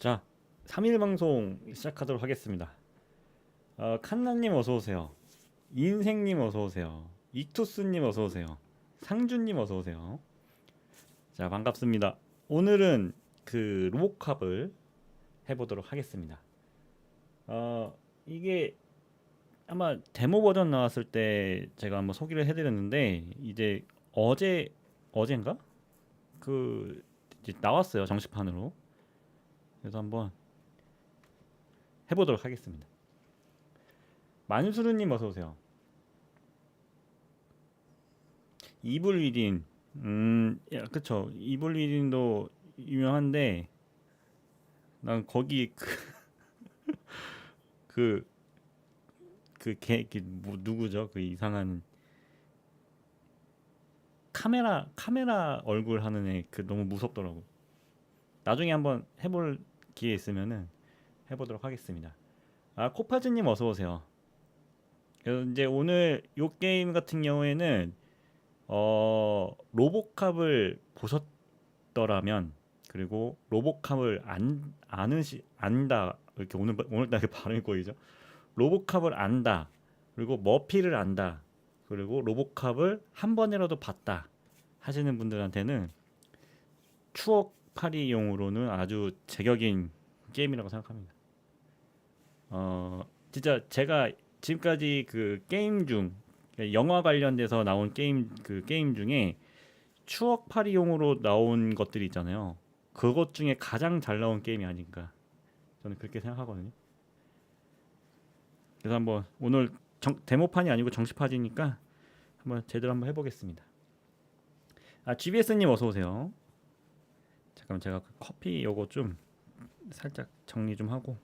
자, 3일 방송 시작하도록 하겠습니다. 칸나님 어서오세요. 인생님 어서오세요. 이투스님 어서오세요. 상준님 어서오세요. 자, 반갑습니다. 오늘은 그 로보캅을 해보도록 하겠습니다. 이게 아마 데모 버전 나왔을 때 제가 한번 소개를 해드렸는데, 이제 어젠가 그 이제 나왔어요, 정식판으로. 그래서 한번 해보도록 하겠습니다. 만수르님 어서 오세요. 이블 위딘, 그쵸. 이블 위딘도 유명한데 난 거기 뭐 누구죠? 그 이상한 카메라 얼굴 하는 애 그 너무 무섭더라고. 나중에 한번 해볼 기회 있으면은 해보도록 하겠습니다. 코파즈님 어서 오세요. 그래서 이제 오늘 요 게임 같은 경우에는 로보캅을 보셨더라면, 그리고 로보캅을 안다, 이렇게 오늘따라 발음이 꼬이죠. 로보캅을 안다, 그리고 머피를 안다, 그리고 로보캅을 한 번이라도 봤다 하시는 분들한테는 추억팔이용으로는 아주 제격인 게임이라고 생각합니다. 진짜 제가 지금까지 그 게임 중, 영화 관련돼서 나온 게임 중에 추억팔이용으로 나온 것들이 있잖아요. 그것 중에 가장 잘 나온 게임이 아닌가, 저는 그렇게 생각하거든요. 그래서 한번 오늘 데모판이 아니고 정식판이니까 한번 제대로 한번 해보겠습니다. GBS님 어서 오세요. 잠깐만, 제가 그 커피 요거 좀 살짝 정리 좀 하고.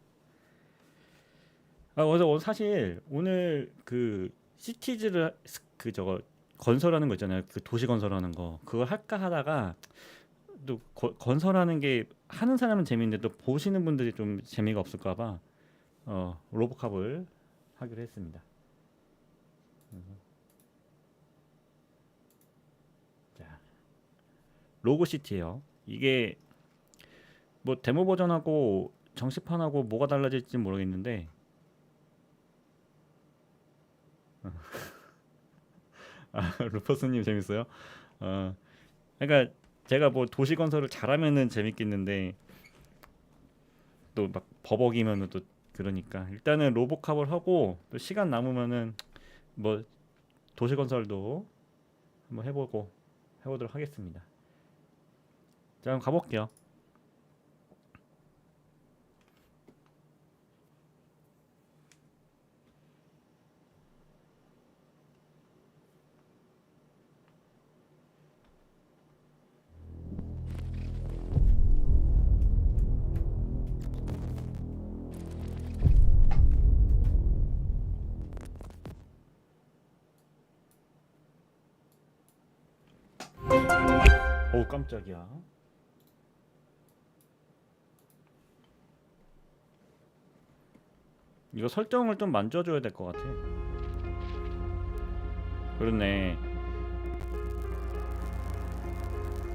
그래서 사실 오늘 그 시티즈를 저거 건설하는 거 있잖아요. 그 도시 건설하는 거, 그걸 할까 하다가 또 건설하는 게 하는 사람은 재밌는데 또 보시는 분들이 좀 재미가 없을까봐 로보캅을 하기로 했습니다. 자, 로고시티예요. 이게 뭐 데모 버전하고 정식판하고 뭐가 달라질지 모르겠는데 루퍼스님 재밌어요? 그러니까 제가 뭐 도시 건설을 잘하면은 재밌겠는데 또 막 버벅이면은 또 그러니까 일단은 로보캅을 하고, 또 시간 남으면은 뭐 도시 건설도 한번 해보도록 하겠습니다. 자, 그럼 가볼게요. 오, 깜짝이야. 이거 설정을 좀 만져줘야 될 것 같아. 그렇네.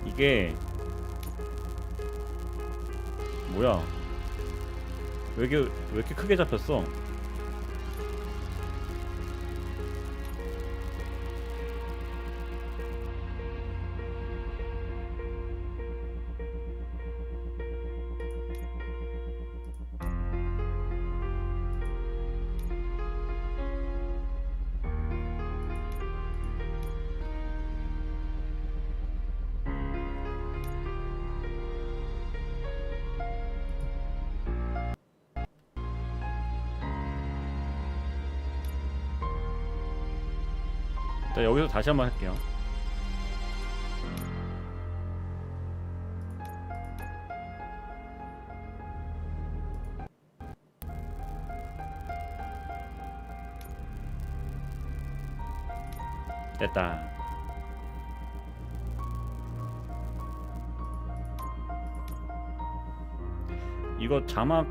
이게 뭐야? 왜 이렇게 크게 잡혔어? 자, 여기서 다시 한번 할게요. 됐다. 이거 자막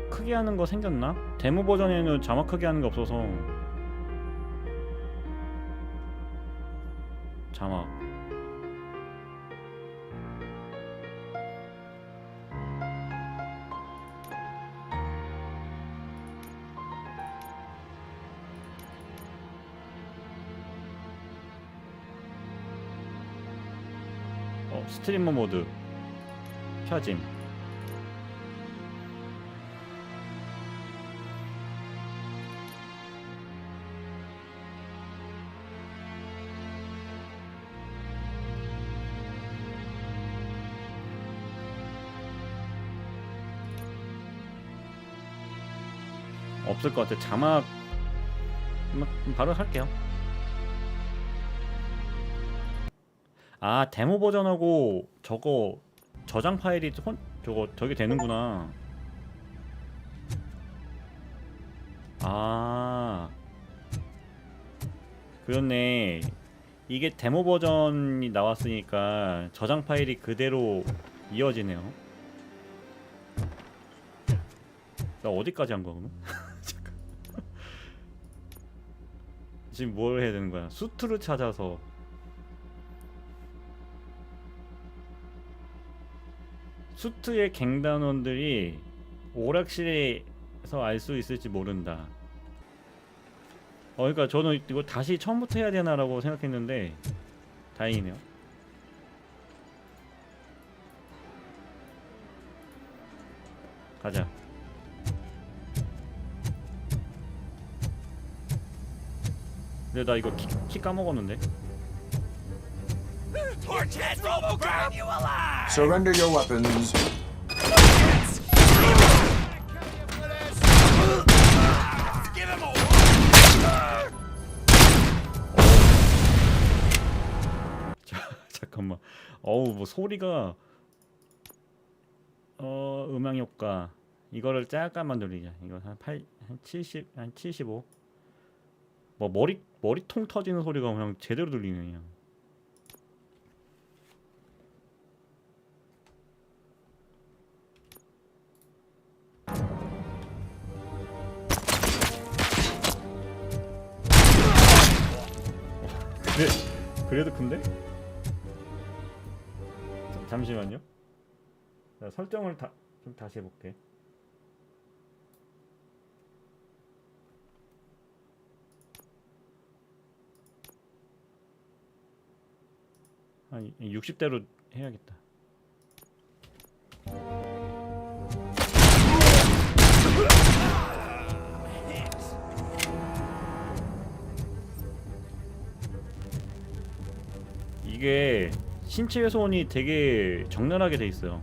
크게 하는 거 생겼나? 데모 버전에는 자막 크게 하는 게 없어서. 자막 스트리머 모드 켜짐. 없을 것 같아. 자막 바로 할게요. 아, 데모 버전하고 저거 저장 파일이 저게 되는구나. 아, 그렇네. 이게 데모 버전이 나왔으니까 저장 파일이 그대로 이어지네요. 나 어디까지 한 거야 그러면? 잠깐. 지금 뭘 해야 되는 거야? 수트를 찾아서. 수트의 갱단원들이 오락실에서 알 수 있을지 모른다. 그러니까 저는 이거 다시 처음부터 해야 되나라고 생각했는데 다행이네요. 가자. 근데 나 이거 키 까먹었는데. Surrender your weapons. 잠깐만. 뭐 소리가 음향 효과 이거를 잠깐만 돌리자. 이거 한 70, 한 75. 뭐 머리통 터지는 소리가 그냥 제대로 들리네 그냥. 그래도 큰데? 잠시만요. 자, 설정을 좀 다시 해볼게. 한 60대로 해야겠다. 이게 신체 훼손이 되게 적나라하게 돼 있어요.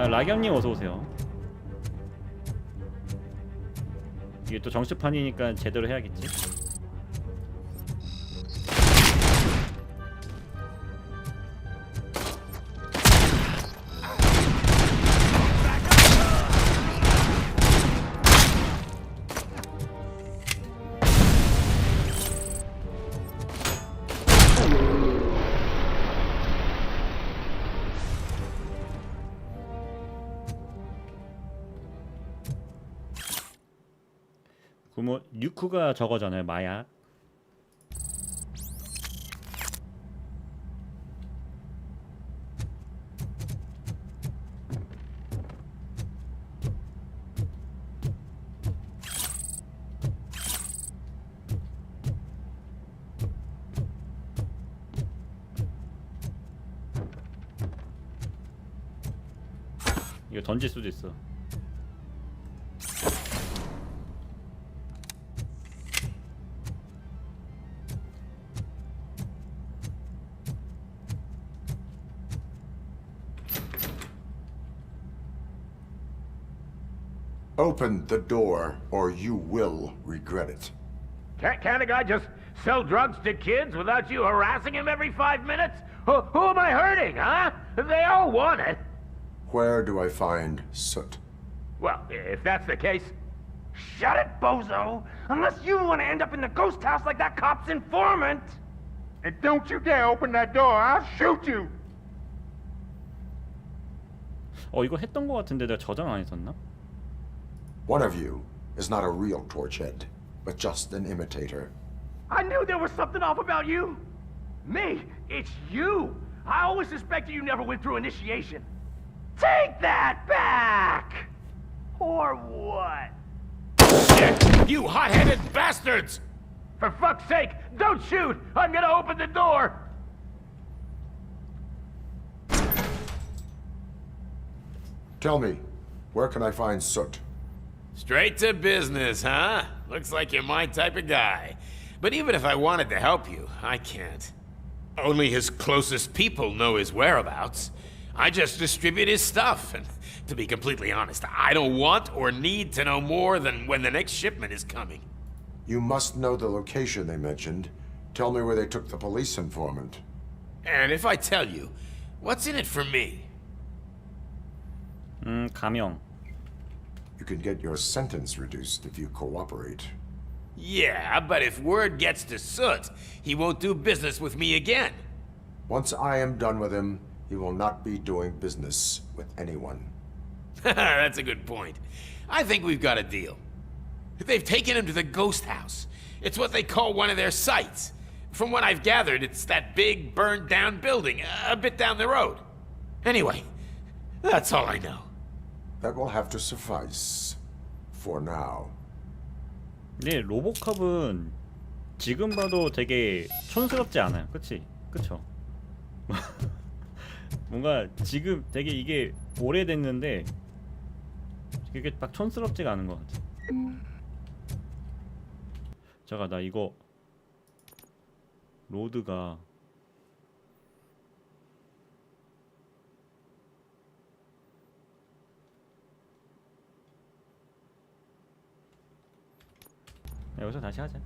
라겸님 어서오세요. 이게 또 정식판이니까 제대로 해야겠지. 뭐 유크가 저거잖아요, 마약. 이거 던질 수도 있어. Open the door, or you will regret it. Can't a guy just sell drugs to kids without you harassing him every 5 minutes? Who am I hurting, huh? They all want it. Where do I find soot? Well, if that's the case, shut it, bozo! Unless you want to end up in the ghost house like that cop's informant! And don't you dare open that door, I'll shoot you! 이거 했던 거 같은데 내가 저장 안 했었나? One of you is not a real torchhead, but just an imitator. I knew there was something off about you. Me? It's you. I always suspected you never went through initiation. Take that back! Or what? Shit! You hot-headed bastards! For fuck's sake, don't shoot! I'm gonna open the door! Tell me, where can I find Soot? Straight to business, huh? Looks like you're my type of guy. But even if I wanted to help you, I can't. Only his closest people know his whereabouts. I just distribute his stuff, and to be completely honest, I don't want or need to know more than when the next shipment is coming. You must know the location they mentioned. Tell me where they took the police informant. And if I tell you, what's in it for me? 가명. You can get your sentence reduced if you cooperate. Yeah, but if word gets to Soot, he won't do business with me again. Once I am done with him, he will not be doing business with anyone. That's a good point. I think we've got a deal. They've taken him to the ghost house. It's what they call one of their sites. From what I've gathered, it's that big burned down building a bit down the road. Anyway, that's all I know. That will have to suffice. For now. 근데 로보캅은 지금 봐도 되게 촌스럽지 않아요. 그치? 그쵸? 뭔가 지금 되게 이게 오래됐는데 이게 막 촌스럽지가 않은 것 같아. 잠깐 나 이거 로드가 여기서 다시 하자.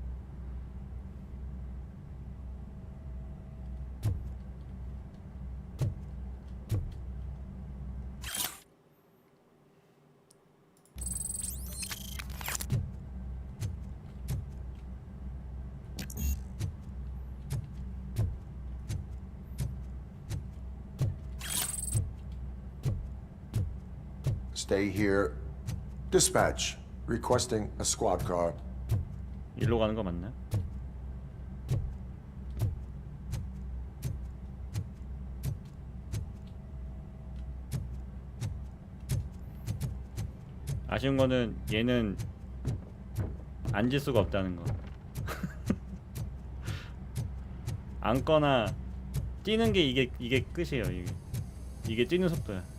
Stay here. Dispatch. Requesting a squad car. 일로 가는 거 맞나? 아쉬운 거는 얘는 앉을 수가 없다는 거. 앉거나 뛰는 게 이게 끝이에요. 이게 뛰는 속도야.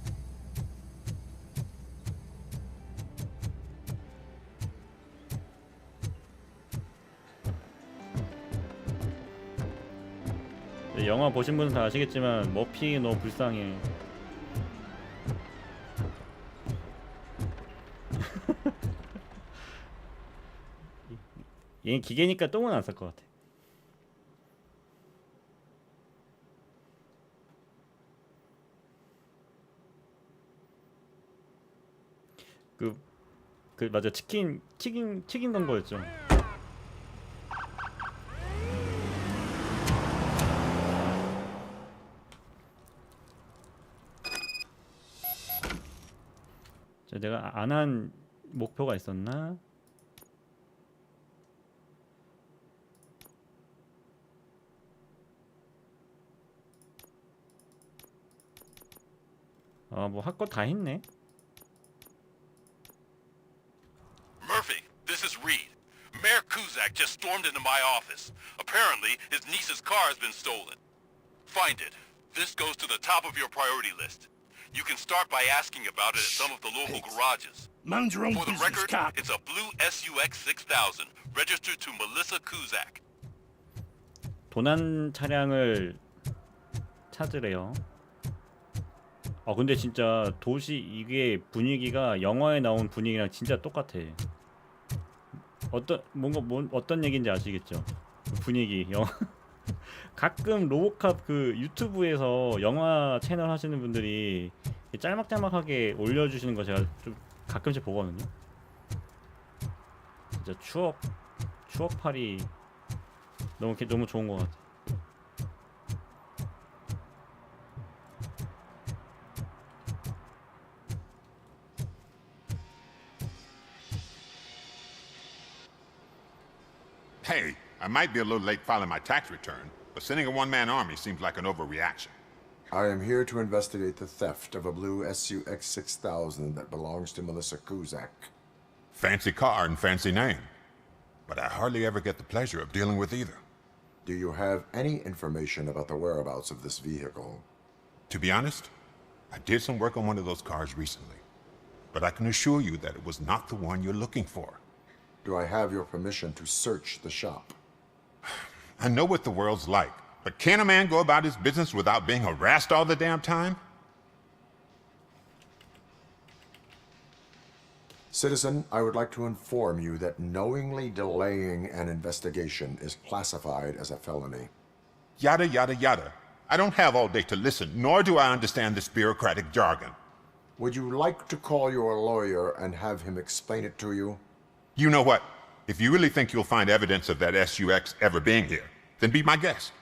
영화 보신 분은 다 아시겠지만 머피 너무 불쌍해. 얘는 기계니까 똥은 안 쌀 것 같아. 맞아, 튀긴 건 거였죠. 내가 안 한 목표가 있었나? 뭐 할 거 다 했네. Murphy, this is Reed. Mayor Kuzak just stormed into my office. Apparently, his niece's car has been stolen. Find it. This goes to the top of your priority list. You can start by asking about it at some of the local garages. Mind your own For the business, record, cop. it's a blue SUX 6000, registered to Melissa Kuzak. 도난 차량을 찾으래요. 근데 진짜 도시 이게 분위기가 영화에 나온 분위기랑 진짜 똑같아. 어떤 얘기인지 아시겠죠? 분위기 영화. 가끔 로보캅 그 유튜브에서 영화 채널 하시는 분들이 짤막짤막하게 올려주시는 거 제가 좀 가끔씩 보거든요. 진짜 추억팔이 너무 좋은 것 같아. I might be a little late filing my tax return, but sending a one-man army seems like an overreaction. I am here to investigate the theft of a blue SUX 6000 that belongs to Melissa Kuzak. Fancy car and fancy name. But I hardly ever get the pleasure of dealing with either. Do you have any information about the whereabouts of this vehicle? To be honest, I did some work on one of those cars recently. But I can assure you that it was not the one you're looking for. Do I have your permission to search the shop? I know what the world's like, but can a man go about his business without being harassed all the damn time? Citizen, I would like to inform you that knowingly delaying an investigation is classified as a felony. Yada, yada, yada. I don't have all day to listen, nor do I understand this bureaucratic jargon. Would you like to call your lawyer and have him explain it to you? You know what? If you really think you'll find evidence of that SUX ever being here, then be my guest.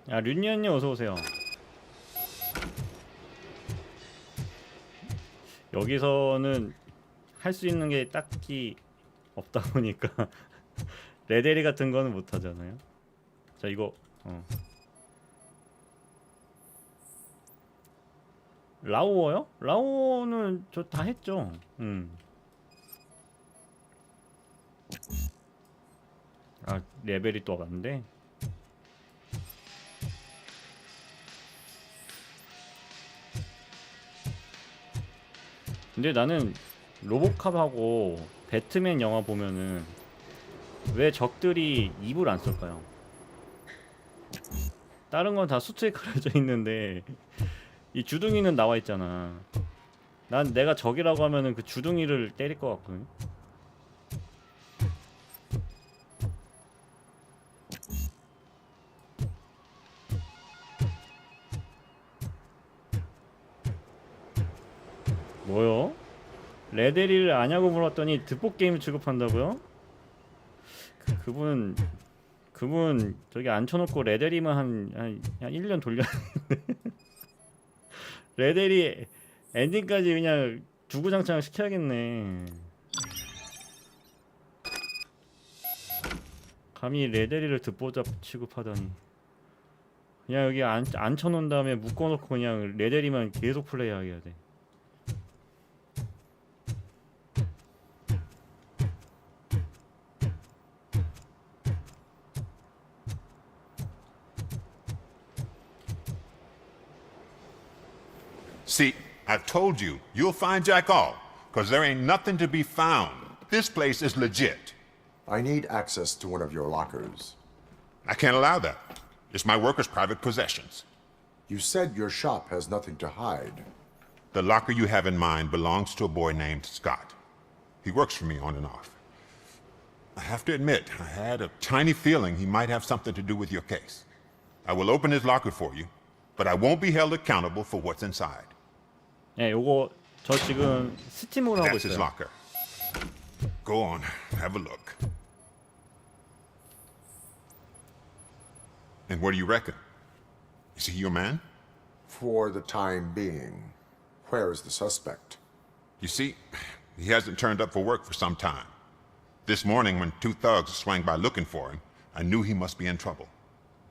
야, 륜니언님 어서 오세요. 여기서는 할 수 있는 게 딱히 없다 보니까 레데리 같은 거는 못 하잖아요. 자, 이거 라오어요? 라오어는 저 다 했죠. 아, 레벨이 또 왔는데. 근데 나는 로보캅하고 배트맨 영화 보면은 왜 적들이 입을 안 쓸까요? 다른 건 다 수트에 가려져 있는데 이 주둥이는 나와 있잖아. 난 내가 적이라고 하면은 그 주둥이를 때릴 것 같거든. 뭐요? 레데리를 아냐고 물었더니 듣보 게임을 취급한다고요? 그분 저기 앉혀놓고 레데리만 한 1년 돌려야 되는데 레데리 엔딩까지 그냥 주구장창 시켜야겠네. 감히 레데리를 듣보잡 취급하다니. 그냥 여기 앉혀놓은 다음에 묶어놓고 그냥 레데리만 계속 플레이하게 해야 돼. See, I've told you, you'll find Jack all, because there ain't nothing to be found. This place is legit. I need access to one of your lockers. I can't allow that. It's my workers' private possessions. You said your shop has nothing to hide. The locker you have in mind belongs to a boy named Scott. He works for me on and off. I have to admit, I had a tiny feeling he might have something to do with your case. I will open his locker for you, but I won't be held accountable for what's inside. 네, 요거 저 지금 스팀으로 하고 That's his 있어요. locker. Go on, have a look. And what do you reckon? Is he your man? For the time being. Where is the suspect? You see, he hasn't turned up for work for some time. This morning, when two thugs swang by looking for him, I knew he must be in trouble.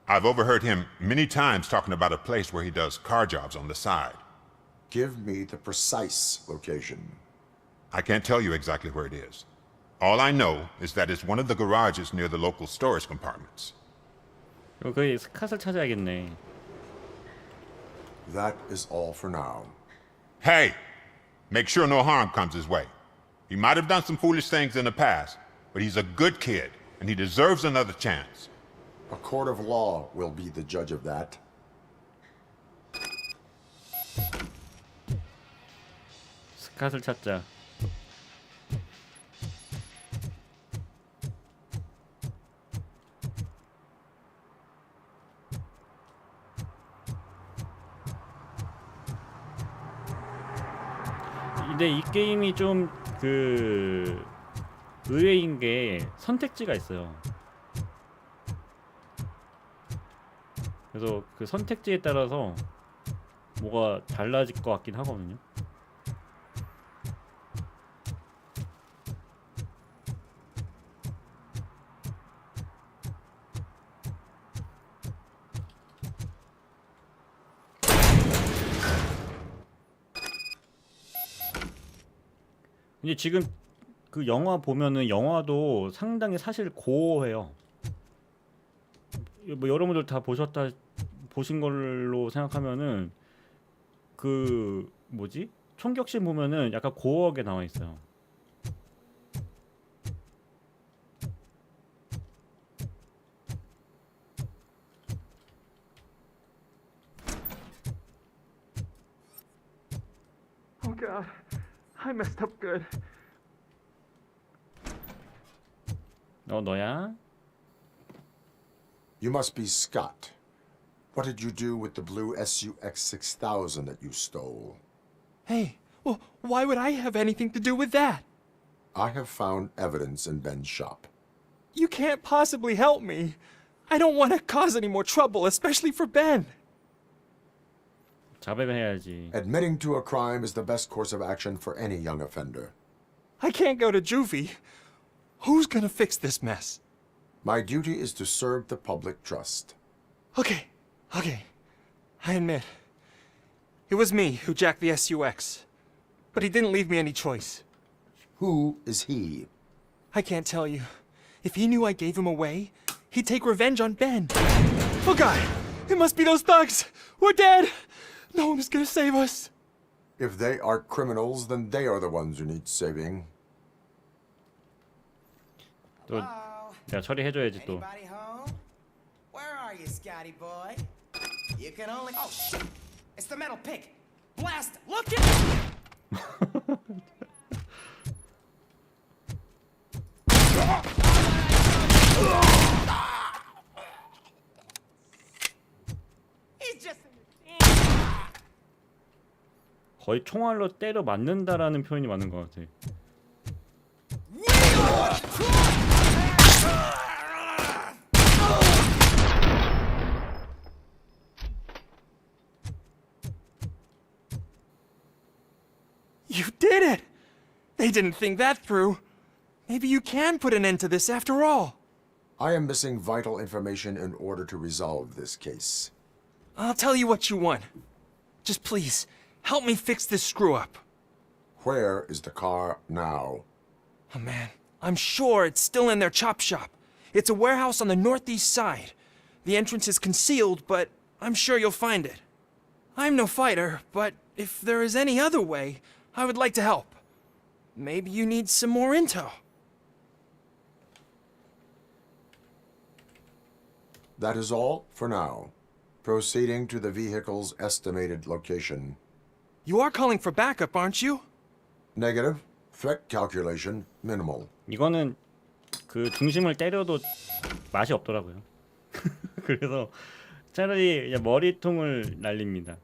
I've overheard him many times talking about a place where he does car jobs on the side. Give me the precise location. I can't tell you exactly where it is. All I know is that it's one of the garages near the local storage compartments. 거기 스캇을 찾아야겠네. That is all for now. Hey! Make sure no harm comes his way. He might have done some foolish things in the past, but he's a good kid, and he deserves another chance. A court of law will be the judge of that. 스캇을 찾자. 근데 이 게임이 좀 그 의외인 게 선택지가 있어요. 그래서 그 선택지에 따라서 뭐가 달라질 것 같긴 하거든요. 이제 지금 그 영화 보면은 영화도 상당히 사실 고어해요. 뭐 여러분들 다 보신 걸로 생각하면은 그 뭐지? 총격신 보면은 약간 고어하게 나와 있어요. Oh God, I messed up good. 너야? You must be Scott. What did you do with the blue SUX 6000 that you stole? Hey, well, why would I have anything to do with that? I have found evidence in Ben's shop. You can't possibly help me. I don't want to cause any more trouble, especially for Ben. 자백을 해야지. Admitting to a crime is the best course of action for any young offender. I can't go to juvie. Who's gonna fix this mess? My duty is to serve the public trust. Okay. I admit. It was me who jacked the SUX. But he didn't leave me any choice. Who is he? I can't tell you. If he knew I gave him away, he'd take revenge on Ben. Oh God! It must be those thugs! We're dead! No one is gonna save us. If they are criminals, then they are the ones who need saving. 또 내가 처리해줘야지 또. Anybody home? Where are you, Scotty boy? You can only. Oh shit! It's the metal pig. Blast! Look at. He's just. 거의 총알로 때려 맞는다라는 표현이 맞는 것 같아. You did it! They didn't think that through. Maybe you can put an end to this after all. I am missing vital information in order to resolve this case. I'll tell you what you want. Just please, help me fix this screw-up. Where is the car now? Oh man, I'm sure it's still in their chop shop. It's a warehouse on the northeast side. The entrance is concealed, but I'm sure you'll find it. I'm no fighter, but if there is any other way, I would like to help. Maybe you need some more intel. That is all for now. Proceeding to the vehicle's estimated location. You are calling for backup, aren't you? Negative. Threat calculation minimal. 이거는 그 중심을 때려도 맛이 없더라고요. 그래서 차라리 그냥 머리통을 날립니다.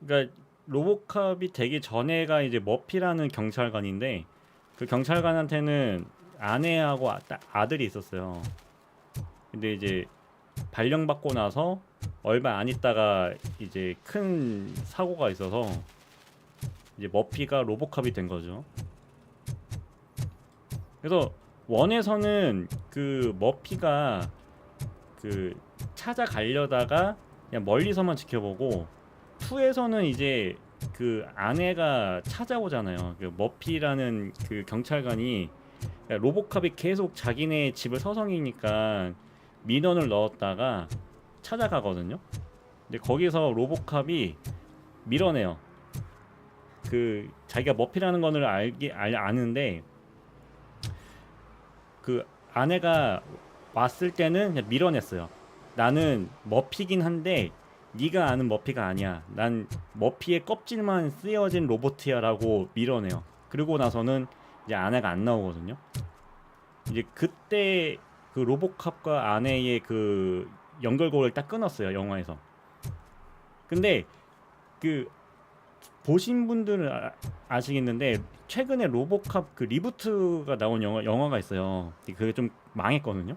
그러니까 로보캅이 되기 전에가 이제 머피라는 경찰관인데 그 경찰관한테는 아내하고 아들이 있었어요. 근데 이제 발령받고 나서 얼마 안 있다가 이제 큰 사고가 있어서 이제 머피가 로보캅이 된 거죠. 그래서 원에서는 그 머피가 그 찾아가려다가 그냥 멀리서만 지켜보고 2에서는 이제 그 아내가 찾아오잖아요. 그 머피라는 그 경찰관이 로보캅이 계속 자기네 집을 서성이니까 민원을 넣었다가 찾아가거든요. 근데 거기서 로보캅이 밀어내요. 그 자기가 머피라는 거를 아는데 그 아내가 왔을 때는 그냥 밀어냈어요. 나는 머피긴 한데 네가 아는 머피가 아니야. 난 머피의 껍질만 쓰여진 로봇이야라고 밀어내요. 그리고 나서는 이제 아내가 안 나오거든요. 이제 그때 그 로보캅과 아내의 그 연결고리를 딱 끊었어요, 영화에서. 근데 그 보신 분들은 아시겠는데 최근에 로보캅 그 리부트가 나온 영화가 있어요. 그게 좀 망했거든요.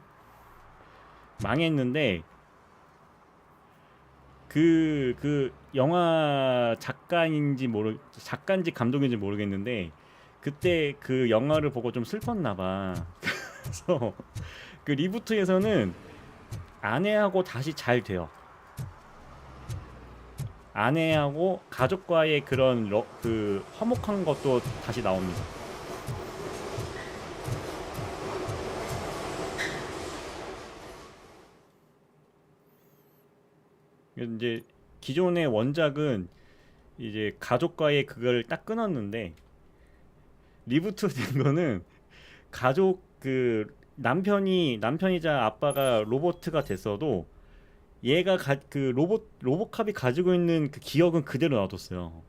망했는데 그 영화 작가인지 감독인지 모르겠는데 그때 그 영화를 보고 좀 슬펐나 봐. 그래서 그 리부트에서는 아내하고 다시 잘 돼요. 아내하고 가족과의 그런 그 화목한 것도 다시 나옵니다. 이제 기존의 원작은 이제 가족과의 그걸 딱 끊었는데 리부트 된 거는 가족 그 남편이자 아빠가 로보트가 됐어도 얘가 그 로보캅이 가지고 있는 그 기억은 그대로 놔뒀어요.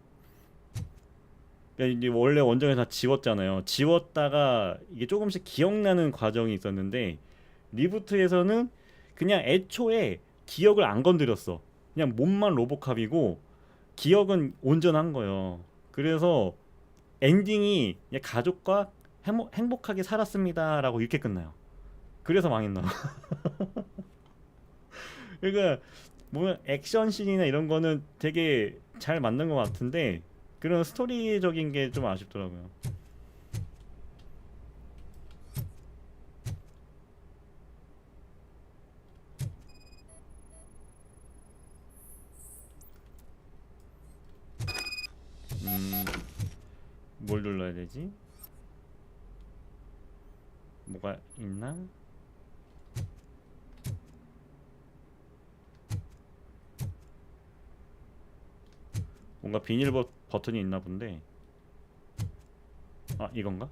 그러니까 이제 원래 원작에서 다 지웠잖아요. 지웠다가 이게 조금씩 기억나는 과정이 있었는데 리부트에서는 그냥 애초에 기억을 안 건드렸어. 그냥 몸만 로보캅이고 기억은 온전한 거예요. 그래서 엔딩이 그냥 가족과 행복하게 살았습니다라고 이렇게 끝나요. 그래서 망했나? 그러니까 뭐 액션 씬이나 이런 거는 되게 잘 만든 것 같은데 그런 스토리적인 게 좀 아쉽더라고요. 뭘 눌러야 되지? 뭐가 있나? 뭔가 비닐 버튼이 있나 본데. 아, 이건가?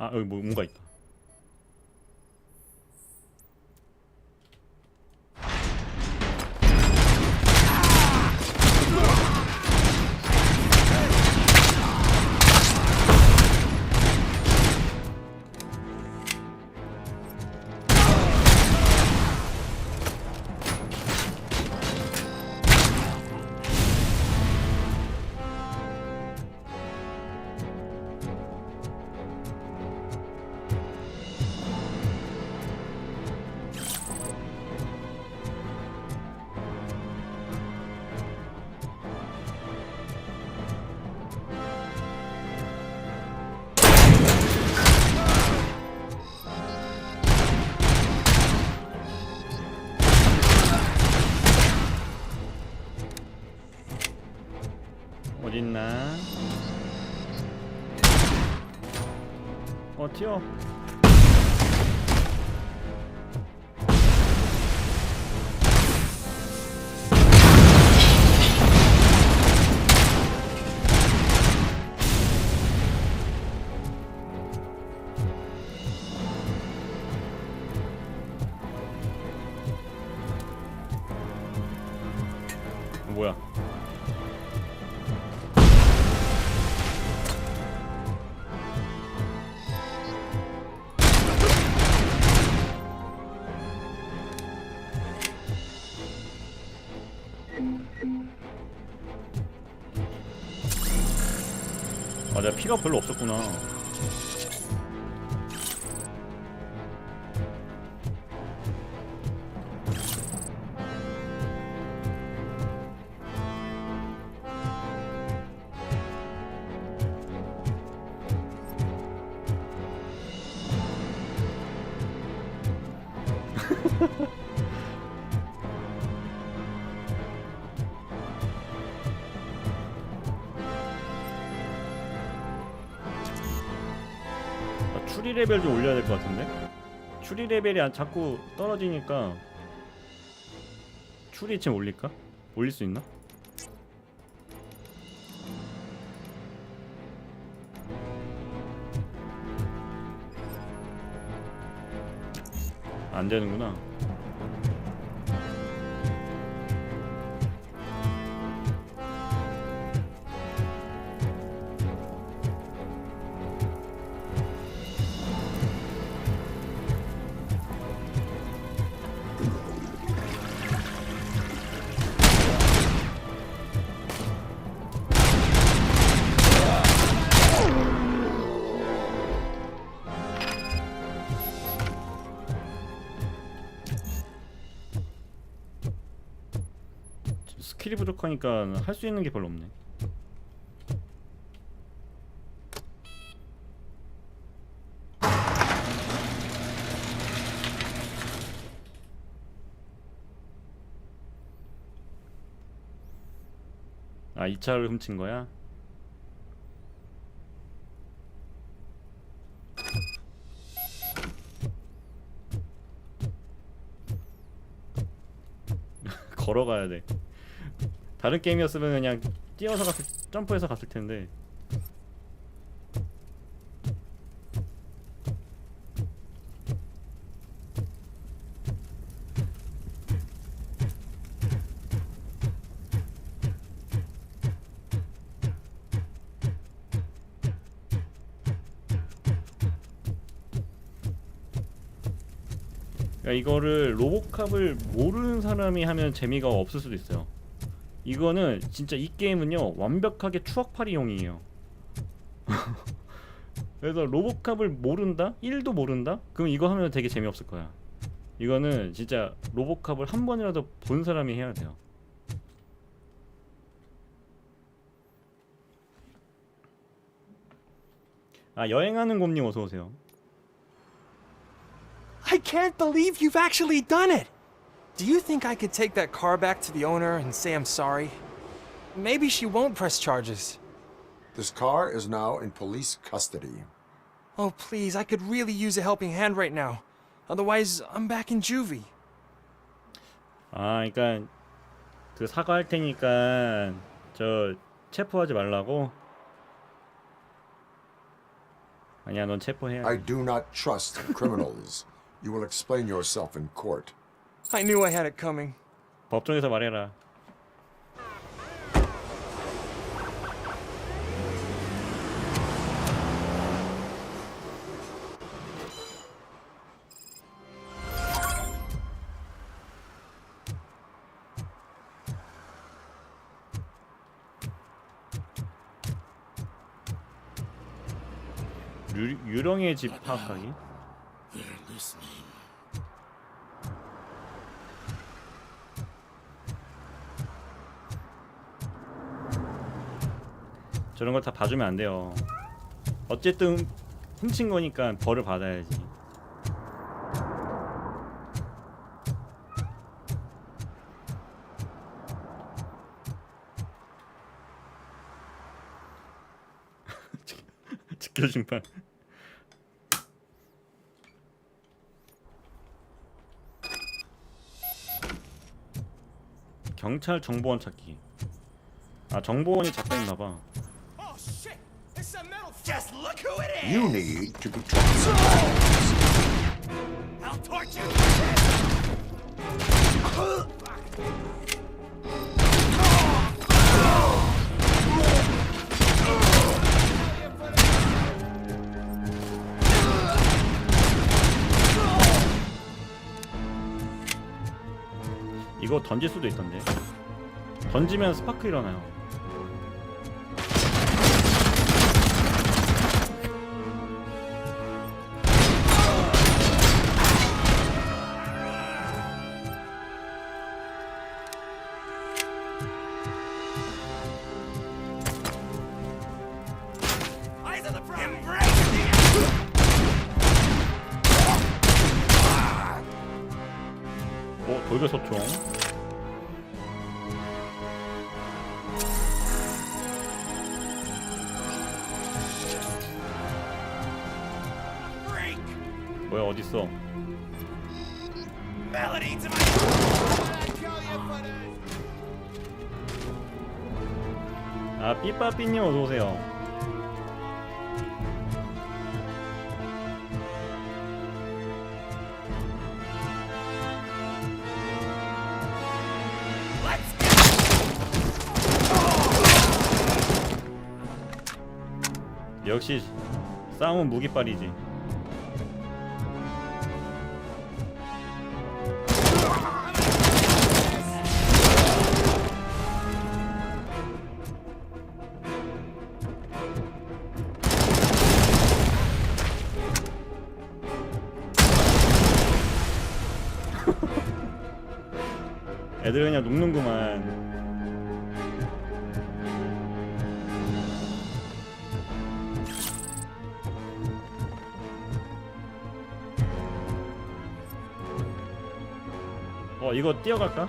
아, 여기 뭔가 있다. 어딨나? 튀어. 뭐야? 아, 내가 피가 별로 없었구나. 추리 레벨 좀 올려야 될 것 같은데? 추리 레벨이 자꾸 떨어지니까 추리 지금 올릴까? 올릴 수 있나? 안 되는구나. 스킬이 부족하니까 할 수 있는 게 별로 없네. 아, 이 차를 훔친 거야? 걸어가야 돼. 다른 게임이었으면 그냥 뛰어서 갔을, 점프해서 갔을 텐데. 그러니까 이거를 로보캅을 모르는 사람이 하면 재미가 없을 수도 있어요. 이거는 진짜 이 게임은요 완벽하게 추억팔이용이에요. 그래서 로보캅을 모른다? 1도 모른다? 그럼 이거 하면 되게 재미없을 거야. 이거는 진짜 로보캅을 한 번이라도 본 사람이 해야 돼요. 아, 여행하는 곰님 어서오세요. I can't believe you've actually done it! Do you think I could take that car back to the owner and say I'm sorry? Maybe she won't press charges. This car is now in police custody. Oh, please, I could really use a helping hand right now. Otherwise, I'm back in juvie. 아, 그러니까 그 사과할 테니까 저 체포하지 말라고? 아니야, 넌 체포해야 I 돼. do not trust criminals. You will explain yourself in court. I knew I had it coming. 법정에서 말해라. 유령의 집 파악하기? 저런 거 다 봐주면 안 돼요. 어쨌든 훔친 거니까 벌을 받아야지. 지켜준 판. 경찰 정보원 찾기. 아, 정보원이 작가인가봐. Oh shit! It's a metal. Just look who it is. You need to be transparent. I'll torture you. 이거 던질 수도 있던데. 던지면 스파크 일어나요. Eyes on the prize. 돌격소총. 뭐야, 어딨어? Melody to my. 아, 삐빠삐님 어서오세요. 역시 싸움은 무기빨이지. 애들 그냥 눕는구만. 이거 뛰어갈까?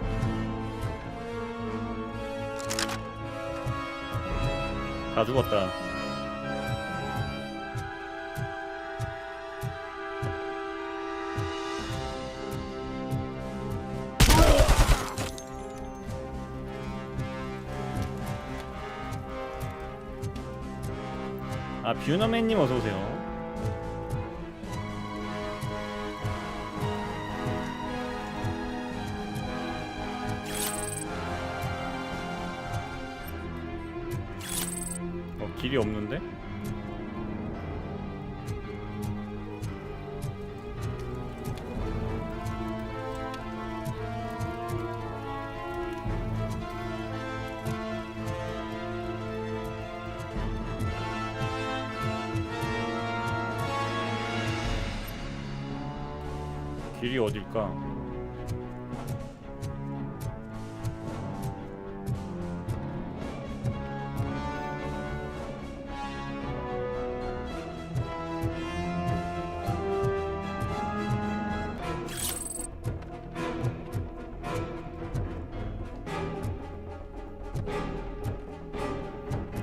다 죽었다. 아, 뷰너맨님 어서오세요. 길이 없는데? 길이 어딜까?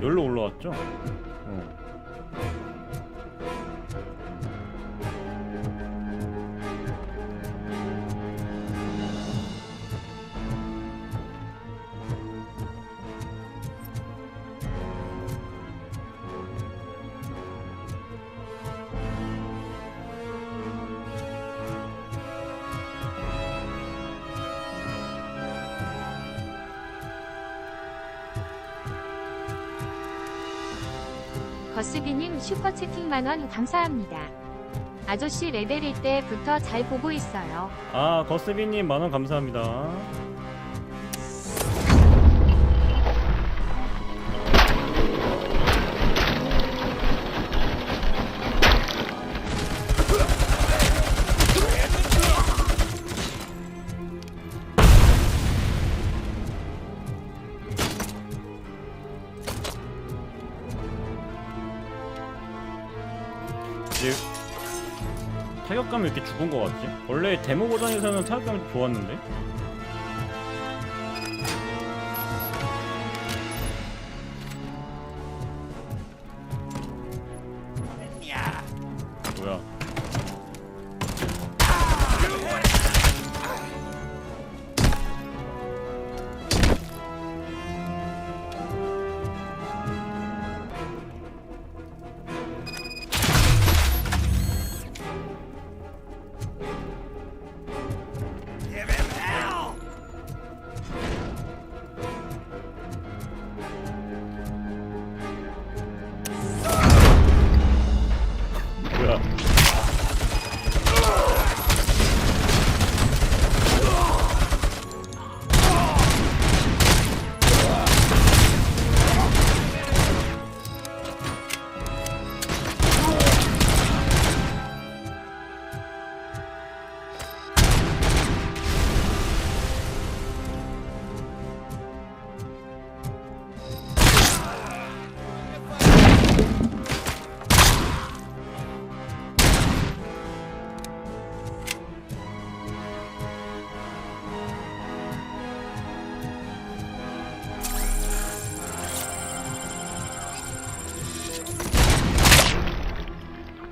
여기로 올라왔죠? 거스비님 슈퍼채팅 만원 감사합니다. 아저씨 레벨일 때부터 잘 보고 있어요. 아, 거스비님 만원 감사합니다. 이제 타격감이 이렇게 죽은 것 같지? 원래 데모 버전에서는 타격감이 좋았는데? 뭐야? 뭐야?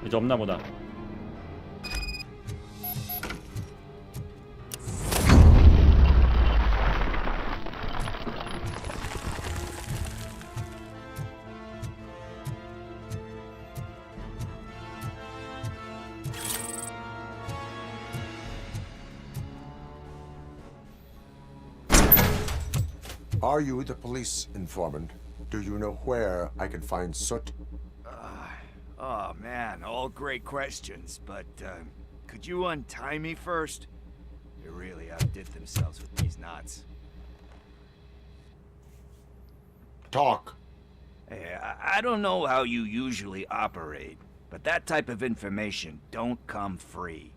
이제 없나 보다. Are you the police informant? Do you know where I can find Soot? Oh man, all great questions, but could you untie me first? They really outdid themselves with these knots. Talk. Hey, I don't know how you usually operate, but that type of information don't come free.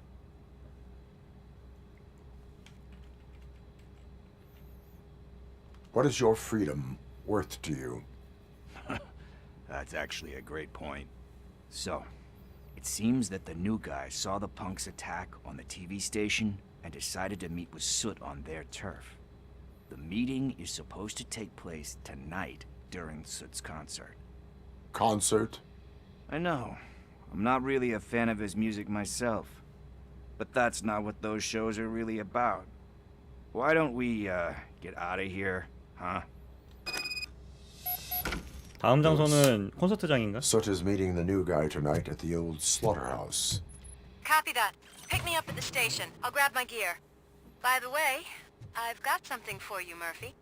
What is your freedom worth to you? That's actually a great point. So, it seems that the new guy saw the punk's attack on the TV station and decided to meet with Soot on their turf. The meeting is supposed to take place tonight during Soot's concert. Concert? I know. I'm not really a fan of his music myself. But that's not what those shows are really about. Why don't we, get out of here, huh? 다음 장소는 콘서트장인가? Soot is meeting the new guy tonight at the old slaughterhouse. Copy that. Pick me up at the station. I'll grab my gear. By the way, I've got something for you, Murphy.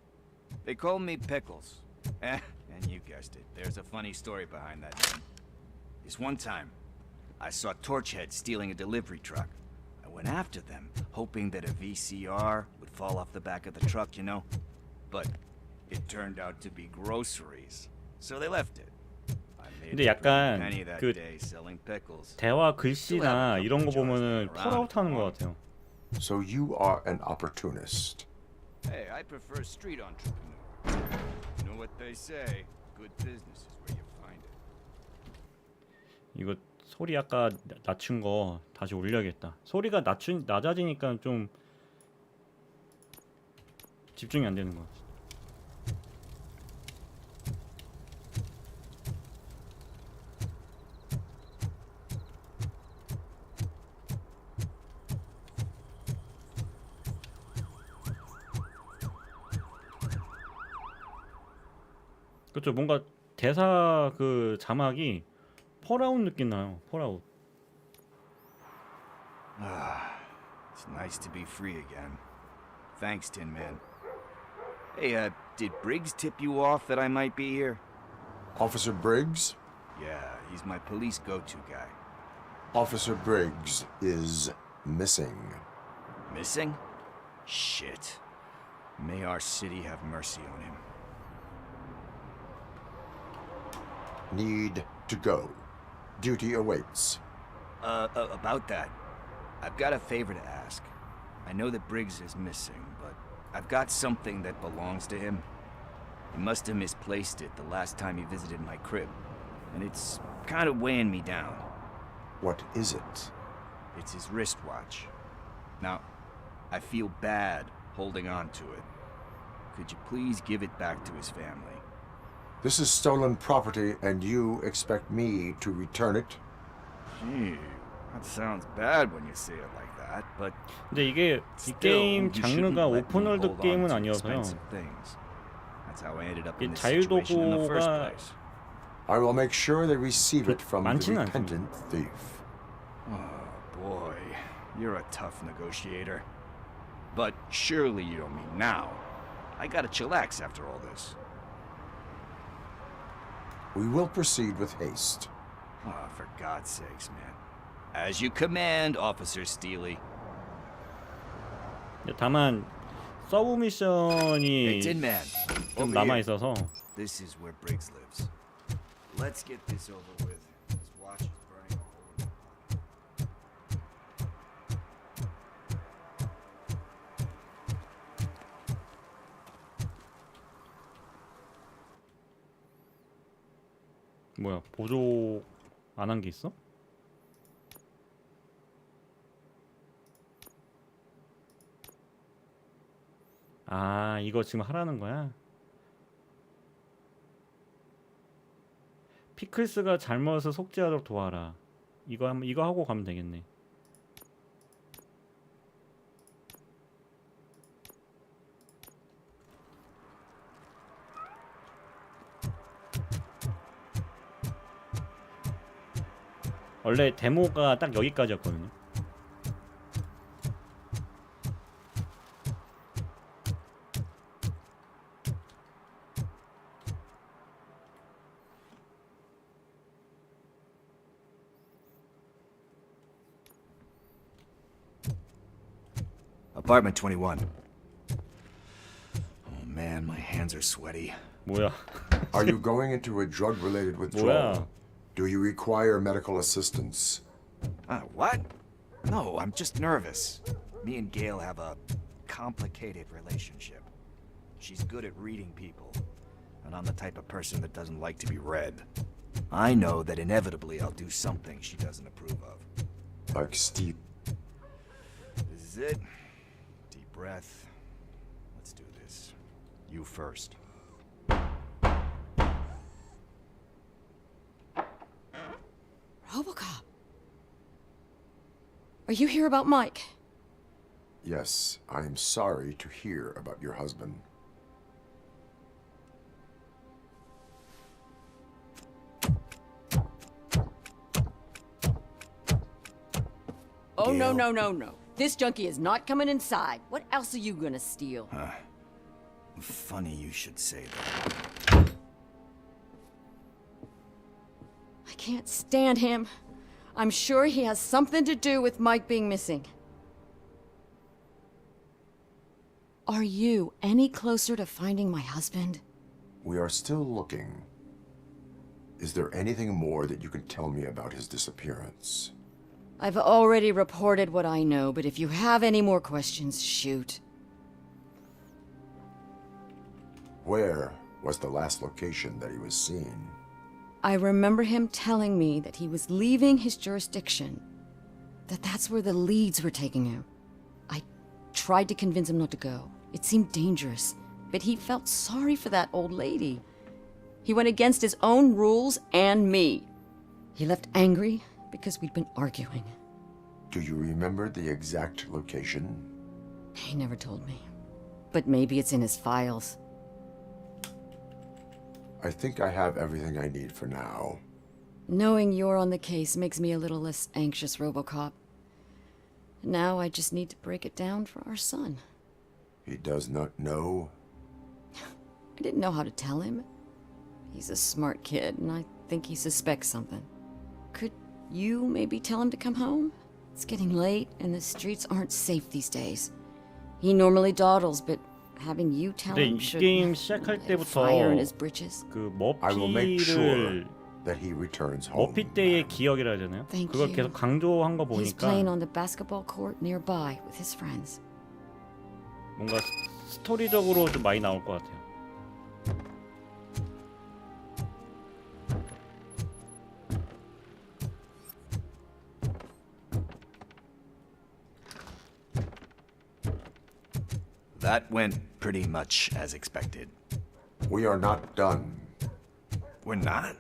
They call me Pickles. And you guessed it, there's a funny story behind that name. This one time, I saw Torchhead stealing a delivery truck. I went after them, hoping that a VCR would fall off the back of the truck, you know? But it turned out to be groceries. So they left it. I made 근데 약간 penny that 그 day selling pickles. 대화 글씨나 이런 거 보면은 콜아웃하는 것 같아요. So you are an opportunist. Hey, I prefer street entrepreneur. You know what they say, good business is where you find it. 이거 소리 아까 낮춘 거 다시 올려야겠다. 소리가 낮아지니까 좀 집중이 안 되는 거 같아. 그렇죠. 뭔가 대사 그 자막이 펄아웃 느낌 나요. 펄아웃. It's nice to be free again. Thanks, Tin Man. Hey, did Briggs tip you off that I might be here? Officer Briggs? Yeah, he's my police go-to guy. Officer Briggs is missing. Missing? Shit. May our city have mercy on him. Need to go. Duty awaits. About that, I've got a favor to ask. I know that Briggs is missing, but I've got something that belongs to him. He must have misplaced it the last time he visited my crib, and it's kind of weighing me down. What is it? It's his wristwatch. Now, I feel bad holding on to it. Could you please give it back to his family? This is stolen property, and you expect me to return it? Gee, that sounds bad when you say it like that, but 근데 이게 이 still, 게임 you shouldn't 장르가 let me 오픈월드 hold on 게임은 to 아니어서요. expensive things. That's how I ended up 이 in this situation in the first 자유도구가 place. I will make sure they receive it from the 많지는 repentant thief. Oh boy, you're a tough negotiator. But surely you don't mean now. I gotta chillax after all this. We will proceed with haste. Oh, for God's sakes, man. As you command, Officer Steely. 다만 서브 미션이 Hey, Tin Man. 좀 Over 남아 here. 있어서 This is where Briggs lives. Let's get this over with. His watch is burning a hole in my pocket. 뭐야 보조 안 한 게 있어? 아 이거 지금 하라는 거야? 피클스가 잘못을 속죄하도록 도와라. 이거 하고 가면 되겠네. 원래 데모가 딱 여기까지였거든요. Apartment 21. Oh man, my hands are sweaty. 뭐야? Are you going into a drug-related withdrawal? 뭐야? Do you require medical assistance? What? No, I'm just nervous. Me and Gail have a complicated relationship. She's good at reading people, and I'm the type of person that doesn't like to be read. I know that inevitably I'll do something she doesn't approve of. Like Steve? This is it. breath. Let's do this. You first. RoboCop. Are you here about Mike? Yes, I am sorry to hear about your husband. Oh, no. This junkie is not coming inside. What else are you gonna steal? Funny you should say that. I can't stand him. I'm sure he has something to do with Mike being missing. Are you any closer to finding my husband? We are still looking. Is there anything more that you can tell me about his disappearance? I've already reported what I know, but if you have any more questions, shoot. Where was the last location that he was seen? I remember him telling me that he was leaving his jurisdiction, that's where the leads were taking him. I tried to convince him not to go. It seemed dangerous, but he felt sorry for that old lady. He went against his own rules and me. He left angry because we'd been arguing. Do you remember the exact location? He never told me, but maybe it's in his files. I think I have everything I need for now. Knowing you're on the case makes me a little less anxious, RoboCop. Now I just need to break it down for our son. He does not know? I didn't know how to tell him. He's a smart kid, and I think he suspects something. Could you maybe tell him to come home? It's getting late, and the streets aren't safe these days. He normally dawdles, but having you tell 근데 him 이 should 게임 시작할 light a fire in his 때부터 britches. 그 I will make sure 머피를 that he returns home. 머피 때의 기억이라 해야 되나요? Thank 그걸 you. 계속 강조한 거 He's 보니까 playing on the basketball court nearby with his friends. 뭔가 스토리적으로 좀 많이 나올 것 같아요. That went pretty much as expected. We are not done. We're not?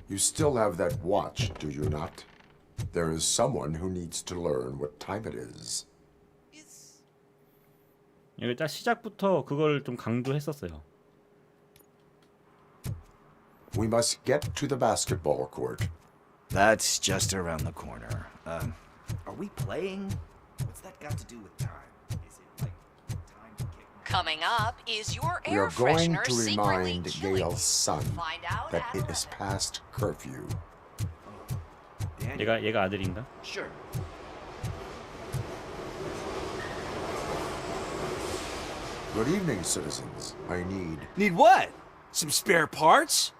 You still have that watch, do you not? There is someone who needs to learn what time it is. 이게 딱 시작부터 그걸 좀 강조했었어요. We must get to the basketball court. That's just around the corner. Are we playing? What's that got to do with time? Is it like time to kick? Coming up is your We air are going freshener to secretly remind killing Gail's son Find out that at it is 11. past curfew. 얘가 아들인가? Sure. Good evening, citizens. I Need what? Some spare parts?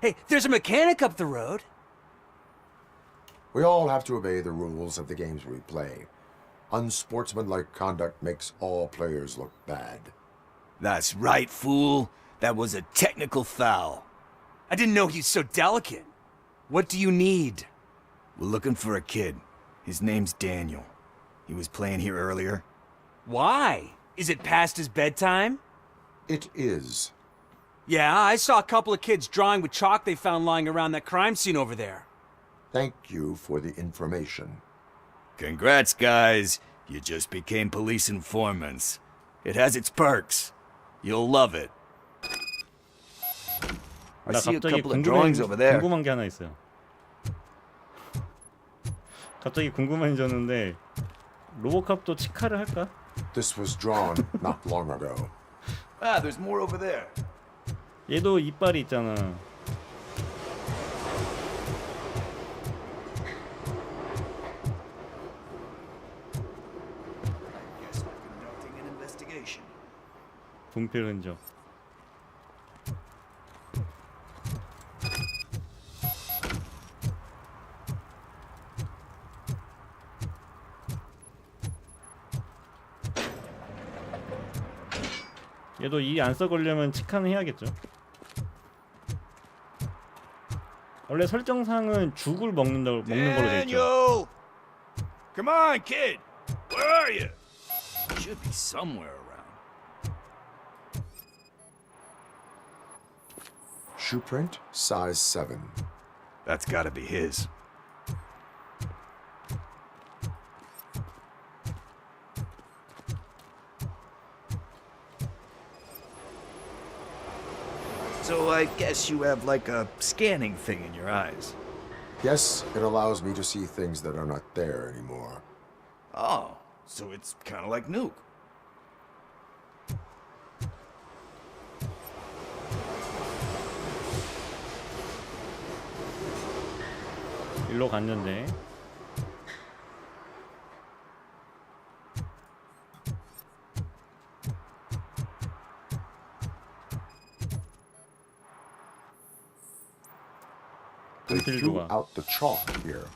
Hey, there's a mechanic up the road. We all have to obey the rules of the games we play. Unsportsmanlike conduct makes all players look bad. That's right, fool. That was a technical foul. I didn't know he's so delicate. What do you need? We're looking for a kid. His name's Daniel. He was playing here earlier. Why? Is it past his bedtime? It is. Yeah, I saw a couple of kids drawing with chalk they found lying around that crime scene over there. Thank you for the information. Congrats, guys. You just became police informants. It has its perks. You'll love it. I 나 see a 갑자기 couple of drawings over there. 궁금한 게 하나 있어요. 갑자기 궁금해졌는데 로보캅도 치카를 할까? This was drawn not long ago. Ah, there's more over there. 얘도 이빨이 있잖아. Guess we're conducting an investigation. 분필 흔적. 얘도 이 안 썩으려면 치카는 해야겠죠. 원래 설정상은 죽을 먹는 걸로 돼 있죠. Come on, kid. Where are you? Should be somewhere around. Shoe print, size 7. That's gotta be his. So I guess you have like a scanning thing in your eyes. Yes, it allows me to see things that are not there anymore. Oh, so it's kind of like Nuke. 일로 갔는데. They threw out the chalk here.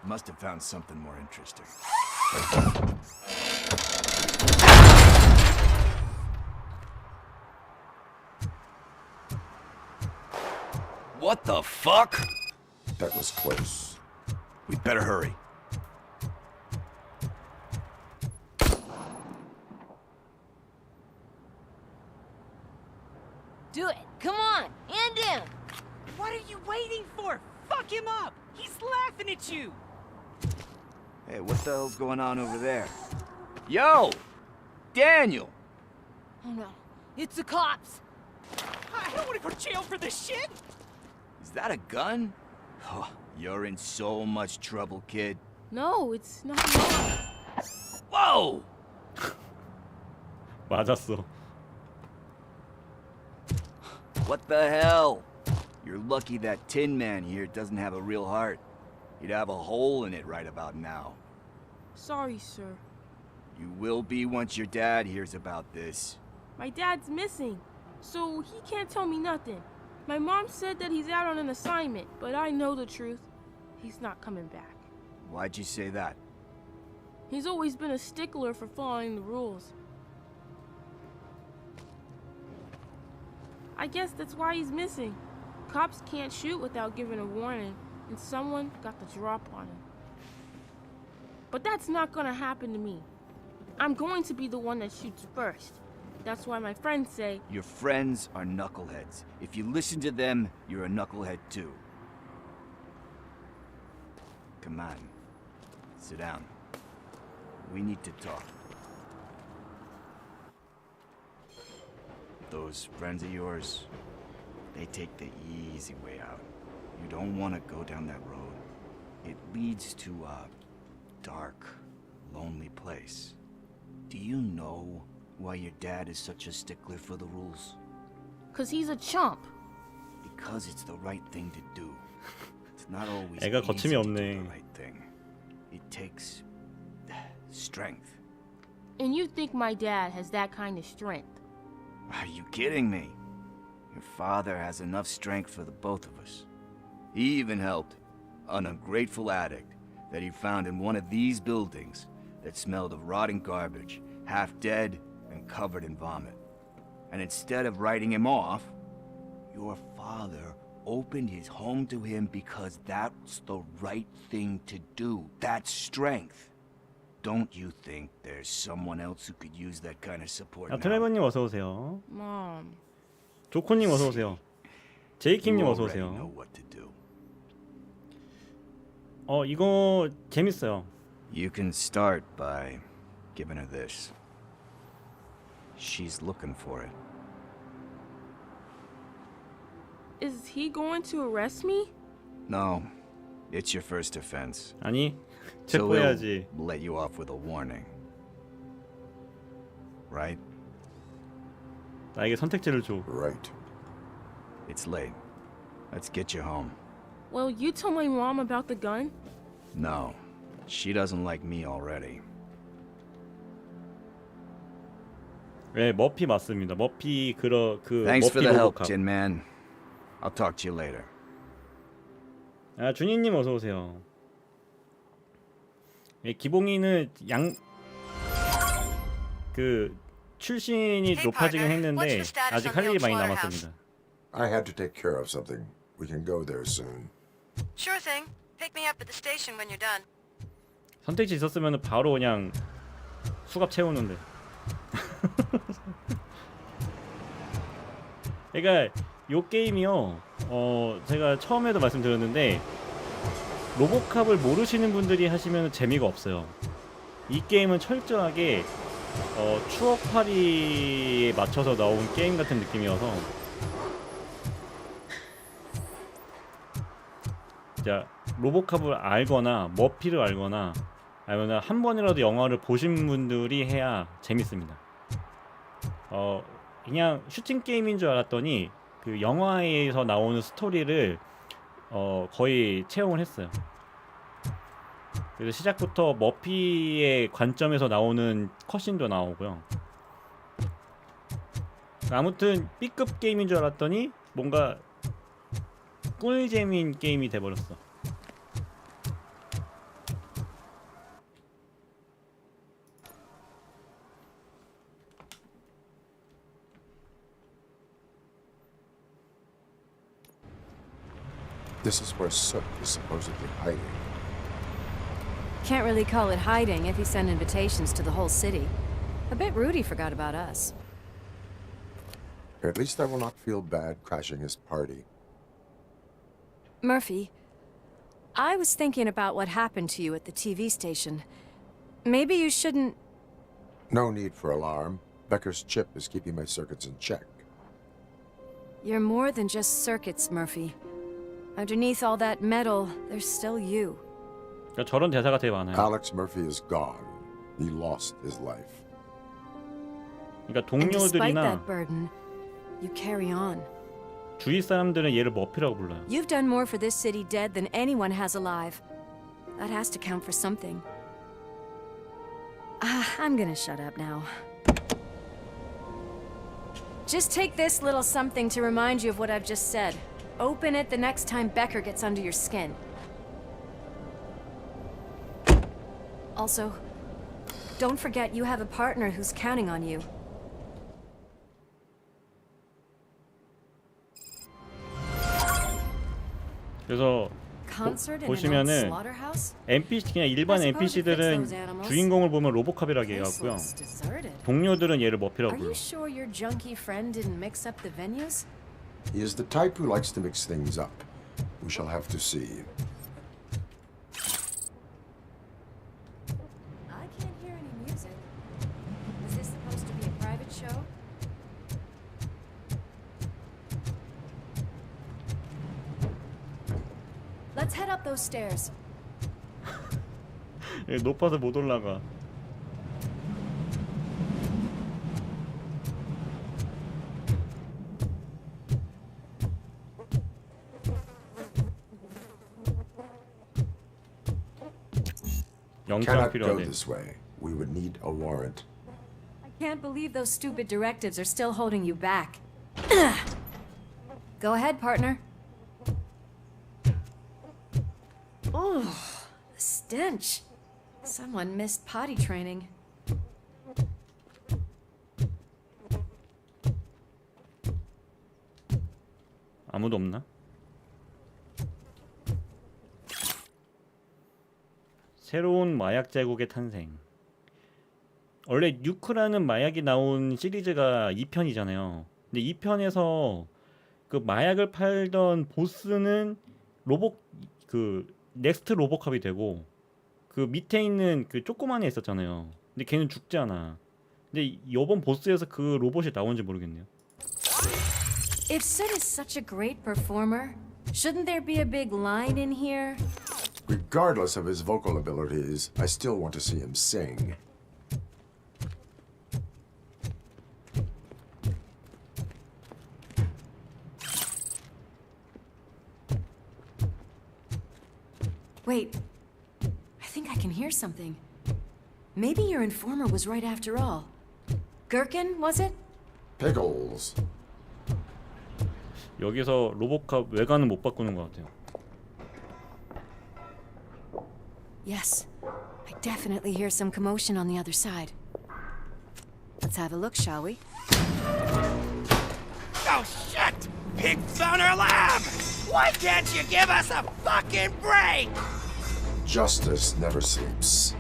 Must have found something more interesting. What the fuck? That was close. We'd better hurry. Do it. Come on. Hand him. What are you waiting for? Fuck him up! He's laughing at you! Hey, what the hell's going on over there? Yo! Daniel! Oh no. It's the cops. I don't want to go to jail for this shit! Is that a gun? Oh, you're in so much trouble, kid. No, it's not. Whoa! 맞았어. What the hell? You're lucky that Tin Man here doesn't have a real heart. He'd have a hole in it right about now. Sorry, sir. You will be once your dad hears about this. My dad's missing, so he can't tell me nothing. My mom said that he's out on an assignment, but I know the truth. He's not coming back. Why'd you say that? He's always been a stickler for following the rules. I guess that's why he's missing. Cops can't shoot without giving a warning, and someone got the drop on him. But that's not gonna happen to me. I'm going to be the one that shoots first. That's why my friends say, Your friends are knuckleheads. If you listen to them, you're a knucklehead too. Come on. Sit down. We need to talk. Those friends of yours, they take the easy way out. You don't want to go down that road. It leads to a dark, lonely place. Do you know why your dad is such a stickler for the rules? 'cause he's a chump. Because it's the right thing to do. It's not always 애가 easy 거침이 to do 없네. the right thing. It takes strength. And you think my dad has that kind of strength? Are you kidding me? Your father has enough strength for the both of us. He even helped an ungrateful addict that he found in one of these buildings that smelled of rotting garbage, half dead and covered in vomit. And instead of writing him off, your father opened his home to him because that's the right thing to do. That's strength. Don't you think there's someone else who could use that kind of support now? 트레버님 어서 오세요. Mom. 조코님 어서 오세요. 제이킴님 You 어서 already know 오세요. what to do. 이거 재밌어요. You can start by giving her this. She's looking for it. Is he going to arrest me? No, it's your first offense. 아니, So 체포해야지. he'll let you off with a warning. Right? 나에게 선택지를 줘. Right. It's late. Let's get you home. Well, you tell my mom about the gun? No, she doesn't like me already. 네, 머피 맞습니다. 머피 그 Thanks for 머피 the help, 로보캅. Tin Man. I'll talk to you later. 준희님 어서 오세요. 예, 기봉이는 출신이 높아지긴 했는데 아직 할 일이 많이 남았습니다. I had to take care of something. We can go there soon. Sure thing. Pick me up at the station when you're done. 선택지 있었으면 바로 그냥 수갑 채우는데. 그러니까 요 게임이요. 제가 처음에도 말씀드렸는데 로보캅을 모르시는 분들이 하시면 재미가 없어요. 이 게임은 철저하게 추억팔이에 맞춰서 나온 게임 같은 느낌이어서 자, 로보캅을 알거나 머피를 알거나 아니면 한 번이라도 영화를 보신 분들이 해야 재밌습니다. 그냥 슈팅 게임인 줄 알았더니 그 영화에서 나오는 스토리를 거의 채용을 했어요. 그래서 시작부터 머피의 관점에서 나오는 컷신도 나오고요. 아무튼 B급 게임인 줄 알았더니 뭔가 꿀잼인 게임이 돼버렸어. This is where Soot is supposedly hiding. Can't really call it hiding if he sent invitations to the whole city. A bit rude he forgot about us. At least I will not feel bad crashing his party. Murphy, I was thinking about what happened to you at the TV station. Maybe you shouldn't... No need for alarm. Becker's chip is keeping my circuits in check. You're more than just circuits, Murphy. Underneath all that metal, there's still you. 그러니까 저런 대사가 되게 많아요. Alex Murphy is gone. He lost his life. 그러니까 And despite 동료들이나 that burden, you carry on. 주위 사람들은 얘를 머피라고 불러요. You've done more for this city dead than anyone has alive. That has to count for something. I'm gonna shut up now. Just take this little something to remind you of what I've just said. Open it the next time Becker gets under your skin. Also, don't forget you have a partner who's counting on you. 그래서 Concert in an old 보시면은 slaughterhouse? NPC 그냥 일반 I suppose you fix NPC들은 those animals. 주인공을 보면 로보캅이라고 This 해갖고요. looks deserted. 동료들은 얘를 머피라고 Are 불러. you sure your junkie friend didn't mix up the venues? He is the type who likes to mix things up. We shall have to see. I can't hear any music. Is this supposed to be a private show? Let's head up those stairs. 높아서 못 올라가. 영장 Cannot go 필요하대. this way. We would need a warrant. I can't believe those stupid directives are still holding you back. Go ahead, partner. Ooh, the stench. Someone missed potty training. 아무도 없나? 새로운 마약 제국의 탄생. 원래 뉴크라는 마약이 나온 시리즈가 2편이잖아요. 근데 2편에서 그 마약을 팔던 보스는 넥스트 로보캅이 되고 그 밑에 있는 그 조그만 애 있었잖아요. 근데 걔는 죽지 않아. 근데 이번 보스에서 그 로봇이 나온지 모르겠네요. If Sid is such a great performer, shouldn't there be a big line in here? Regardless of his vocal abilities, I still want to see him sing. Wait, I think I can hear something. Maybe your informer was right after all. Gherkin, was it? Pickles. 여기서 로보캅 외관은 못 바꾸는 것 같아요. Yes, I definitely hear some commotion on the other side. Let's have a look, shall we? Oh, shit! Pig Thunder Lab! Why can't you give us a fucking break? Justice never sleeps.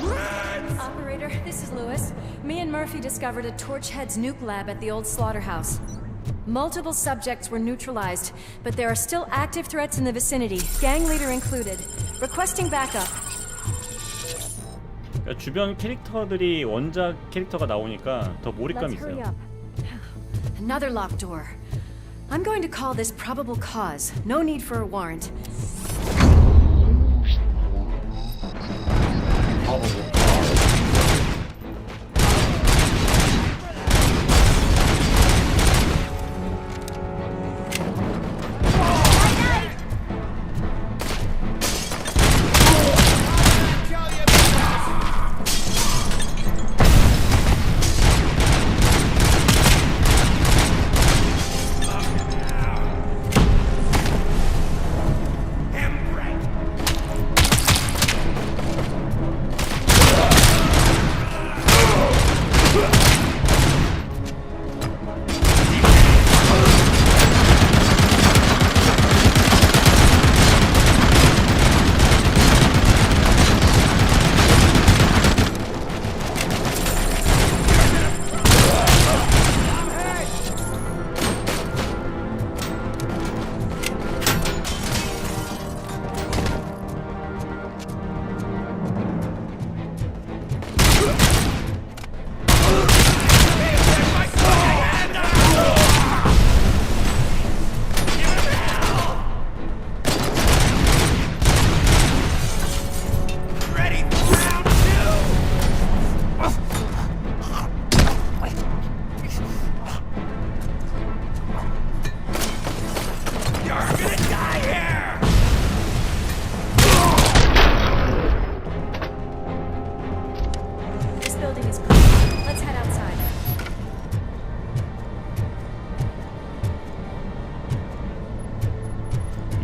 Operator, this is Lewis. Me and Murphy discovered a Torchhead's nuke lab at the old slaughterhouse. Multiple subjects were neutralized, but there are still active threats in the vicinity, gang leader included. Requesting backup. 그러니까 주변 캐릭터들이 원작 캐릭터가 나오니까 더 몰입감이 Let's hurry 있어요. up. Another locked door. I'm going to call this probable cause. No need for a warrant.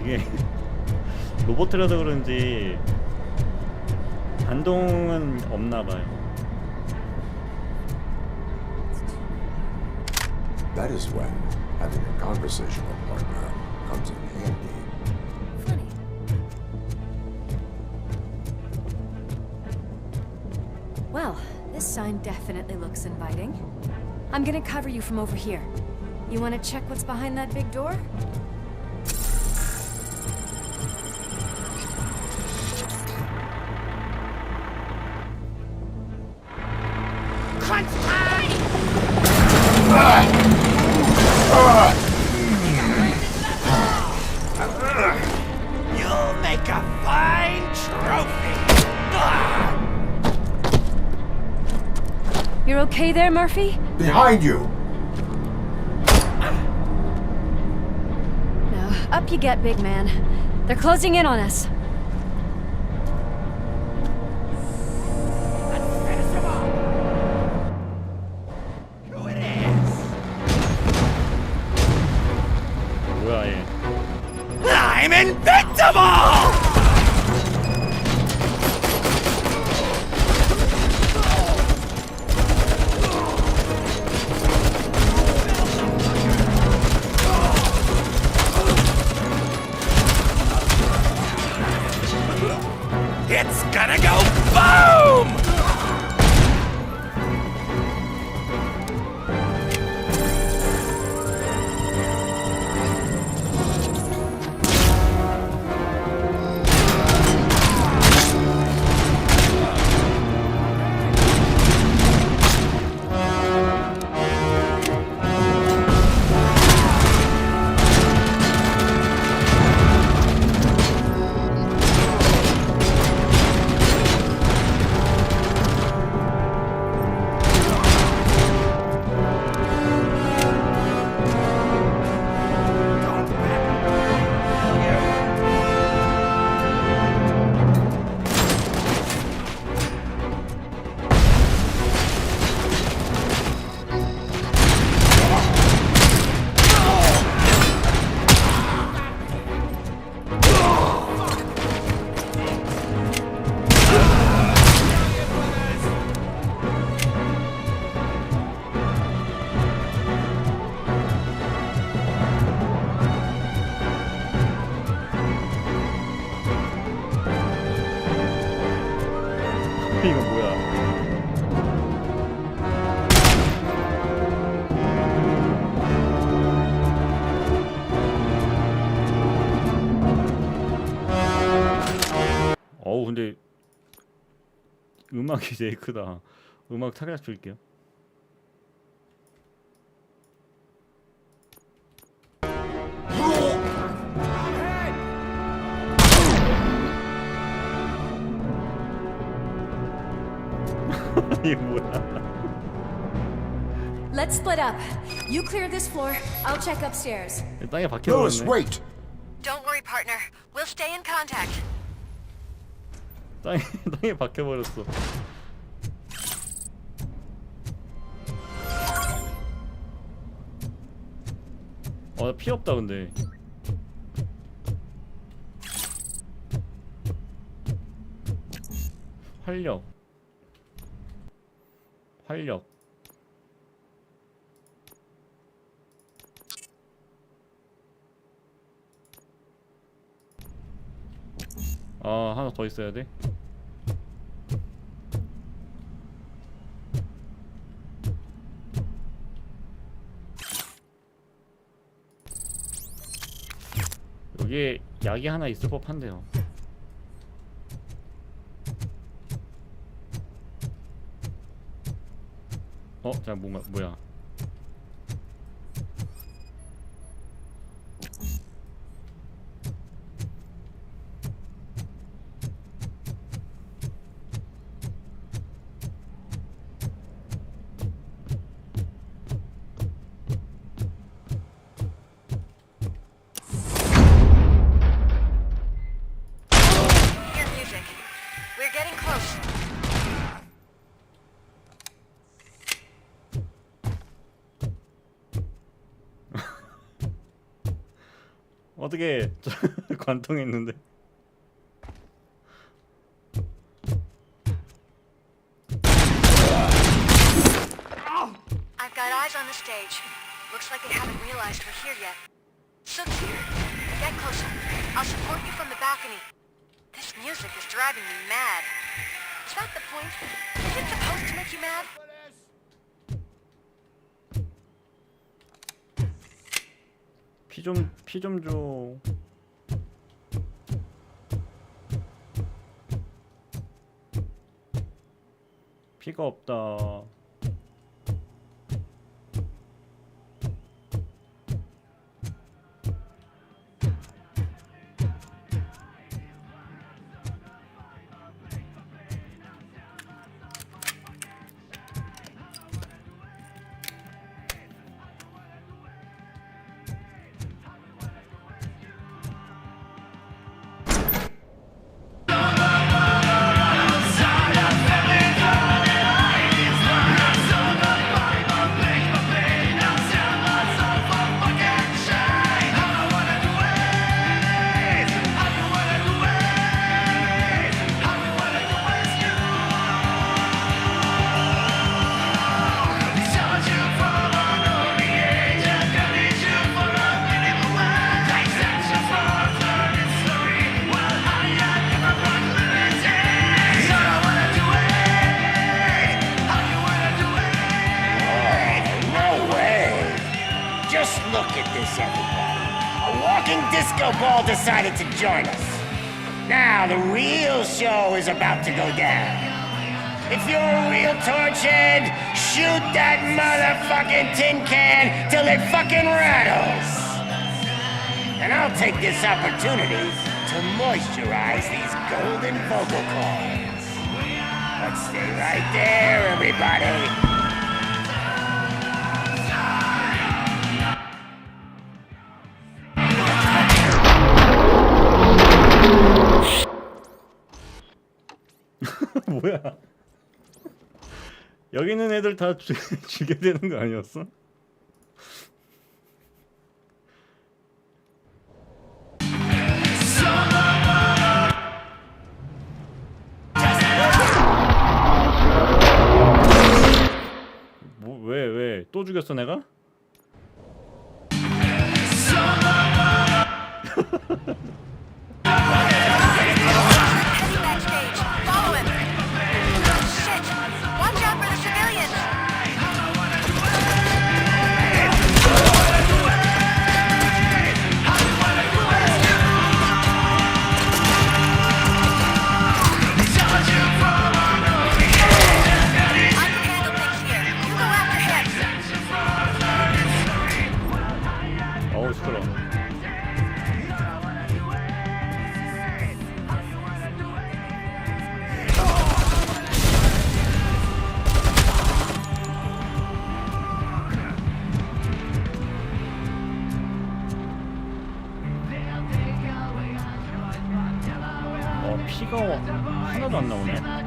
이게 로봇이라서 그런지 반동은 없나 봐요. That is when having a conversational partner comes in handy. Funny. Well, this sign definitely looks inviting. I'm gonna cover you from over here. You wanna check what's behind that big door? You'll make a fine trophy. You're okay there, Murphy? Behind you! No, up you get, big man. They're closing in on us. 뭐야 얘. I'm invincible! 이거 뭐야? 어우 근데 음악이 제일 크다. 음악 살짝 줄게요. 이게 뭐야? Let's split up. You clear this floor, I'll check upstairs. 땅에 Louis, 박혀버렸네. wait! Don't worry, partner. We'll stay in contact. 땅에 박혀버렸어. 피 없다 근데. 활력. 아 하나 더 있어야 돼. 여기에 약이 하나 있을 법한데요. 자 뭔가 뭐야? Hear music. We're getting close. 어떻게 관통했는데? I've got eyes on the stage. Looks like they haven't realized we're here yet. Sook's here. Get closer. I'll support you from the balcony. This music is driving me mad. Is that the point? Is it supposed to make you mad? 피 좀 줘. 피가 없다. Just look at this, everybody. A walking disco ball decided to join us. Now the real show is about to go down. If you're a real torch head, shoot that motherfucking tin can till it fucking rattles. And I'll take this opportunity to moisturize these golden vocal cords. But stay right there, everybody. 뭐야? 여기 있는 애들 다 죽여야 되는 거 아니었어? 뭐 왜 또 죽였어 내가? 하나도 안 나오네.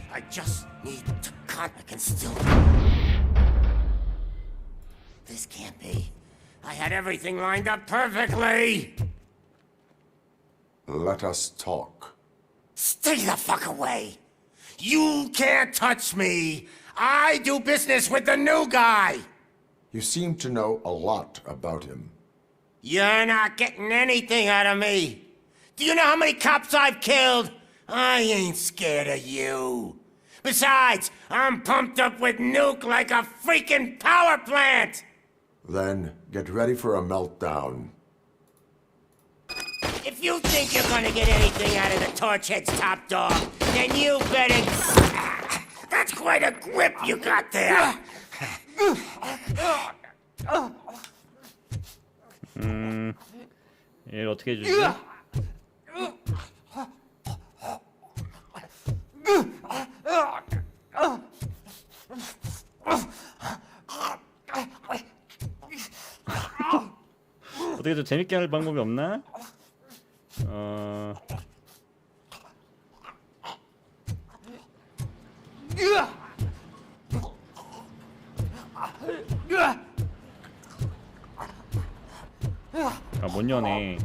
I just need to cut. I can still. This can't be. I had everything lined up perfectly. Let us talk. Stay the fuck away. You can't touch me. I do business with the new guy. You seem to know a lot about him. You're not getting anything out of me. Do you know how many cops I've killed? I ain't scared of you. Besides, I'm pumped up with nuke like a freaking power plant! Then get ready for a meltdown. If you think you're gonna get anything out of the Torchhead's top dog, then you better... That's quite a grip you got there! 얘를 어떻게 해주지? 어떻게 좀 재밌게 할 방법이 없나? 아, 못 여네.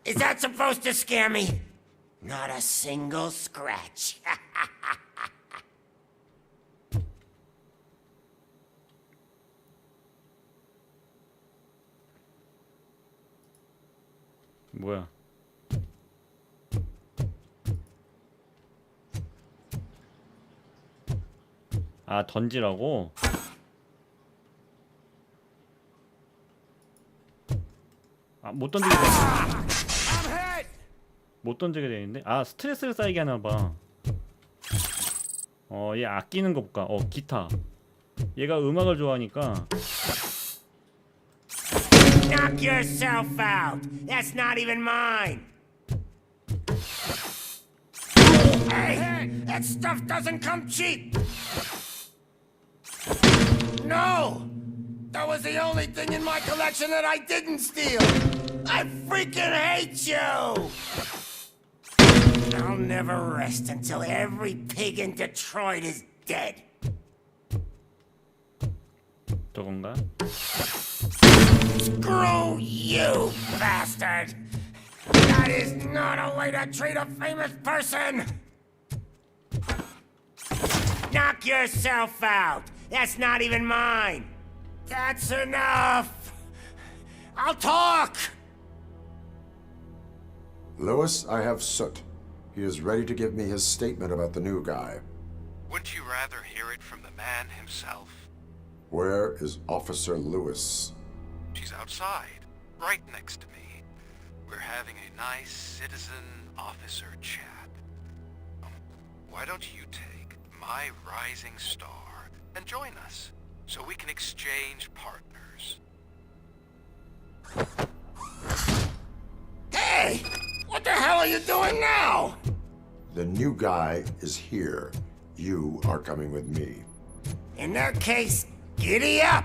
Is that supposed to scare me? Not a single scratch. 뭐야? 아, 던지라고? 아, 못 던지게 돼. 못 던지게 되는데? 아, 스트레스를 쌓이게 하나봐. 얘 아끼는 거 볼까? 기타. 얘가 음악을 좋아하니까. Knock yourself out. That's not even mine. Hey, that stuff doesn't come cheap. No, that was the only thing in my collection that I didn't steal. I freaking hate you. I'll never rest until every pig in Detroit is dead. 저건가? Screw you, bastard! That is not a way to treat a famous person! Knock yourself out! That's not even mine! That's enough! I'll talk! Lewis, I have Soot. He is ready to give me his statement about the new guy. Wouldn't you rather hear it from the man himself? Where is Officer Lewis? She's outside, right next to me. We're having a nice citizen-officer chat. Why don't you take my rising star and join us, so we can exchange partners? Hey! What the hell are you doing now? The new guy is here. You are coming with me. In that case, giddy up!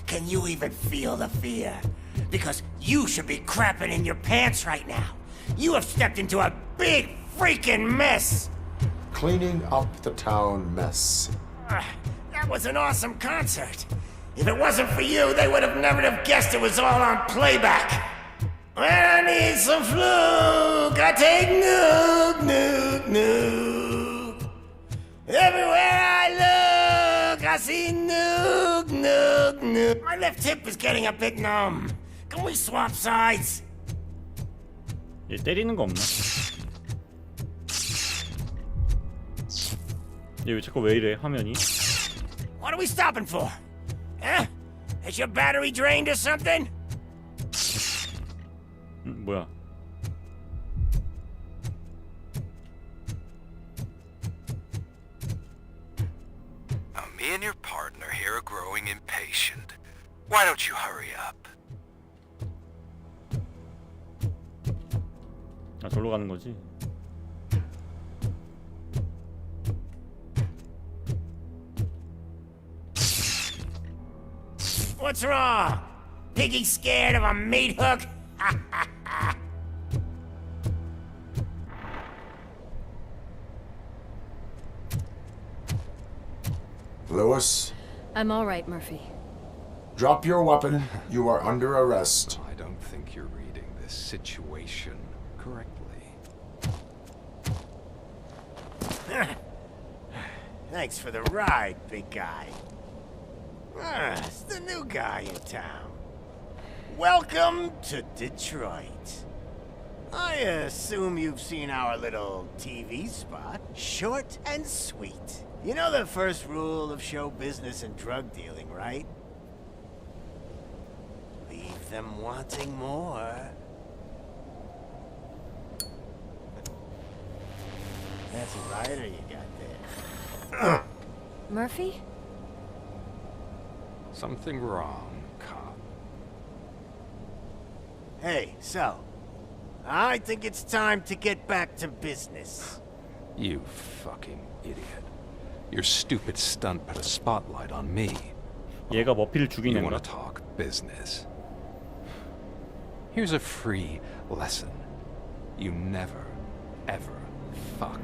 Can you even feel the fear? Because you should be crapping in your pants right now. You have stepped into a big freaking mess! Cleaning up the town mess. That was an awesome concert. If it wasn't for you, they would have never have guessed it was all on playback. When I need some fluke, I take nuke, nuke, nuke. Everywhere I look, I see nuke, nuke, nuke. My left hip is getting a bit numb. Can we swap sides? 얘 때리는 거 없나? 얘 왜 자꾸 왜 이래 화면이? What are we stopping for? Huh? Is your battery drained or something? 뭐야? Now, me and your partner here are growing impatient. Why don't you hurry up? 아 절로 가는 거지? What's wrong? Piggy scared of a meat hook? Lewis, I'm all right, Murphy. drop your weapon. You are under arrest. I don't think you're reading this situation correctly. Thanks for the ride, big guy. It's the new guy in town. Welcome to Detroit. I assume you've seen our little TV spot. Short and sweet. You know the first rule of show business and drug dealing, right? Leave them wanting more. That's a rider you got there. Murphy? Something wrong, cop. Hey, so, I think it's time to get back to business. You fucking idiot. Your stupid stunt put a spotlight on me. 얘가 머피를 죽이는 You 건가? want to talk business? Here's a free lesson. You never, ever fuck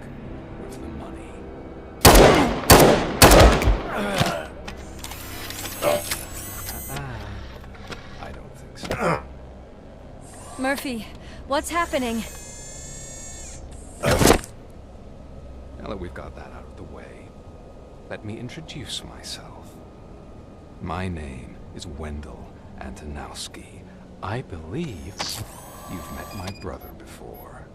with the money. I don't think so. Murphy, what's happening? Now that we've got that out of the way, let me introduce myself. My name is Wendell Antonowski. I believe you've met my brother before.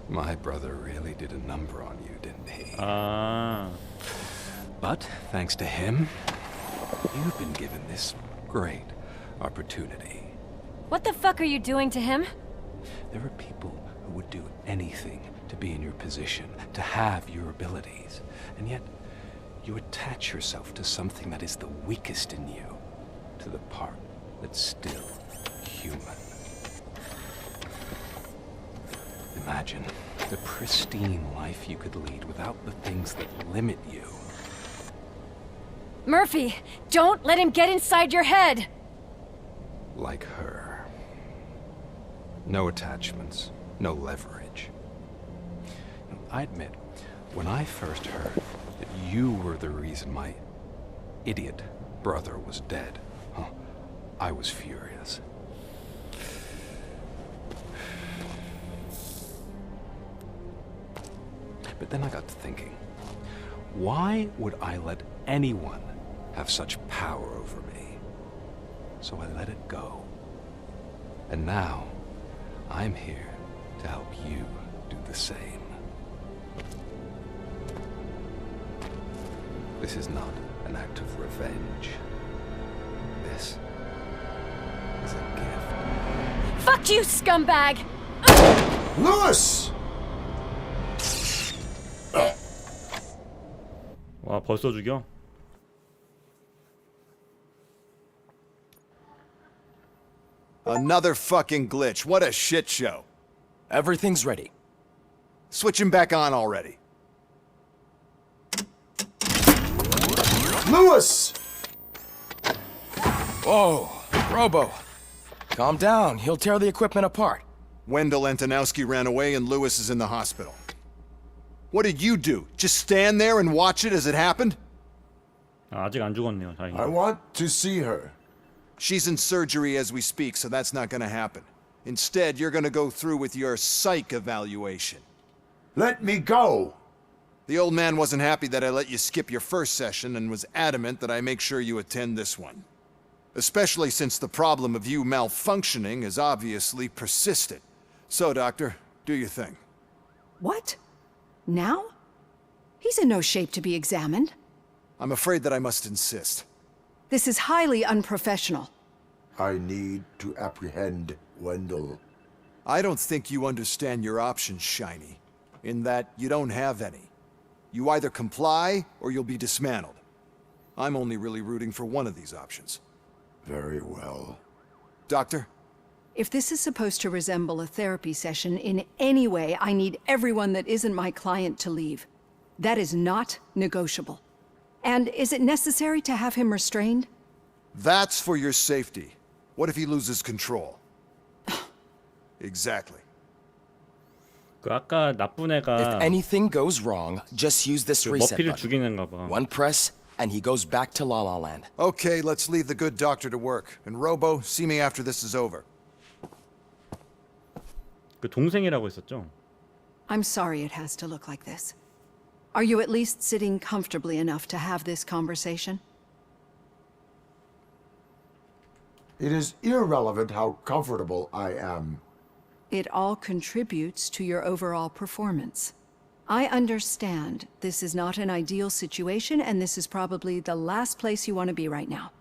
My brother really did a number on you, didn't he? But thanks to him, you've been given this great opportunity. What the fuck are you doing to him? There are people who would do anything to be in your position, to have your abilities, and yet you attach yourself to something that is the weakest in you, to the part that's still human. Imagine the pristine life you could lead without the things that limit you. Murphy, don't let him get inside your head! Like her. No attachments, no leverage. I admit, when I first heard that you were the reason my idiot brother was dead, I was furious. But then I got to thinking, why would I let anyone have such power over me? So I let it go. And now, I'm here to help you do the same. This is not an act of revenge. This is a gift. Fuck you, scumbag! Lewis! 와 벌써 죽여? Another fucking glitch. What a shit show. Everything's ready. Switch him back on already. Lewis! Whoa, Robo. Calm down. He'll tear the equipment apart. Wendell Antonowski ran away and Lewis is in the hospital. What did you do? Just stand there and watch it as it happened? 아직 안 죽었네요. 다행히. I want to see her. She's in surgery as we speak, so that's not gonna happen. Instead, you're gonna go through with your psych evaluation. Let me go! The old man wasn't happy that I let you skip your first session and was adamant that I make sure you attend this one. Especially since the problem of you malfunctioning has obviously persisted. So, Doctor, do your thing. What? Now? He's in no shape to be examined. I'm afraid that I must insist. This is highly unprofessional. I need to apprehend Wendell. I don't think you understand your options, Shiny, in that you don't have any. You either comply or you'll be dismantled. I'm only really rooting for one of these options. Very well. Doctor? If this is supposed to resemble a therapy session in any way, I need everyone that isn't my client to leave. That is not negotiable. And is it necessary to have him restrained? That's for your safety. What if he loses control? Exactly. 그 아까 나쁜 애가 If anything goes wrong, just use this 그 reset 머피를 button. 죽이는가 봐. One press, and he goes back to La La Land. Okay, let's leave the good doctor to work. And Robo, see me after this is over. 그 동생이라고 했었죠. I'm sorry it has to look like this. Are you at least sitting comfortably enough to have this conversation? It is irrelevant how comfortable I am. It all contributes to your overall performance. I understand this is not an ideal situation, and this is probably the last place you want to be right now.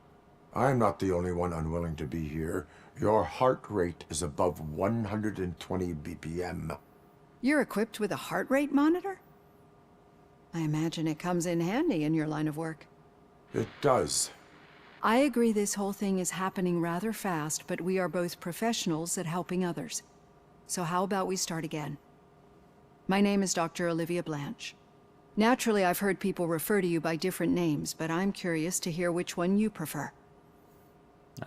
I'm not the only one unwilling to be here. Your heart rate is above 120 BPM. You're equipped with a heart rate monitor? I imagine it comes in handy in your line of work. It does. I agree this whole thing is happening rather fast, but we are both professionals at helping others. So how about we start again? My name is Dr. Olivia Blanche. Naturally, I've heard people refer to you by different names, but I'm curious to hear which one you prefer.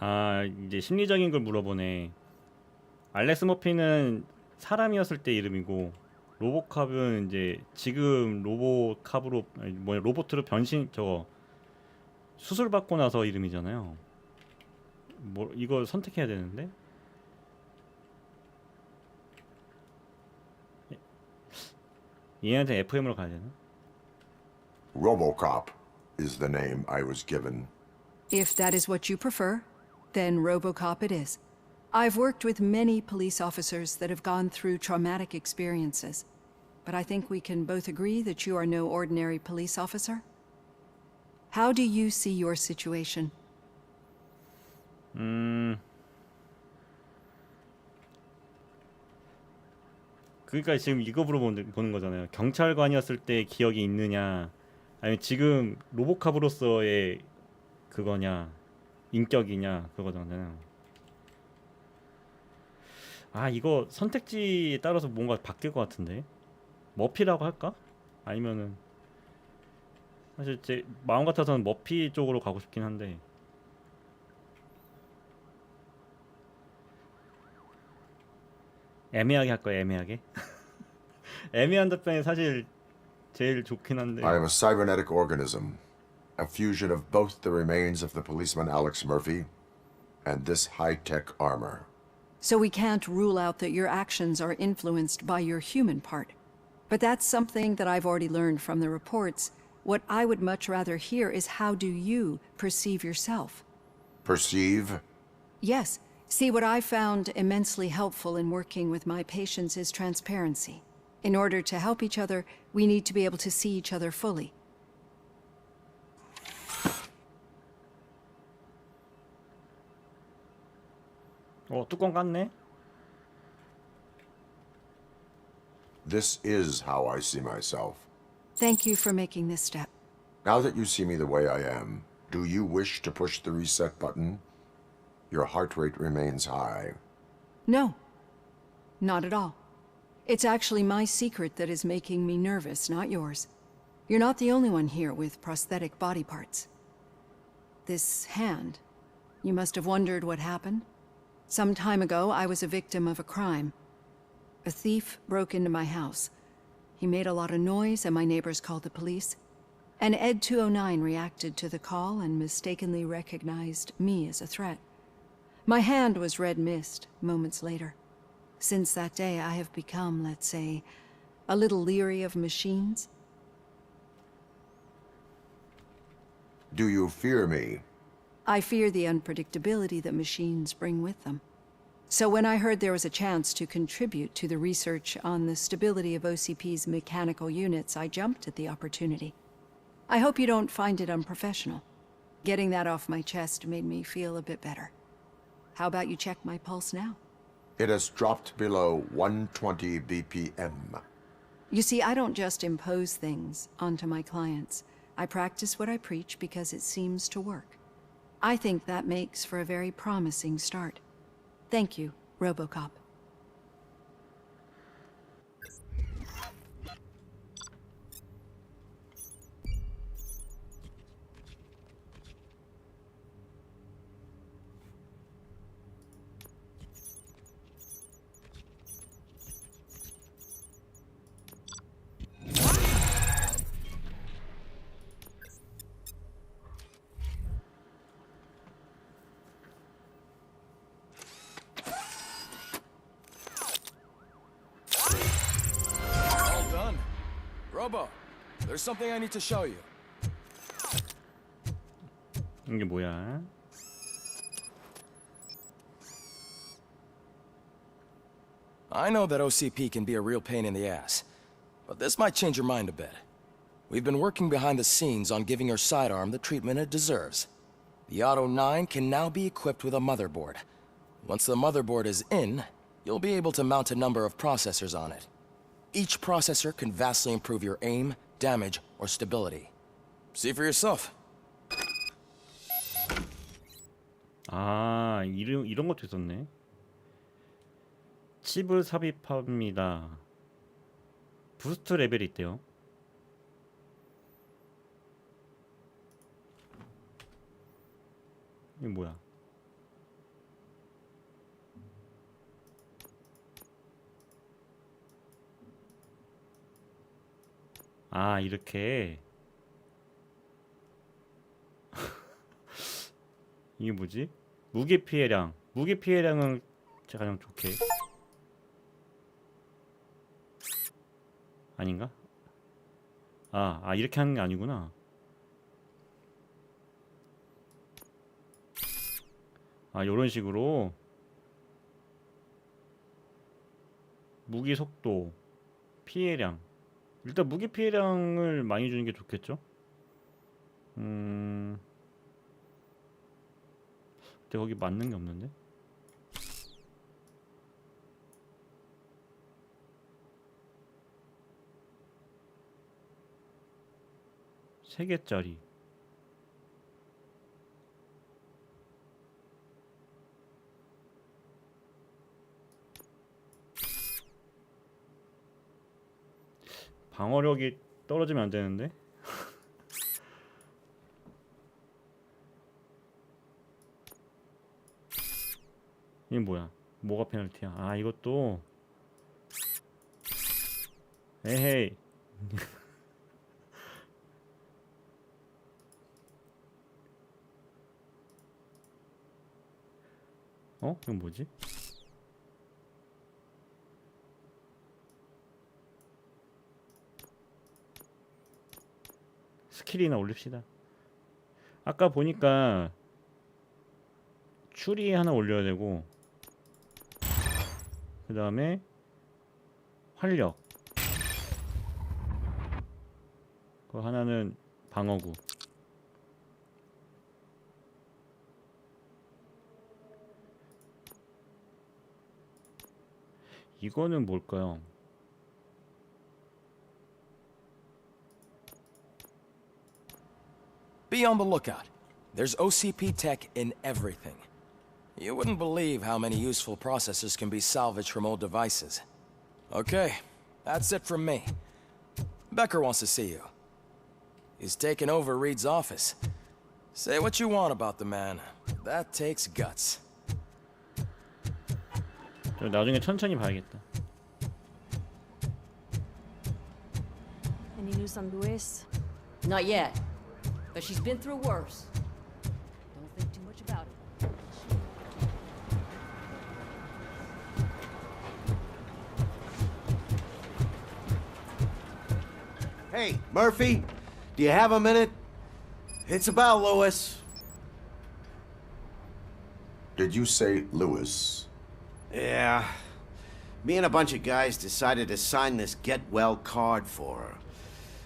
아, 이제 심리적인 걸 물어보네. 알렉스 머피는 사람이었을 때 이름이고 로보캅은 이제 지금 로보캅으로 로봇으로 변신 저거 수술 받고 나서 이름이잖아요. 뭐 이거 선택해야 되는데. 얘한테 FM으로 가야 되나? RoboCop is the name I was given. If that is what you prefer, then RoboCop it is. I've worked with many police officers that have gone through traumatic experiences, but I think we can both agree that you are no ordinary police officer. How do you see your situation? 그러니까 지금 이거 보는 거잖아요. 경찰관이었을 때 기억이 있느냐, 아니면 지금 로보캅으로서의 그거냐, 인격이냐 그거잖아요. 아 이거 선택지에 따라서 뭔가 바뀔 것 같은데. 머피라고 할까? 아니면은 사실 제 마음 같아서는 머피 쪽으로 가고 싶긴 한데. 애매하게 할 거야, 애매하게. 애매한 답변이 사실 제일 좋긴 한데. I am a cybernetic organism, a fusion of both the remains of the policeman Alex Murphy and this high-tech armor. So we can't rule out that your actions are influenced by your human part. But that's something that I've already learned from the reports. What I would much rather hear is how do you perceive yourself? Perceive? Yes. See, what I found immensely helpful in working with my patients is transparency. In order to help each other, we need to be able to see each other fully. 뚜껑 깠네. This is how I see myself. Thank you for making this step. Now that you see me the way I am, do you wish to push the reset button? Your heart rate remains high. No, not at all. It's actually my secret that is making me nervous, not yours. You're not the only one here with prosthetic body parts. This hand, you must have wondered what happened. Some time ago, I was a victim of a crime. A thief broke into my house. He made a lot of noise and my neighbors called the police. And Ed 209 reacted to the call and mistakenly recognized me as a threat. My hand was red mist moments later. Since that day, I have become, let's say, a little leery of machines. Do you fear me? I fear the unpredictability that machines bring with them. So when I heard there was a chance to contribute to the research on the stability of OCP's mechanical units, I jumped at the opportunity. I hope you don't find it unprofessional. Getting that off my chest made me feel a bit better. How about you check my pulse now? It has dropped below 120 BPM. You see, I don't just impose things onto my clients. I practice what I preach because it seems to work. I think that makes for a very promising start. Thank you, RoboCop. All done. Robo, there's something I need to show you. 이게 뭐야? I know that OCP can be a real pain in the ass, but this might change your mind a bit. We've been working behind the scenes on giving your sidearm the treatment it deserves. The Auto 9 can now be equipped with a motherboard. Once the motherboard is in, you'll be able to mount a number of processors on it. Each processor can vastly improve your aim, damage, or stability. See for yourself. 아, 이런 것도 있었네. 칩을 삽입합니다. 부스트 레벨이 있대요. 이게 뭐야? 아, 이렇게. 이게 뭐지? 무게 피해량. 무게 피해량은 제가 가장 좋게. 아닌가? 이렇게 하는 게 아니구나. 요런 식으로. 무기 속도, 피해량. 일단 무기 피해량을 많이 주는 게 좋겠죠? 근데 거기 맞는 게 없는데? 3개짜리. 방어력이 떨어지면 안 되는데? 이게 뭐야? 뭐가 페널티야? 이것도. 에헤이. 이건 뭐지? 스킬이나 올립시다. 아까 보니까 추리 하나 올려야 되고, 그 다음에 활력, 그 하나는 방어구. 이거는 뭘까요? Be on the lookout. There's OCP tech in everything. You wouldn't believe how many useful processors can be salvaged from old devices. Okay, that's it from me. Becker wants to see you. He's taken over Reed's office. Say what you want about the man. That takes guts. 저 나중에 천천히 봐야겠다. Any news on Luis? Not yet, but she's been through worse. Don't think too much about it. Hey, Murphy, do you have a minute? It's about Louis. Did you say Lewis? Yeah. Me and a bunch of guys decided to sign this get well card for her.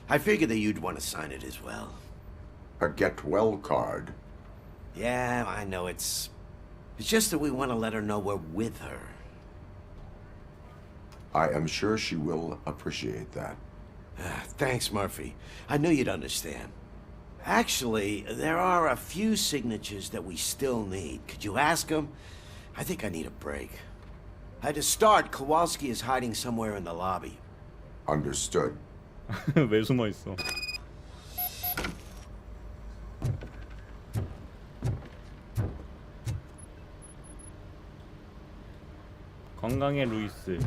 I figured that you'd want to sign it as well. A get well card? Yeah, I know it's just that we want to let her know we're with her. I am sure she will appreciate that. Thanks, Murphy. I knew you'd understand. Actually, there are a few signatures that we still need. Could you ask them? I think I need a break. To start, Kowalski is hiding somewhere in the lobby. Understood. 왜 숨어 있어? 건강의 루이스.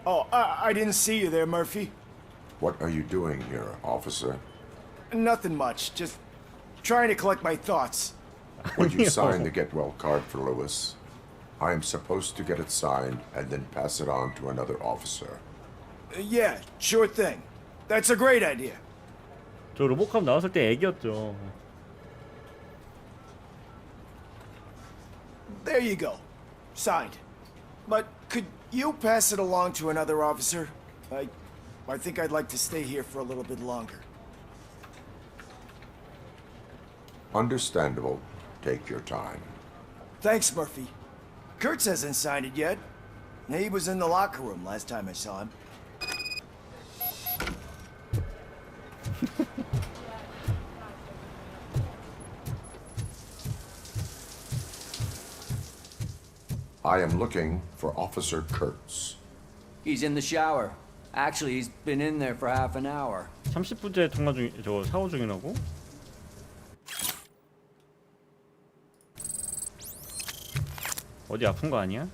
Oh, I didn't see you there, Murphy. What are you doing here, officer? Nothing much, just trying to collect my thoughts. Would you sign the get well card for Lewis? I am supposed to get it signed and then pass it on to another officer. Yeah, sure thing. That's a great idea. 저 로봇캅 나왔을 때 애기였죠. There you go. Signed. But could you pass it along to another officer? I think I'd like to stay here for a little bit longer. Understandable. Take your time. Thanks, Murphy. Kurtz hasn't signed it yet. He was in the locker room last time I saw him. I am looking for Officer Kurtz. He's in the shower. Actually, he's been in there for half an hour. 30분째 통화 중, 저 샤워 중이라고? 어디 아픈 거 아니야?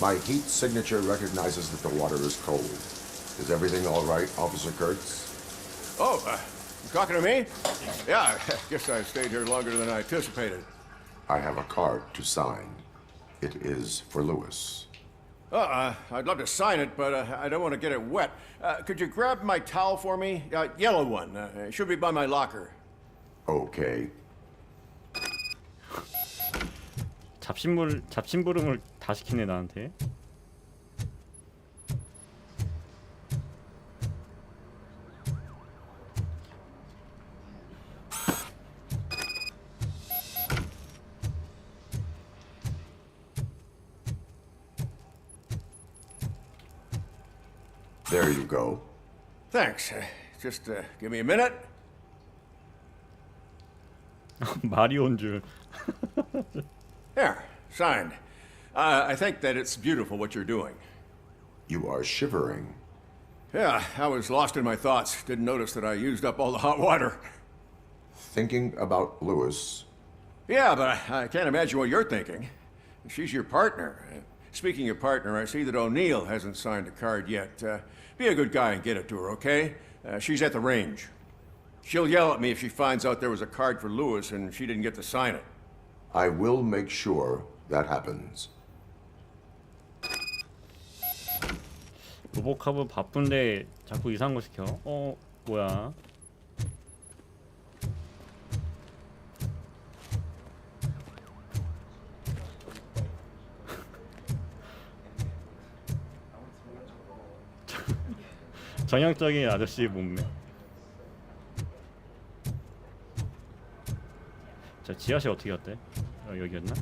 My heat signature recognizes that the water is cold. Is everything all right, Officer Kurtz? Oh, you talking to me? Yeah, I guess I stayed here longer than I anticipated. I have a card to sign. It is for Lewis. I'd love to sign it, but I don't want to get it wet. Could you grab my towel for me? Yellow one. It should be by my locker. Okay. 잡심부름을 다 시키네 나한테. There you go. Thanks. Just give me a minute. 마리오인 줄. There, signed. I think that it's beautiful what you're doing. You are shivering. Yeah, I was lost in my thoughts. Didn't notice that I used up all the hot water. Thinking about Lewis? Yeah, but I can't imagine what you're thinking. She's your partner. Speaking of partner, I see that O'Neill hasn't signed a card yet. Be a good guy and get it to her, okay? She's at the range. She'll yell at me if she finds out there was a card for Lewis and she didn't get to sign it. I will make sure that happens. 로봇캅은 바쁜데 자꾸 이상한 거 시켜. 뭐야? 전형적인 아저씨 몸매. 자, 지하실 어떻게 갔대? 여기였나?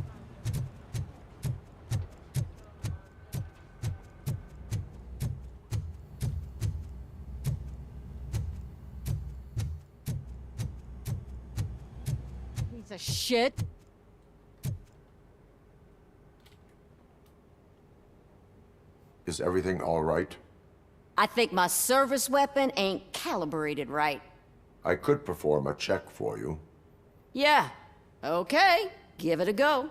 Piece of shit. Is everything all right? I think my service weapon ain't calibrated right. I could perform a check for you. Yeah, Okay, give it a go.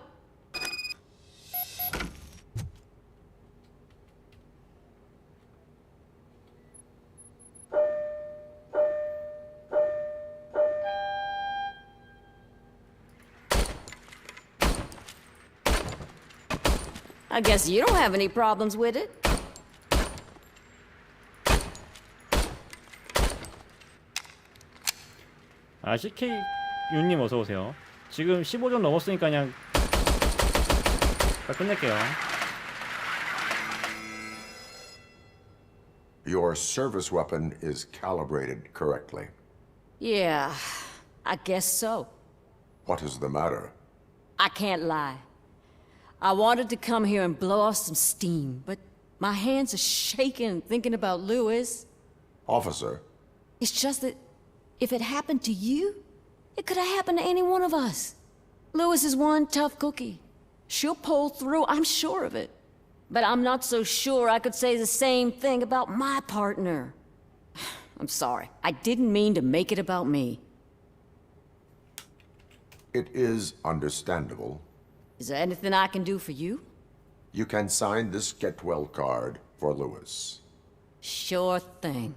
I guess you don't have any problems with it. 아, CK 윤님 어서 오세요. 지금 15점 넘었으니까 그냥 끝낼게요. Your service weapon is calibrated correctly. Yeah, I guess so. What is the matter? I can't lie. I wanted to come here and blow off some steam, but my hands are shaking thinking about Lewis. Officer, It's just that if it happened to you, it could have happened to any one of us. Lewis is one tough cookie. She'll pull through, I'm sure of it. But I'm not so sure I could say the same thing about my partner. I'm sorry. I didn't mean to make it about me. it is understandable. Is there anything I can do for you? You can sign this get well card for Lewis. Sure thing.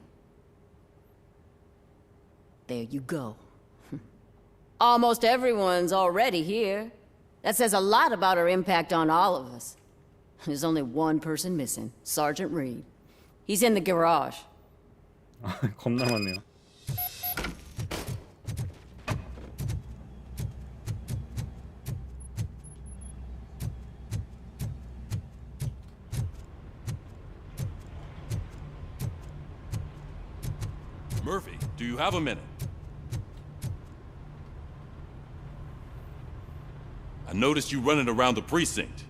There you go. Almost everyone's already here. That says a lot about her impact on all of us. There's only one person missing, Sergeant Reed. He's in the garage. 겁나 많네요. Murphy, do you have a minute? I noticed you running around the precinct.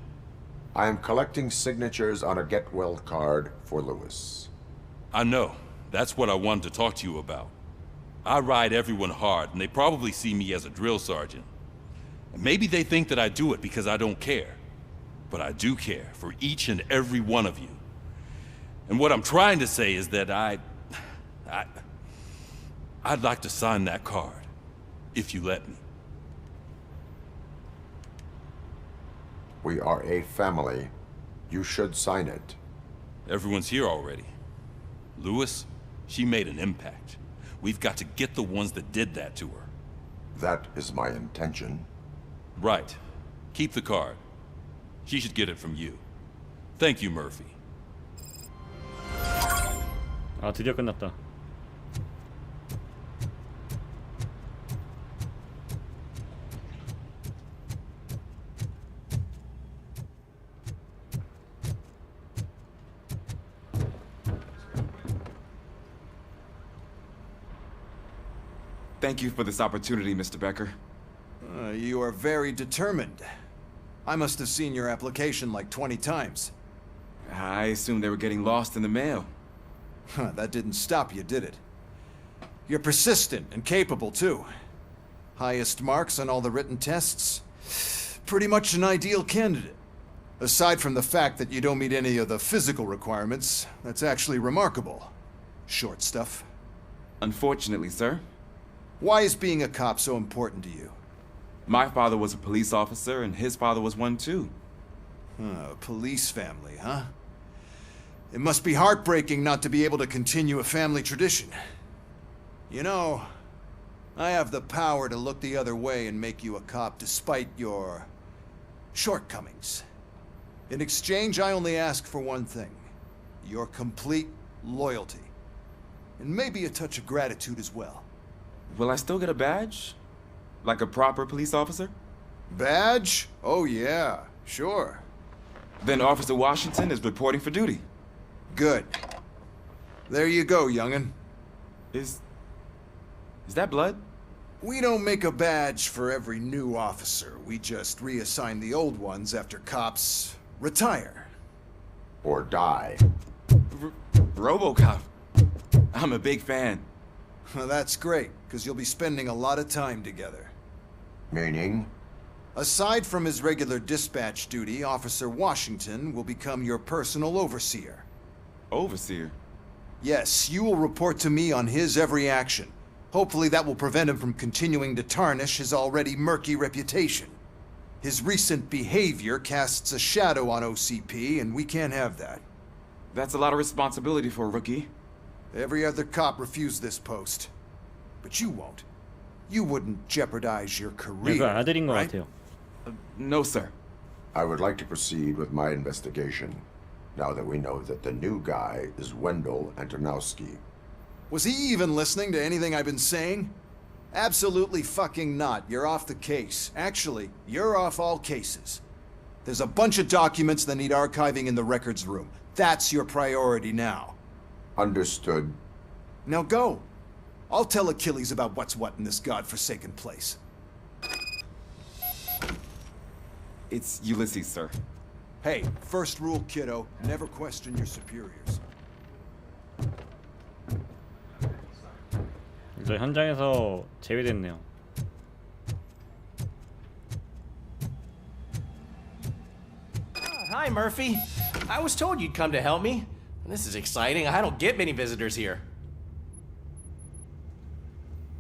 I am collecting signatures on a get well card for Lewis. I know. That's what I wanted to talk to you about. I ride everyone hard, and they probably see me as a drill sergeant. And maybe they think that I do it because I don't care. But I do care for each and every one of you. And what I'm trying to say is that I'd like to sign that card, if you let me. We are a family. You should sign it. Everyone's here already. Lewis, she made an impact. We've got to get the ones that did that to her. That is my intention. Right. Keep the card. She should get it from you. Thank you, Murphy. 아, 드디어 끝났다. Thank you for this opportunity, Mr. Becker. You are very determined. I must have seen your application like 20 times. I assumed they were getting lost in the mail. That didn't stop you, did it? You're persistent and capable, too. Highest marks on all the written tests. Pretty much an ideal candidate. Aside from the fact that you don't meet any of the physical requirements, that's actually remarkable. Short stuff. Unfortunately, sir. Why is being a cop so important to you? My father was a police officer, and his father was one too. A police family, huh? It must be heartbreaking not to be able to continue a family tradition. You know, I have the power to look the other way and make you a cop despite your shortcomings. In exchange, I only ask for one thing. Your complete loyalty. And maybe a touch of gratitude as well. Will I still get a badge? Like a proper police officer? Badge? Oh yeah, sure. Then Officer Washington is reporting for duty. Good. There you go, young'un. Is that blood? We don't make a badge for every new officer. We just reassign the old ones after cops retire. Or die. RoboCop. I'm a big fan. Well, that's great, because you'll be spending a lot of time together. Meaning? Aside from his regular dispatch duty, Officer Washington will become your personal overseer. Overseer? Yes, you will report to me on his every action. Hopefully that will prevent him from continuing to tarnish his already murky reputation. His recent behavior casts a shadow on OCP, and we can't have that. That's a lot of responsibility for a rookie. Every other cop refused this post. But you won't. You wouldn't jeopardize your career, 이거 아들인 것 right? 같아요. No, sir. I would like to proceed with my investigation, now that we know that the new guy is Wendell Antonowski. Was he even listening to anything I've been saying? Absolutely fucking not. You're off the case. Actually, you're off all cases. There's a bunch of documents that need archiving in the records room. That's your priority now. Understood. Now go. I'll tell Achilles about what's what in this godforsaken place. It's Ulysses, sir. Hey, first rule, kiddo. Never question your superiors. 이제 현장에서 제외됐네요. Hi, Murphy. I was told you'd come to help me. This is exciting. I don't get many visitors here.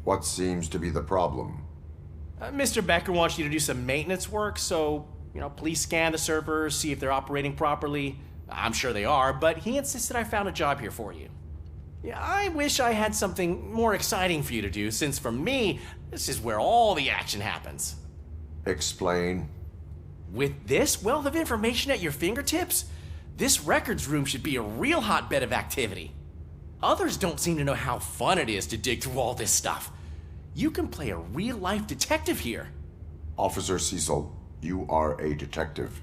What seems to be the problem? Mr. Becker wants you to do some maintenance work, so, please scan the servers, see if they're operating properly. I'm sure they are, but he insisted I found a job here for you. Yeah, I wish I had something more exciting for you to do, since for me, this is where all the action happens. Explain. With this wealth of information at your fingertips, this records room should be a real hotbed of activity. Others don't seem to know how fun it is to dig through all this stuff. You can play a real-life detective here. Officer Cecil, you are a detective.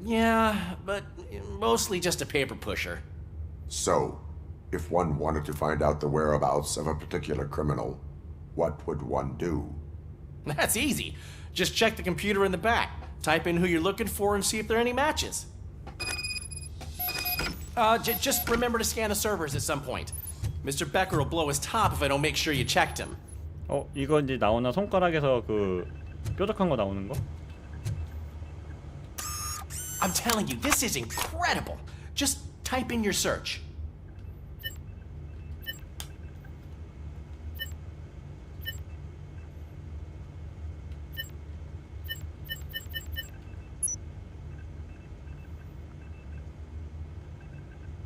Yeah, but mostly just a paper pusher. So, if one wanted to find out the whereabouts of a particular criminal, what would one do? That's easy. Just check the computer in the back, type in who you're looking for, and see if there are any matches. Just remember to scan the servers at some point. Mr. Becker will blow his top if I don't make sure you checked him. 이거 이제 나오나 손가락에서 그 뾰족한 거 나오는 거? I'm telling you, this is incredible. Just type in your search.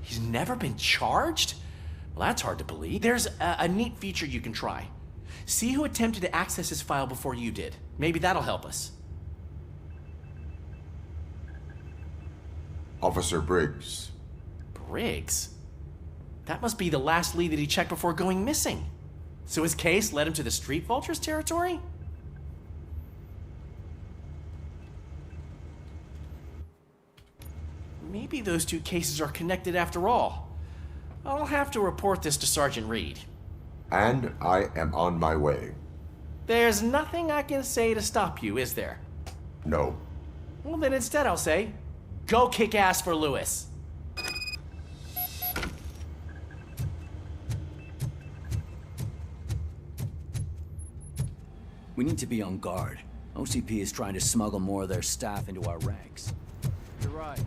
He's never been charged? Well, that's hard to believe. There's a neat feature you can try. See who attempted to access his file before you did. Maybe that'll help us. Officer Briggs. Briggs? That must be the last lead that he checked before going missing. So his case led him to the Street Vultures territory? Maybe those two cases are connected after all. I'll have to report this to Sergeant Reed. And I am on my way. There's nothing I can say to stop you, is there? No. Well, then instead I'll say, go kick ass for Lewis. We need to be on guard. OCP is trying to smuggle more of their staff into our ranks. You're right.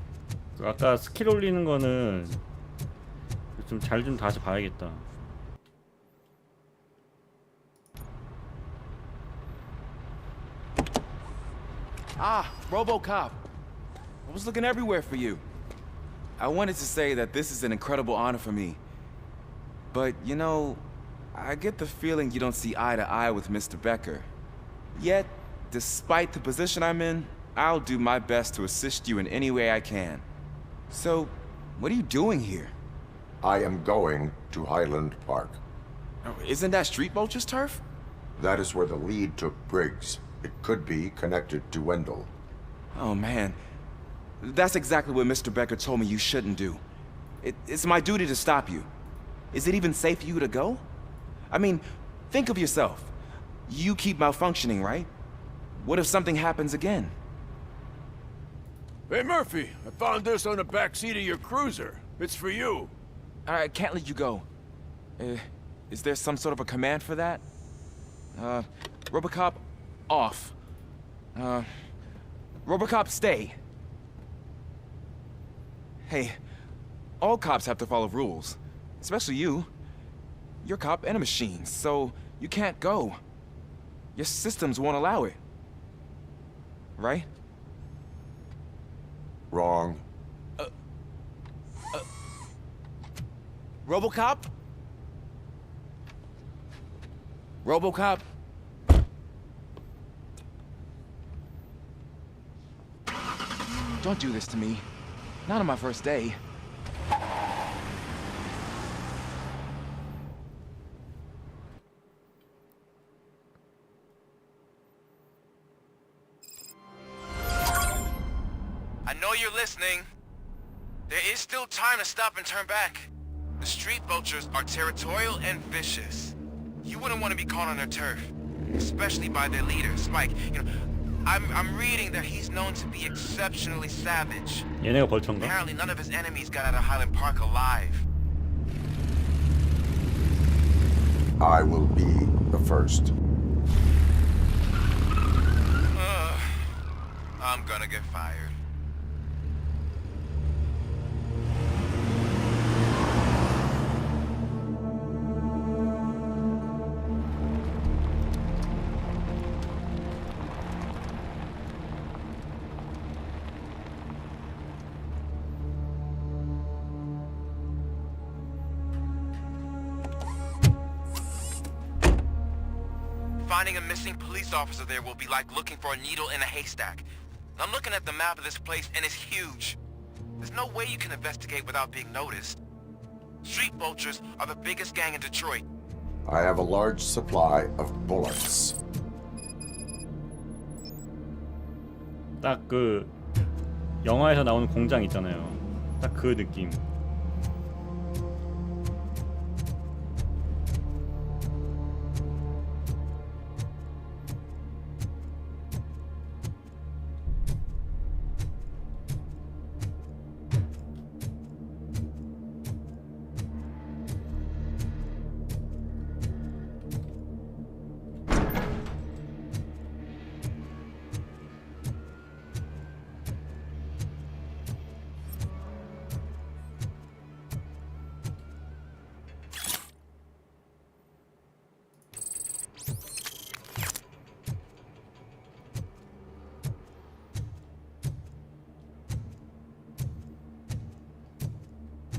아까 스킬 올리는 거는 좀 잘 좀 다시 봐야겠다. Ah, RoboCop. I was looking everywhere for you. I wanted to say that this is an incredible honor for me. But, I get the feeling you don't see eye to eye with Mr. Becker. Yet, despite the position I'm in, I'll do my best to assist you in any way I can. So, what are you doing here? I am going to Highland Park. Oh, isn't that Street Vulture's turf? That is where the lead took Briggs. It could be connected to Wendell. Oh, man. That's exactly what Mr. Becker told me you shouldn't do. It's my duty to stop you. Is it even safe for you to go? I mean, think of yourself. You keep malfunctioning, right? What if something happens again? Hey, Murphy, I found this on the back seat of your cruiser. It's for you. I can't let you go. Is there some sort of a command for that? RoboCop, off. RoboCop, stay. Hey, all cops have to follow rules. Especially you. You're a cop and a machine, so You can't go. Your systems won't allow it. Right? Wrong. RoboCop? RoboCop? Don't do this to me. Not on my first day. I know you're listening. There is still time to stop and turn back. The street vultures are territorial and vicious. You wouldn't want to be caught on their turf, especially by their leader, Spike. You know, I'm reading that he's known to be exceptionally savage. 얘네가 벌처인가? Apparently none of his enemies got out of Highland Park alive. I will be the first. I'm gonna get fired. Finding a missing police officer there will be like looking for a needle in a haystack. I'm looking at the map of this place and it's huge. There's no way you can investigate without being noticed. Street vultures are the biggest gang in Detroit. I have a large supply of bullets. 딱 그 영화에서 나오는 공장 있잖아요. 딱 그 느낌.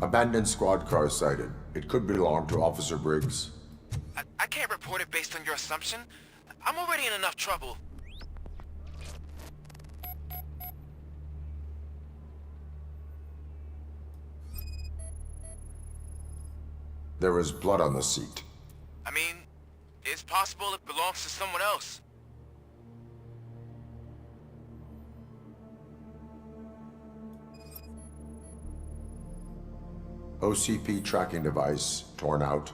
Abandoned squad car sighted. It could belong to Officer Briggs. I can't report it based on your assumption. I'm already in enough trouble. There was blood on the seat. I mean, it's possible it belongs to someone else. OCP tracking device torn out.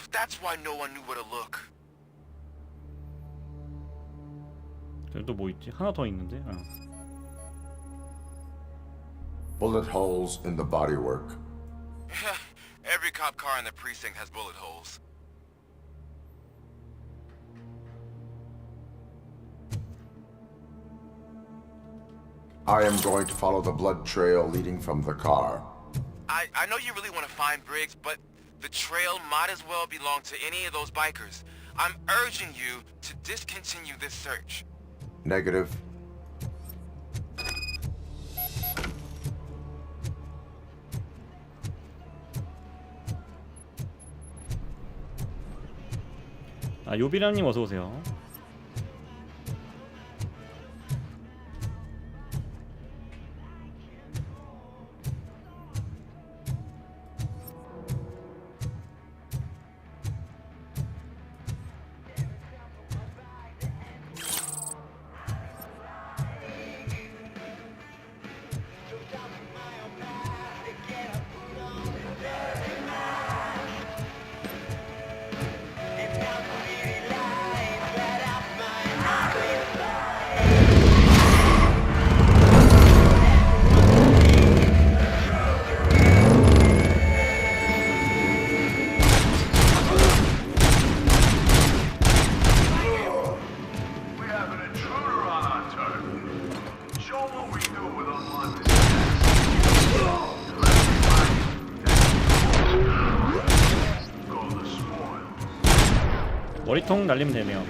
That's why no one knew where to look. 또 뭐 있지? 하나 더 있는데. Bullet holes in the bodywork. Every cop car in the precinct has bullet holes. I am going to follow the blood trail leading from the car. I know you really want to find Briggs, but the trail might as well belong to any of those bikers. I'm urging you to discontinue this search. Negative. 요비랑님 어서 오세요. 머리통 날리면 되네요.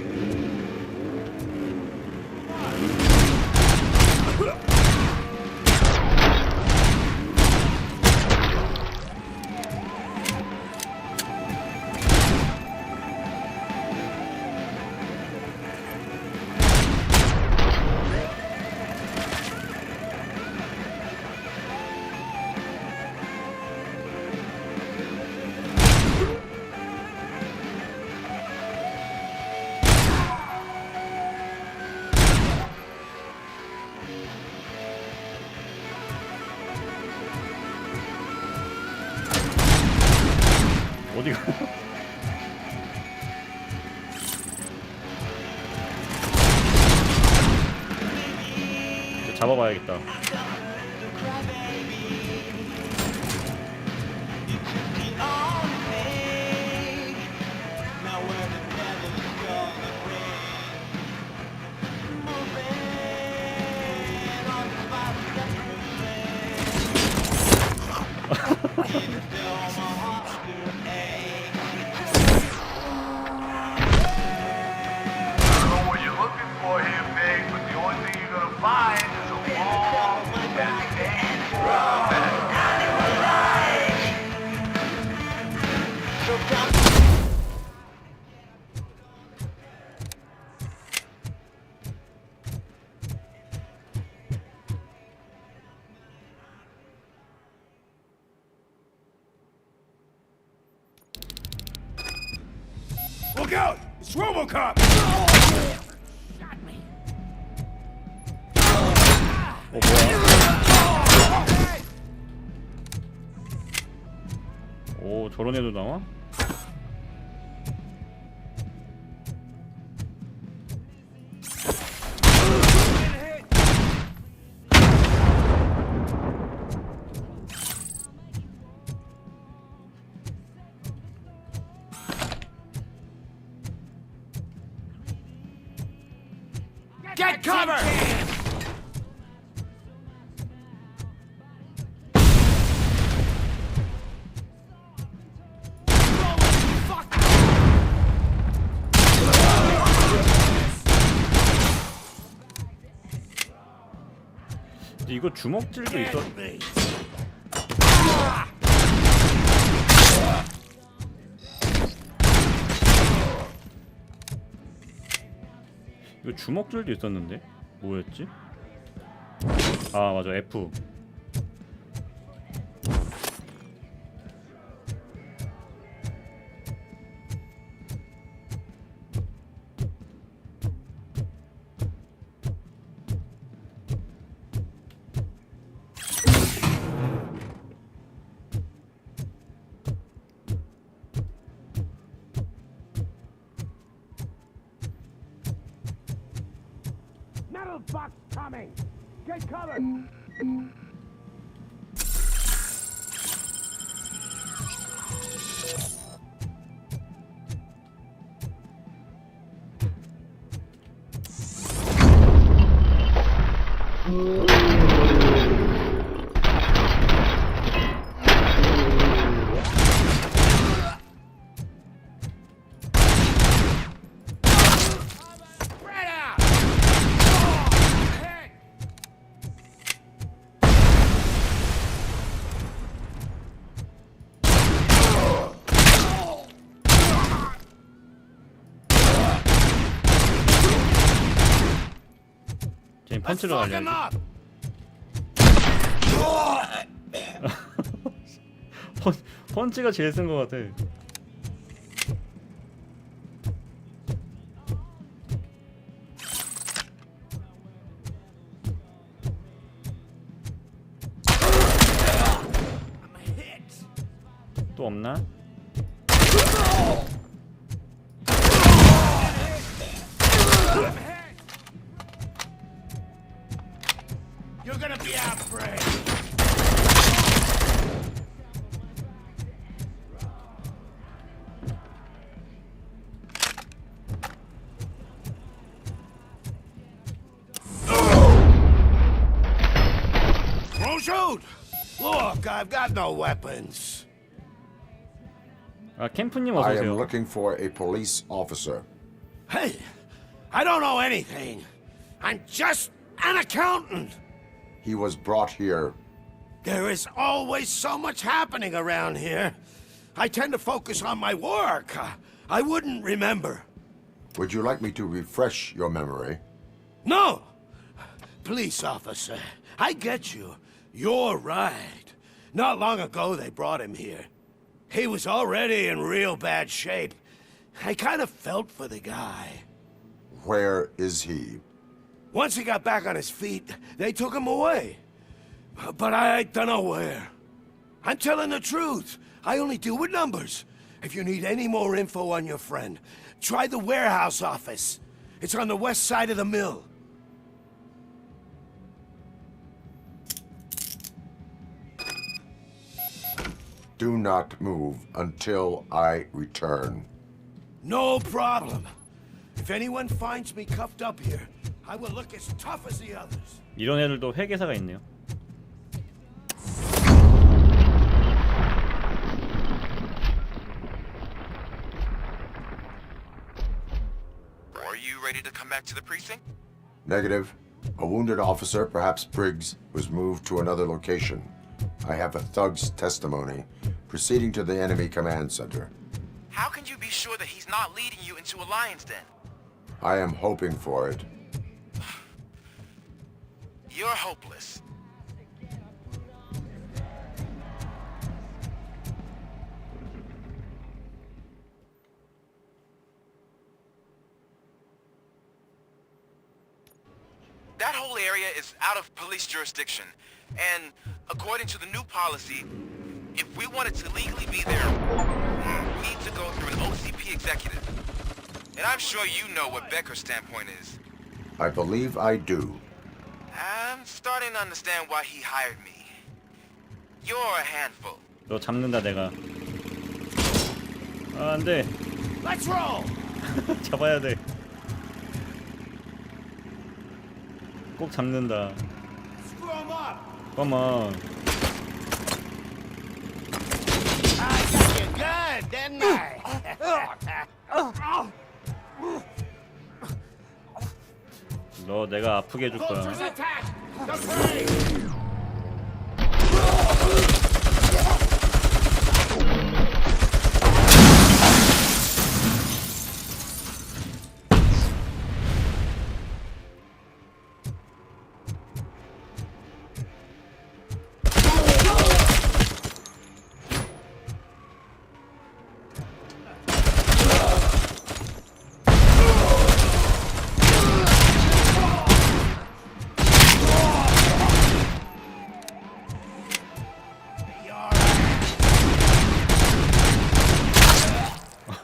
어디가? 잡아봐야겠다. Look out! It's RoboCop! 오, 저런 애도 나와? Get cover! 이거 주먹질도 있어. 이거 주먹질도 있었는데 뭐였지? 아 맞아 F. Metal box coming! Get cover! 쟤 펀치로 날려. 펀치가 제일 센 것 같아. 또 없나? You're gonna be our prey! Don't shoot! Look, I've got no weapons. 아 캠프님 어서 I am 오세요. looking for a police officer. Hey, I don't know anything. I'm just an accountant. He was brought here. There is always so much happening around here. I tend to focus on my work. I wouldn't remember. Would you like me to refresh your memory? No! Police officer, I get you. You're right. Not long ago they brought him here. He was already in real bad shape. I kind of felt for the guy. Where is he? Once he got back on his feet, they took him away. But I don't know where. I'm telling the truth. I only deal with numbers. If you need any more info on your friend, try the warehouse office. It's on the west side of the mill. Do not move until I return. No problem. If anyone finds me cuffed up here, I will look as tough as the others. 이런 애들도 회계사가 있네요. Are you ready to come back to the precinct? Negative. A wounded officer, perhaps Briggs, was moved to another location. I have a thug's testimony, proceeding to the enemy command center. How can you be sure that he's not leading you into a lion's den? I am hoping for it. You're hopeless. That whole area is out of police jurisdiction, and according to the new policy, if we wanted to legally be there, we need to go through an OCP executive. And I'm sure you know what Becker's standpoint is. I believe I do. I'm starting to understand why he hired me. You're a handful. 너 잡는다 내가. 아, 안 돼. Let's roll. 잡아야 돼. 꼭 잡는다. Screw him up. Come on. I got you good, didn't I? 너 내가 아프게 해줄 거야. Vultures attack! The prey!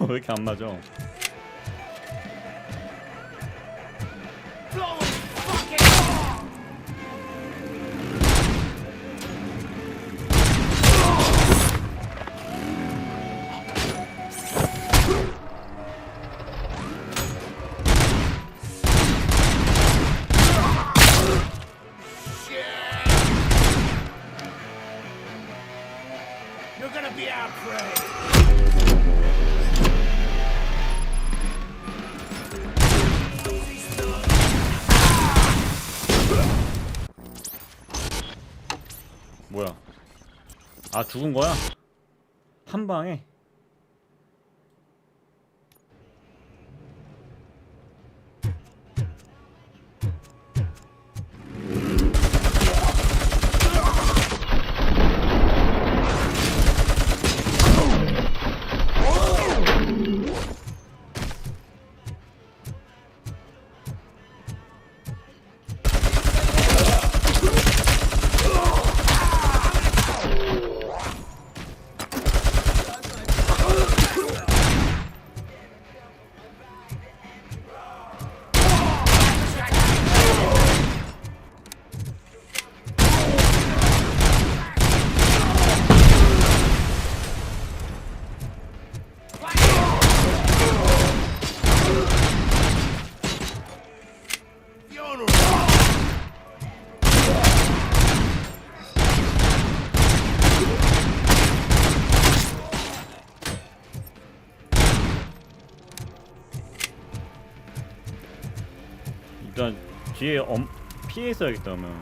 왜 이렇게 안 맞아? You're gonna be our prey. 뭐야? 아, 죽은 거야? 한 방에? 뒤에 피해 있어야겠다 그러면.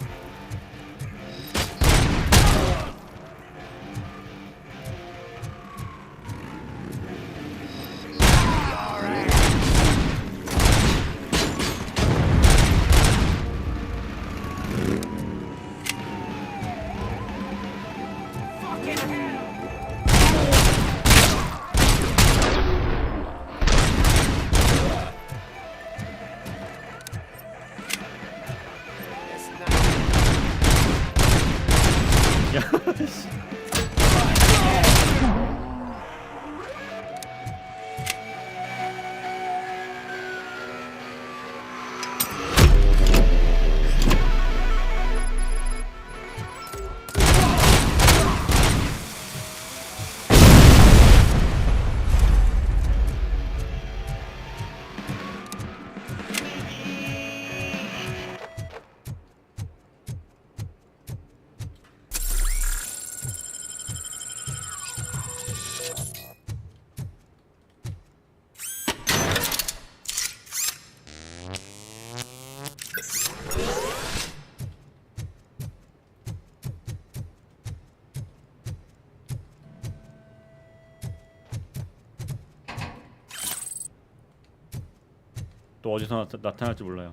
또 어디서 나타날지 몰라요.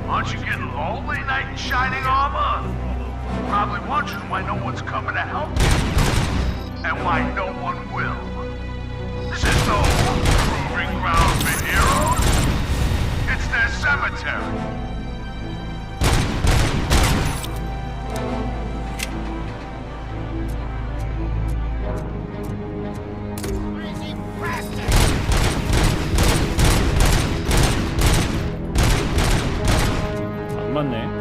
Aren't you getting lonely, knight in shining armor? Probably wondering why no one's coming to help you. And why no one will. This is no proving ground for heroes. It's their cemetery. 안 맞네.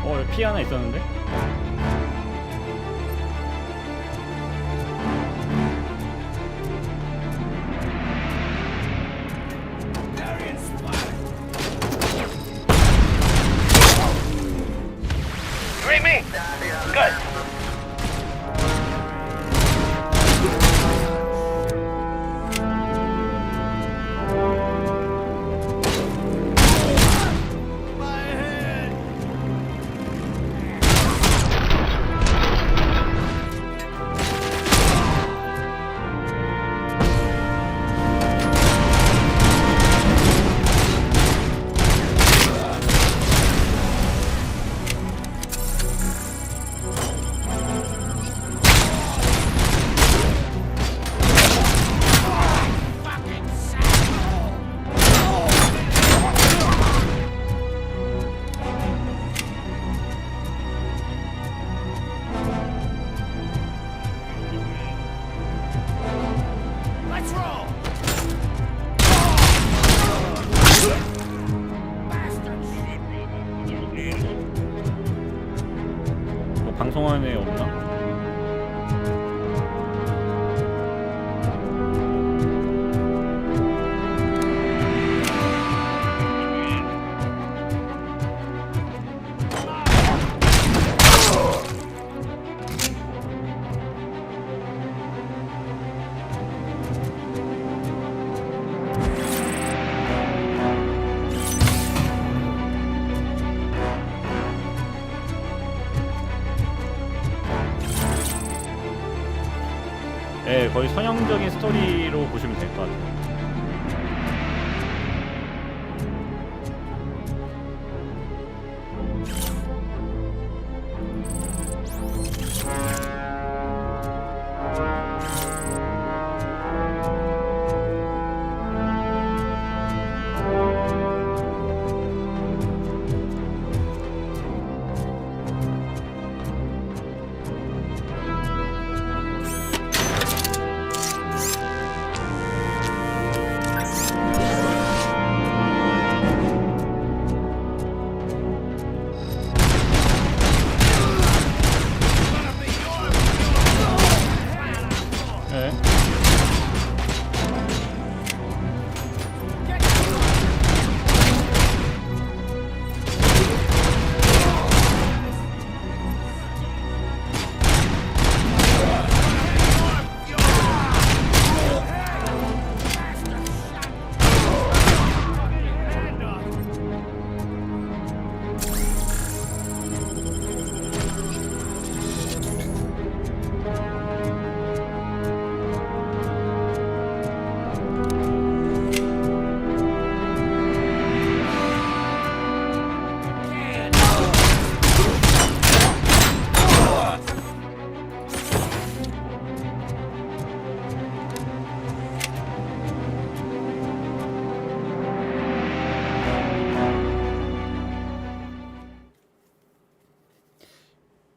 여기 피 하나 있었는데? Me. Good. 방송하는 애 없나? 네, 거의 서양적인 스토리로 보시면 될 것 같아요.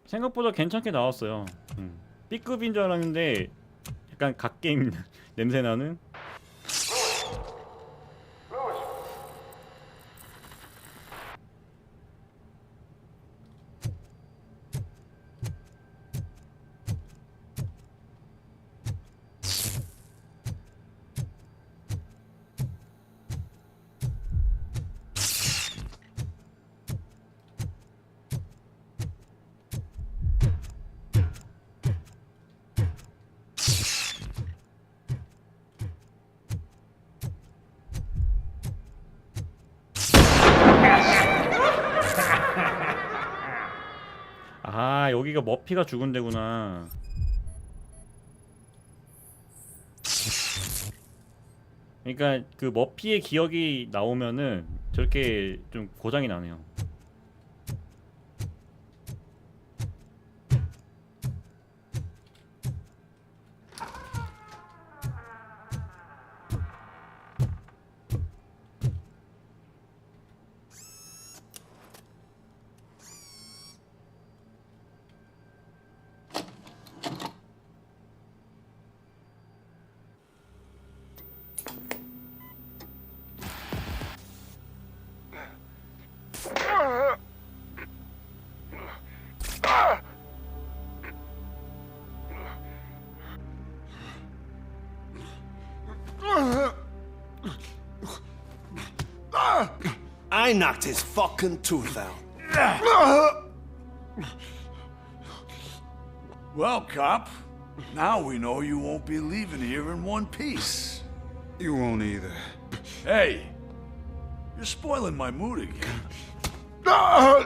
생각보다 괜찮게 나왔어요. B급인 줄 알았는데 약간 갓게임 냄새나는. 아, 여기가 머피가 죽은 데구나. 그러니까 그 머피의 기억이 나오면은 저렇게 좀 고장이 나네요. I knocked his fucking tooth out. Well, cop, now we know you won't be leaving here in one piece. You won't either. Hey, you're spoiling my mood again. I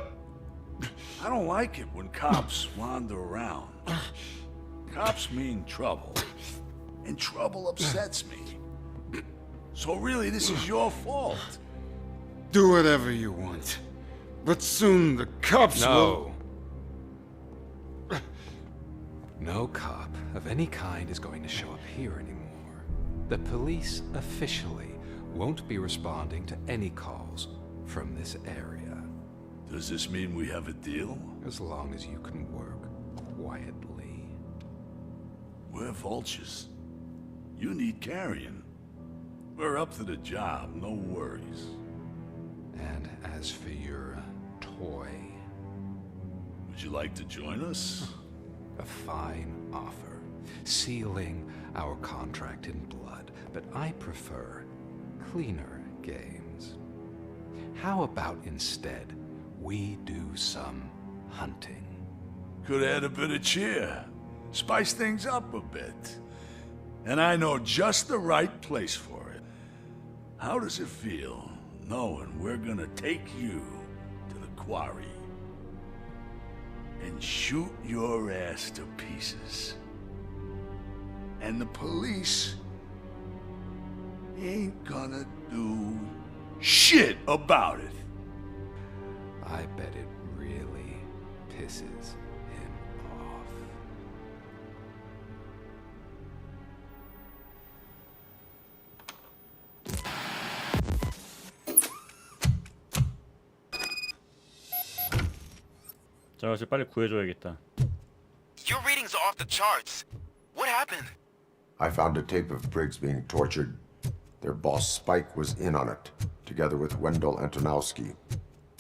don't like it when cops wander around. Cops mean trouble, and trouble upsets me. So really, this is your fault. Do whatever you want. But soon the cops will... No cop of any kind is going to show up here anymore. The police officially won't be responding to any calls from this area. Does this mean we have a deal? As long as you can work quietly. We're vultures. You need carrion. We're up to the job, no worries. And as for your toy... Would you like to join us? A fine offer, sealing our contract in blood, but I prefer cleaner games. How about instead we do some hunting? Could add a bit of cheer, spice things up a bit. And I know just the right place for it. How does it feel knowing we're gonna take you to the quarry and shoot your ass to pieces? And the police ain't gonna do shit about it. I bet it really pisses him off. 자, 그래서 빨리 구해줘야겠다. Your readings are off the charts. What happened? I found a tape of Briggs being tortured. Their boss Spike was in on it, together with Wendell Antonowski.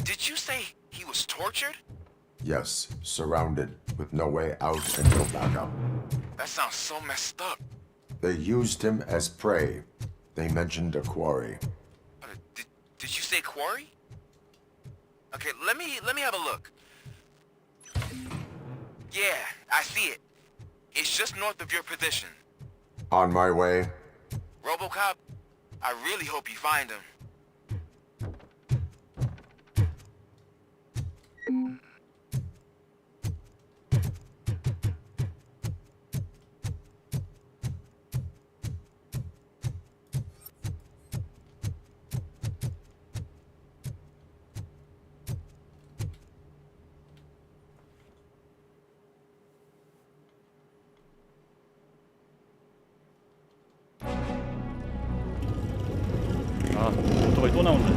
Did you say he was tortured? Yes, surrounded, with no way out and no backup. That sounds so messed up. They used him as prey. They mentioned a quarry. Did you say quarry? Okay, let me have a look. Yeah, I see it. It's just north of your position. On my way. RoboCop, I really hope you find him. 아, 오토바이 또 나온다.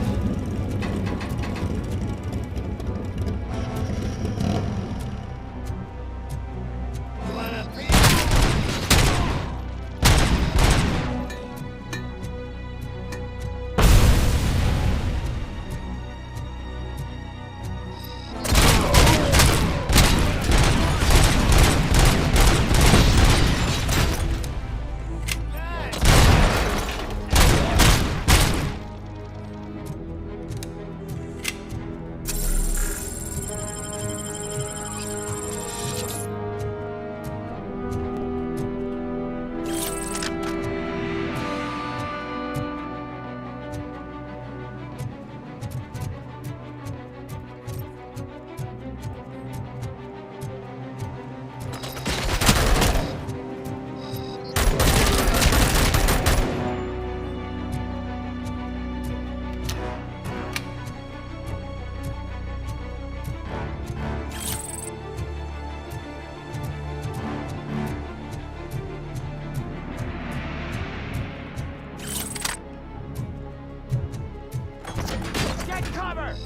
cover!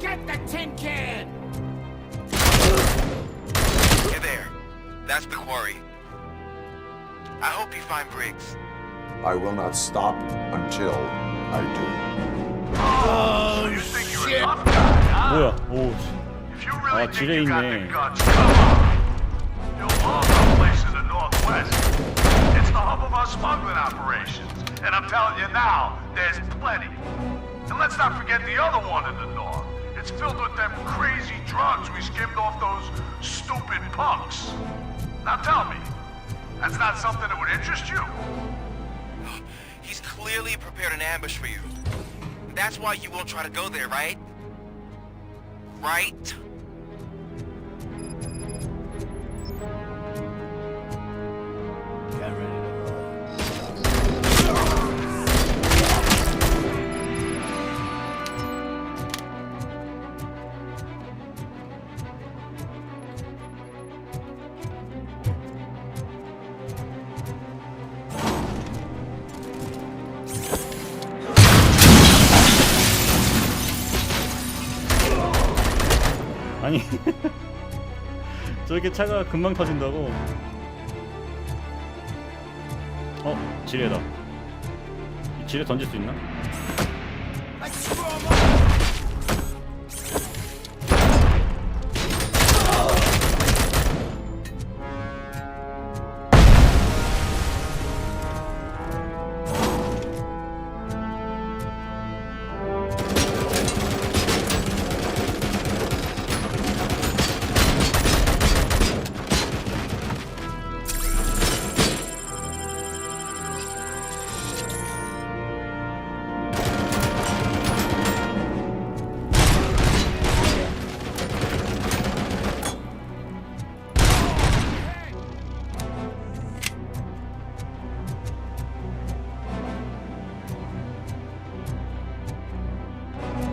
Get the tin can! Hey there. That's the quarry. I hope you find Briggs. I will not stop until I do. Oh, You think you're a tough guy, huh? 뭐야? 오. If you really 아, think 지뢰 you got the 있네. guts, come on. You'll love our place in the Northwest. It's the hub of our smuggling operations. And I'm telling you now, there's plenty. And let's not forget the other one in the North. It's filled with them crazy drugs we skimmed off those stupid punks. Now tell me, that's not something that would interest you? He's clearly prepared an ambush for you. That's why you won't try to go there, right? Right? Get ready to roll. 아니 저렇게 차가 금방 터진다고? 지뢰다. 이 지뢰 던질 수 있나?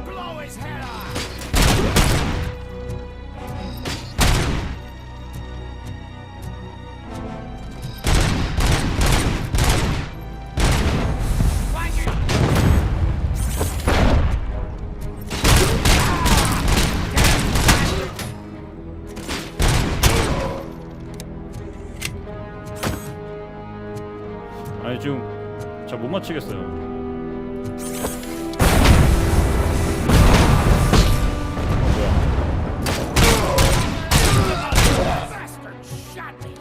Blow his head off! 아니 지금 잘 못 맞추겠어요. Bastard shot me!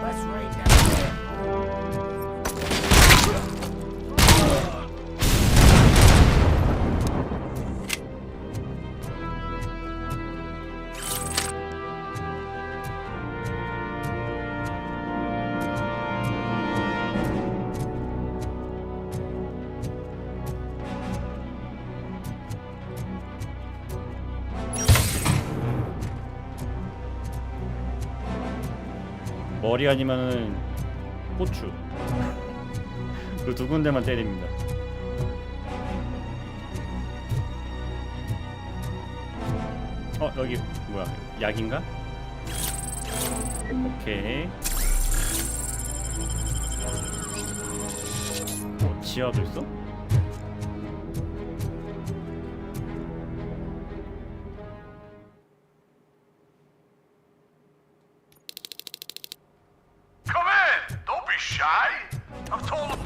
Let's raid them. 머리 아니면은 고추. 그 두 군데만 때립니다. 여기 뭐야? 약인가? 오케이. 지하도 있어? Come in! Don't be shy! I've told him.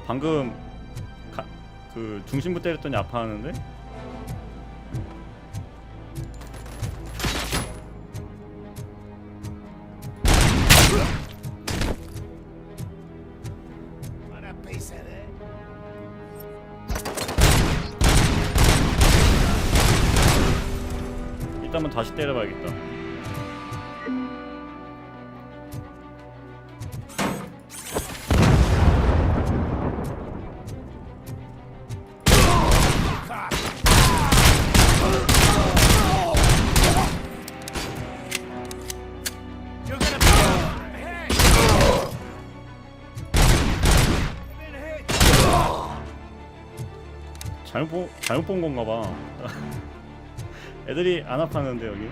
방금 그 중심부 때렸더니 아파하는데? 이따 한번 다시 때려봐야겠다. 잘못 본 건가 봐. 애들이 안 아파하는데 여기.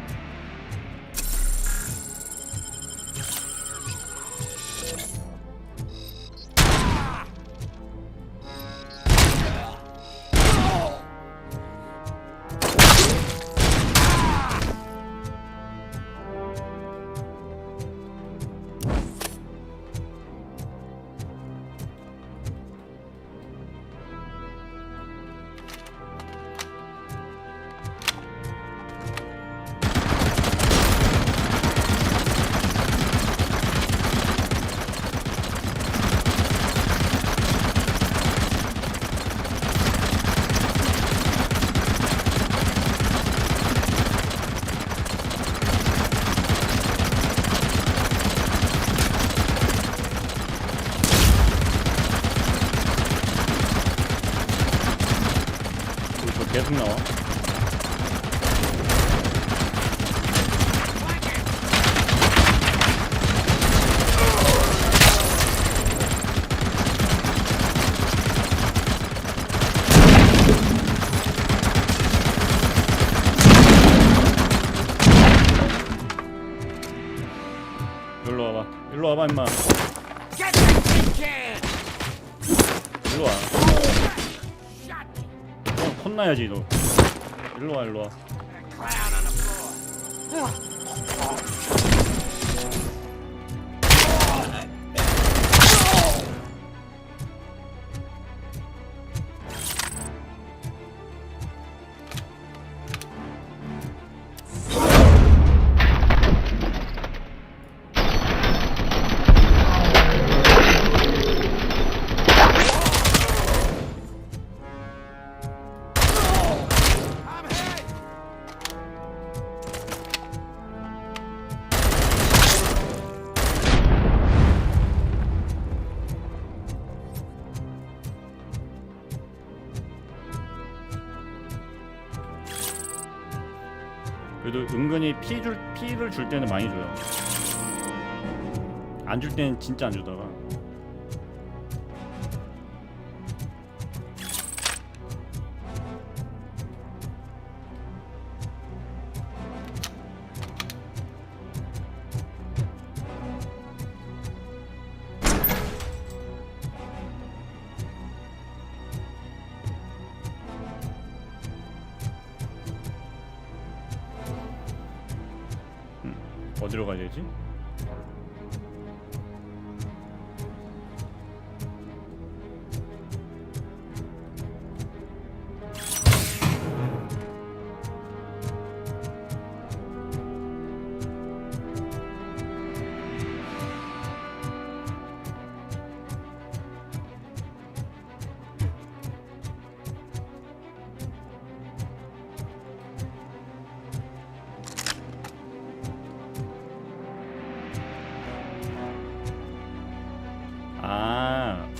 계속 나와. 일로 와봐 임마. 일로 와. 혼나야지 너. 일로 와. 그래도 은근히 피를 줄 때는 많이 줘요. 안 줄 때는 진짜 안 주다가. 어디로 가야 되지?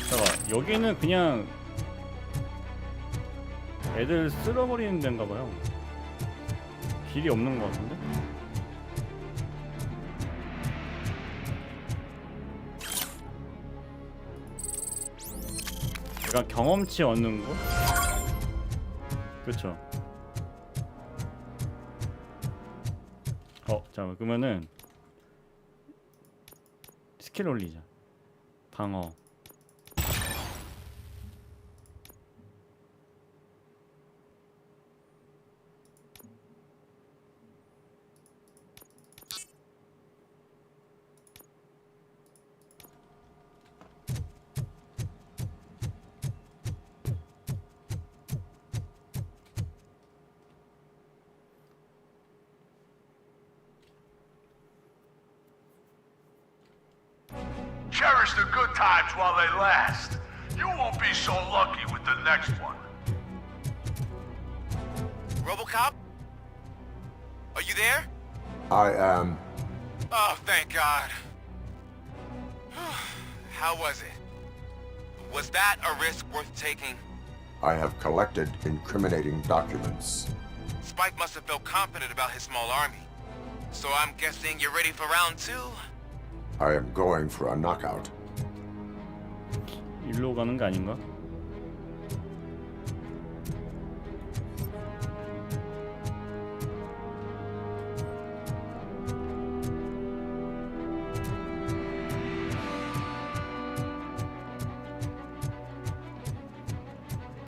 잠깐 여기는 그냥 애들 쓸어버리는 데인가봐요. 길이 없는 것 같은데? 약간 경험치 얻는 거? 그쵸? 잠깐만 그러면은 스킬 올리자. 방어. cherish the good times while they last. You won't be so lucky with the next one. RoboCop? Are you there? I am. Oh, thank God. How was it? Was that a risk worth taking? I have collected incriminating documents. Spike must have felt confident about his small army. So I'm guessing you're ready for round 2? I am going for a knockout. 일로 가는 거 아닌가?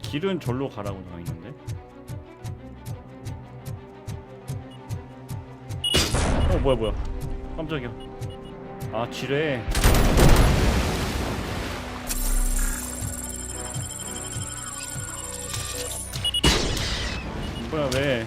길은 절로 가라고 나와 있는데. 뭐야 깜짝이야. 아 지뢰. 뭐야 왜?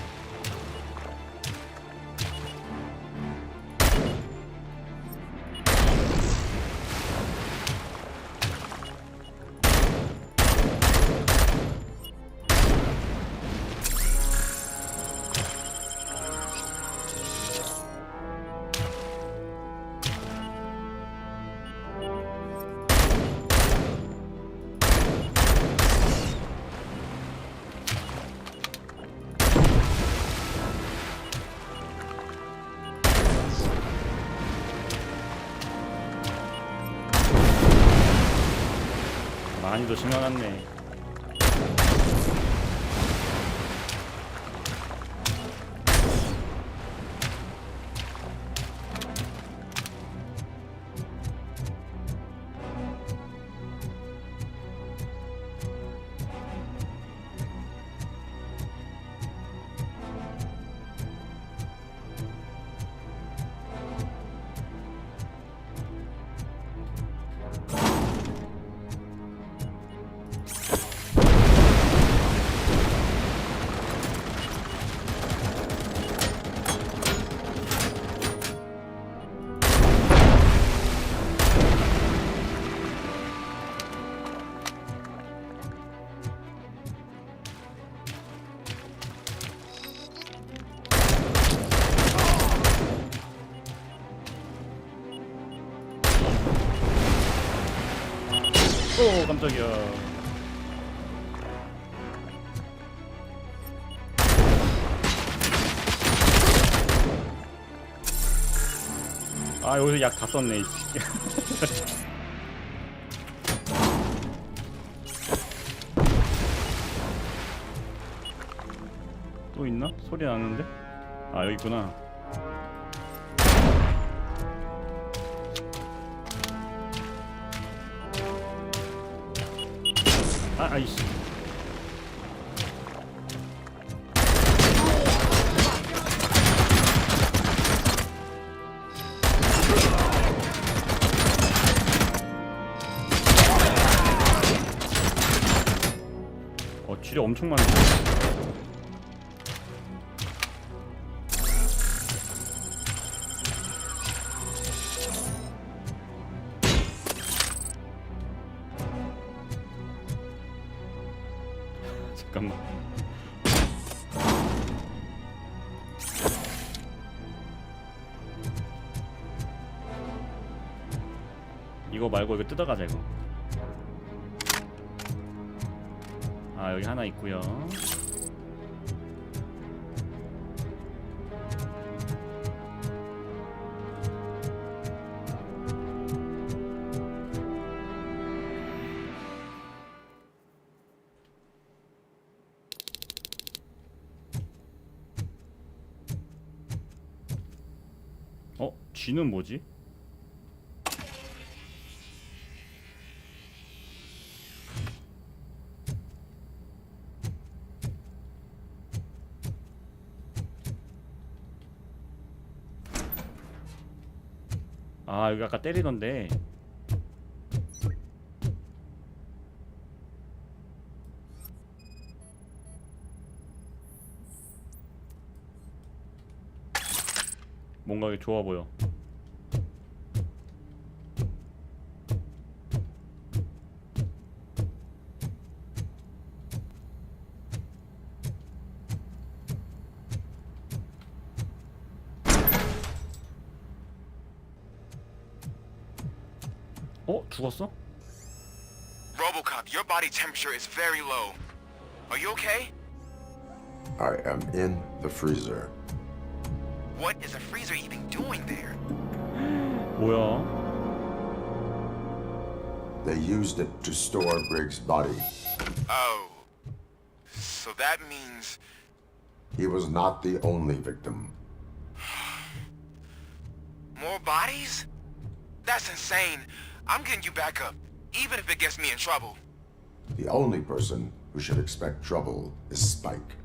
많이도 심각하네. 오 깜짝이야. 아 여기서 약 다 썼네. 또 있나? 소리 나는데? 아 여기 있구나. 아이씨. 지뢰 엄청 많네. 잠깐만. 이거 말고 이거 뜯어가자 이거. 아 여기 하나 있고요. 쥐는 뭐지? 아 여기 아까 때리던데. 뭔가 좋아 보여. 죽었어? RoboCop, your body temperature is very low. Are you okay? I am in the freezer. What is a freezer even doing there? 뭐야? They used it to store Briggs' body. Oh. So that means... He was not the only victim. More bodies? That's insane. I'm getting you back up, even if it gets me in trouble. The only person who should expect trouble is Spike.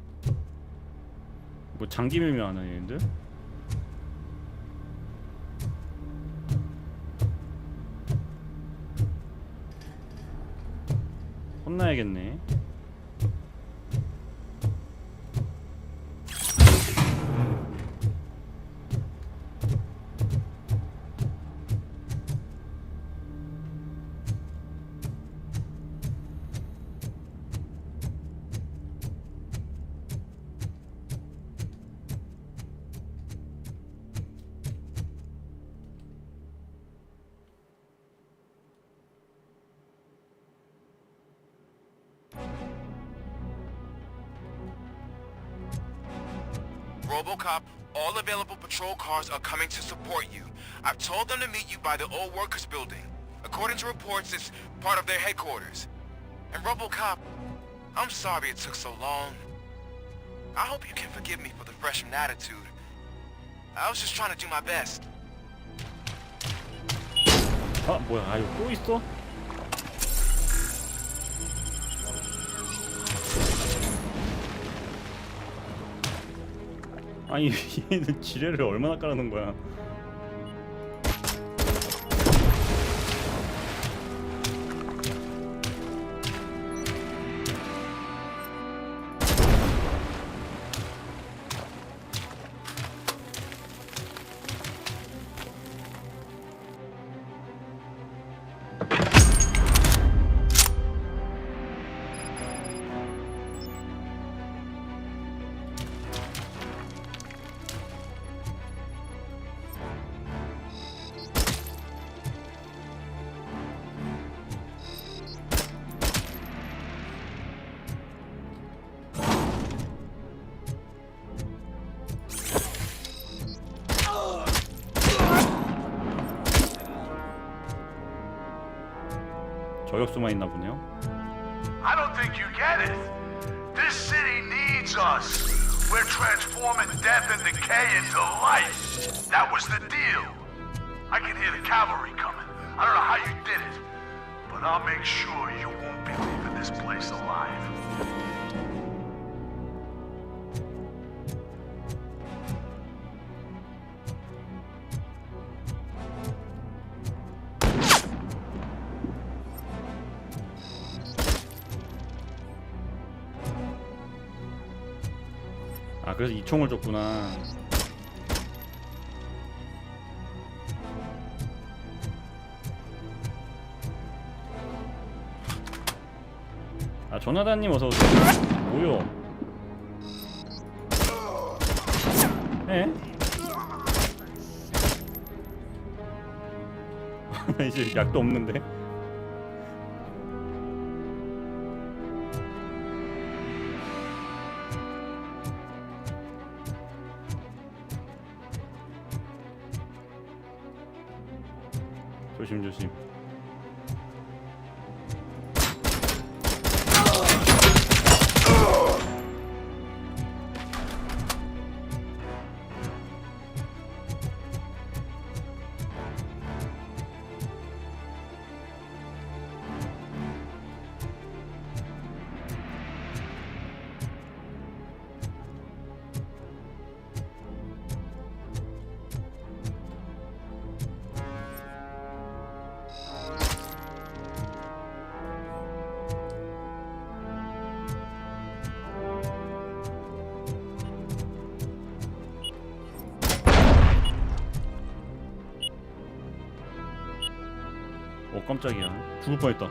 뭐 장기 밀며 하는 얘인데? 혼나야겠네. RoboCop, all available patrol cars are coming to support you. I've told them to meet you by the old workers building. According to reports, it's part of their headquarters. And RoboCop, I'm sorry it took so long. I hope you can forgive me for the freshman attitude. I was just trying to do my best. 뭐야? 이거 또 있어? 아니 얘는 지뢰를 얼마나 깔아놓은 거야? 저격수만 있나 보네요. I don't think you get it. This city needs us. We're transforming death and decay into life. That was the deal. I can hear the cavalry coming. I don't know how you did it, but I'll make sure you won't be leaving this place alive. 아 그래서 이 총을 줬구나. 아 조나단님 어서 오세요. 뭐요? 에? 이제 약도 없는데. 조심. 깜짝이야. 죽을 뻔했다.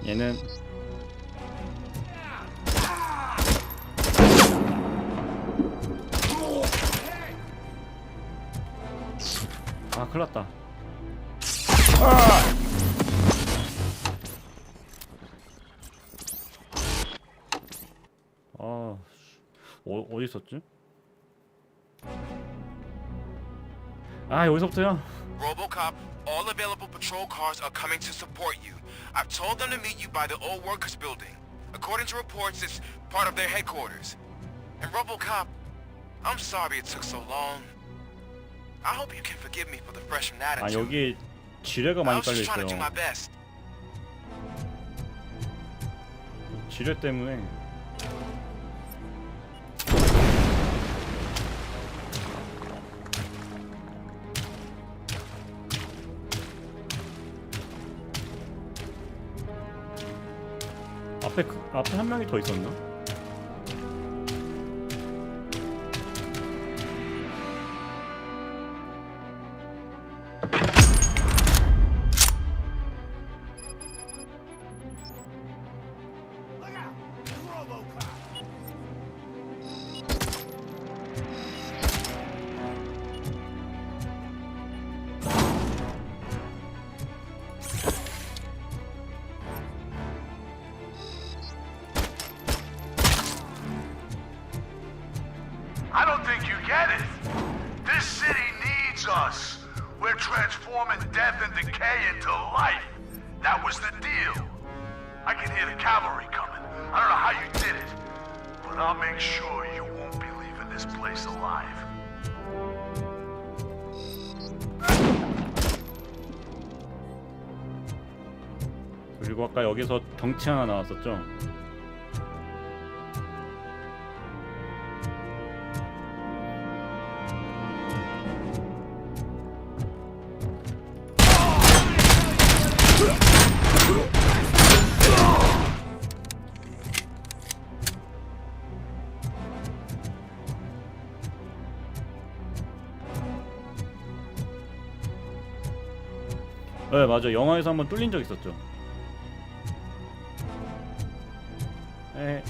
얘는 아 큰일났다. 어디 있었지? 아 여기서부터요? RoboCop, all available patrol cars are coming to support you. I've told them to meet you by the old workers building. According to reports, it's part of their headquarters. And RoboCop, I'm sorry it took so long. I hope you can forgive me for the freshman 아 attitude. 여기 지뢰가 많이 I was 깔려 just trying to do my 있어요. best. 지뢰 때문에. 앞에 한 명이 더 있었나? I don't think you get it. This city needs us. We're transforming death and decay into life. That was the deal. I can hear the cavalry coming. I don't know how you did it, but I'll make sure you won't be leaving this place alive. 그리고 아까 여기서 덩치 하나 나왔었죠? 네 맞아, 영화에서 한번 뚫린 적 있었죠. 에.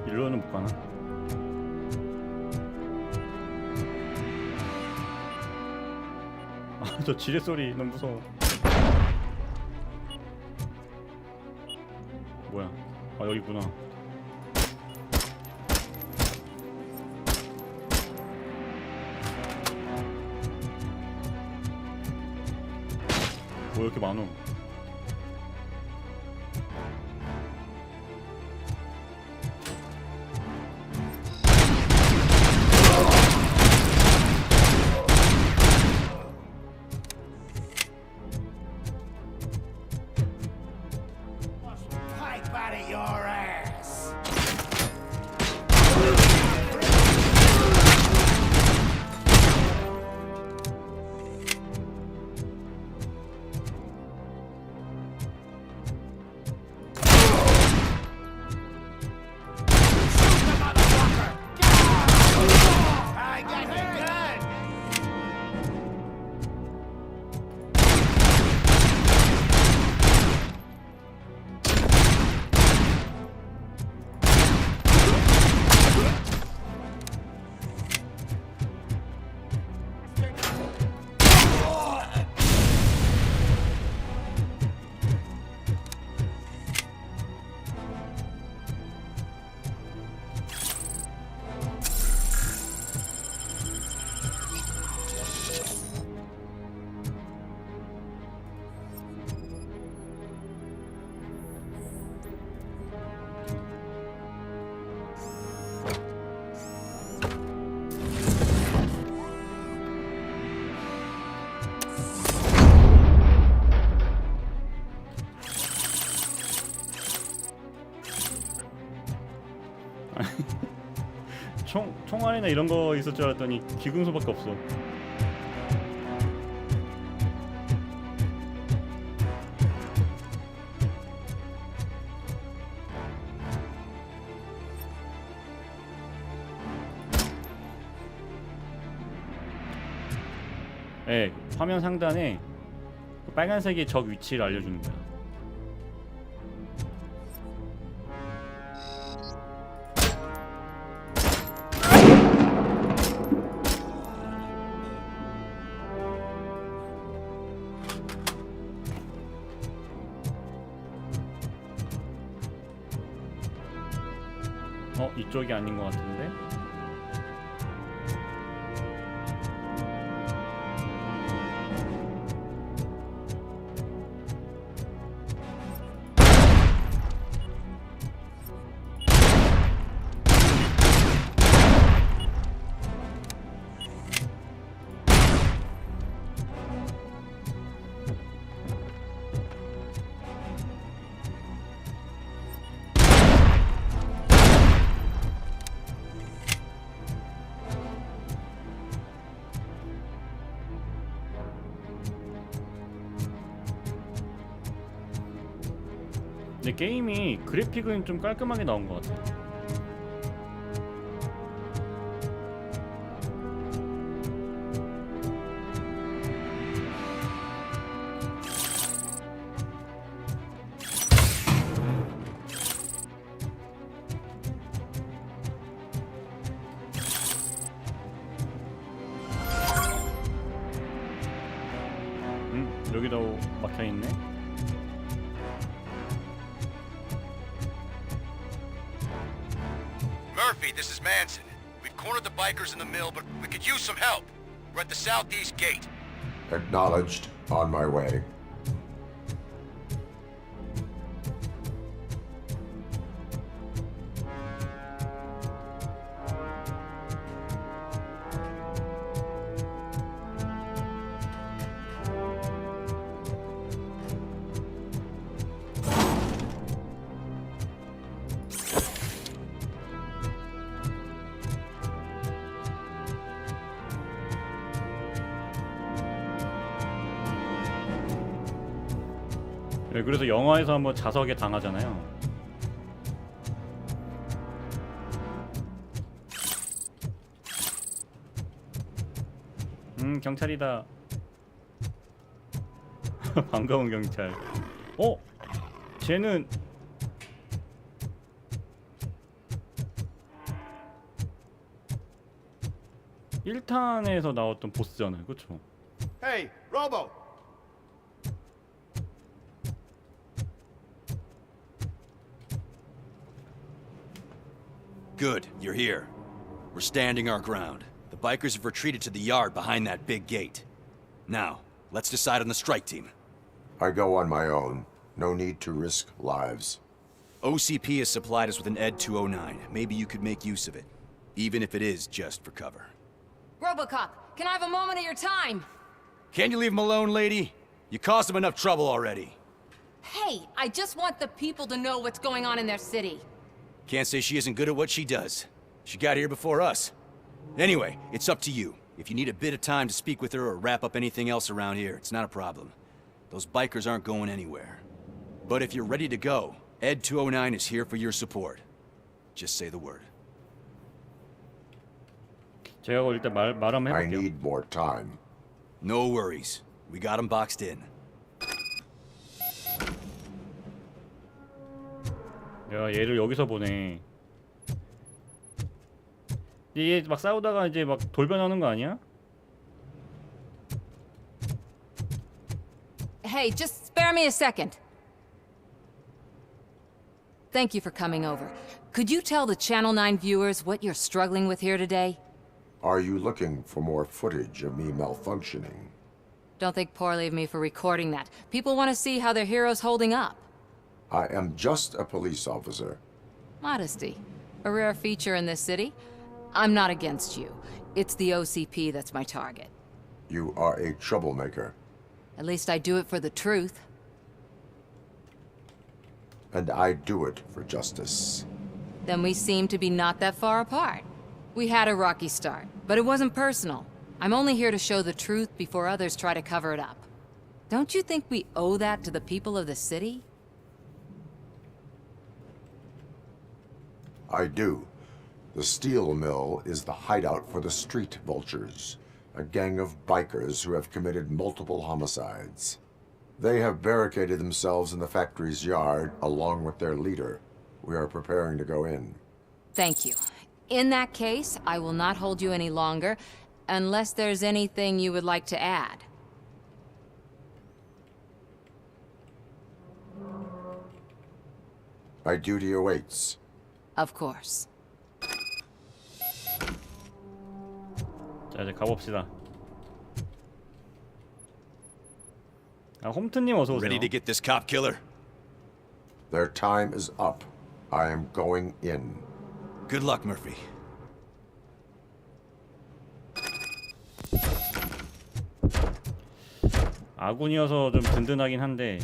일로는 못 가나? 아, 저 지뢰 소리 너무 무서워. 뭐야? 아 여기 있구나. 뭐 이렇게 많어? Pipe out of your ass. I got you good. 총알이나 이런 거 있을 줄 알았더니 기금소밖에 없어. 네, 화면 상단에 그 빨간색의 적 위치를 알려줍니다. 이쪽이 아닌 것 같은데? 근데 게임이 그래픽은 좀 깔끔하게 나온 것 같아요. 여기도 막혀있네. Murphy, this is Manson. We've cornered the bikers in the mill, but we could use some help. We're at the southeast gate. Acknowledged. On my way. 네, 그래서 영화에서 한번 자석에 당하잖아요. 경찰이다. 반가운 경찰. 쟤는 (1탄에서) 나왔던 보스잖아요, 그렇죠? Hey, Robo. Good, you're here. We're standing our ground. The bikers have retreated to the yard behind that big gate. Now, let's decide on the strike team. I go on my own. No need to risk lives. OCP has supplied us with an ED 209. Maybe you could make use of it, even if it is just for cover. Robocop, can I have a moment of your time? Can't you leave him alone, lady? You caused him enough trouble already. Hey, I just want the people to know what's going on in their city. Can't say she isn't good at what she does. She got here before us. Anyway, it's up to you. If you need a bit of time to speak with her or wrap up anything else around here, it's not a problem. Those bikers aren't going anywhere. But if you're ready to go, ED 209 is here for your support. Just say the word. 제가 일단 말 한번 I 해볼게요. need more time. No worries. We got him boxed in. 야, 얘를 여기서 보네. 얘 막 싸우다가 이제 막 돌변하는 거 아니야? Hey, just spare me a second. Thank you for coming over. Could you tell the Channel 9 viewers what you're struggling with here today? Are you looking for more footage of me malfunctioning? Don't think poorly of me for recording that. People want to see how their hero's holding up. I am just a police officer. Modesty. A rare feature in this city. I'm not against you. It's the OCP that's my target. You are a troublemaker. At least I do it for the truth. And I do it for justice. Then we seem to be not that far apart. We had a rocky start, but it wasn't personal. I'm only here to show the truth before others try to cover it up. Don't you think we owe that to the people of the city? I do. The steel mill is the hideout for the street vultures. a gang of bikers who have committed multiple homicides. They have barricaded themselves in the factory's yard along with their leader. We are preparing to go in. Thank you. In that case, I will not hold you any longer, unless there's anything you would like to add. My duty awaits. Of course. 자, 이제 가봅시다. 아, 홈트님 어서 오세요. Ready to get this cop killer? Their time is up. I am going in. Good luck, Murphy. 아군이어서 좀 든든하긴 한데.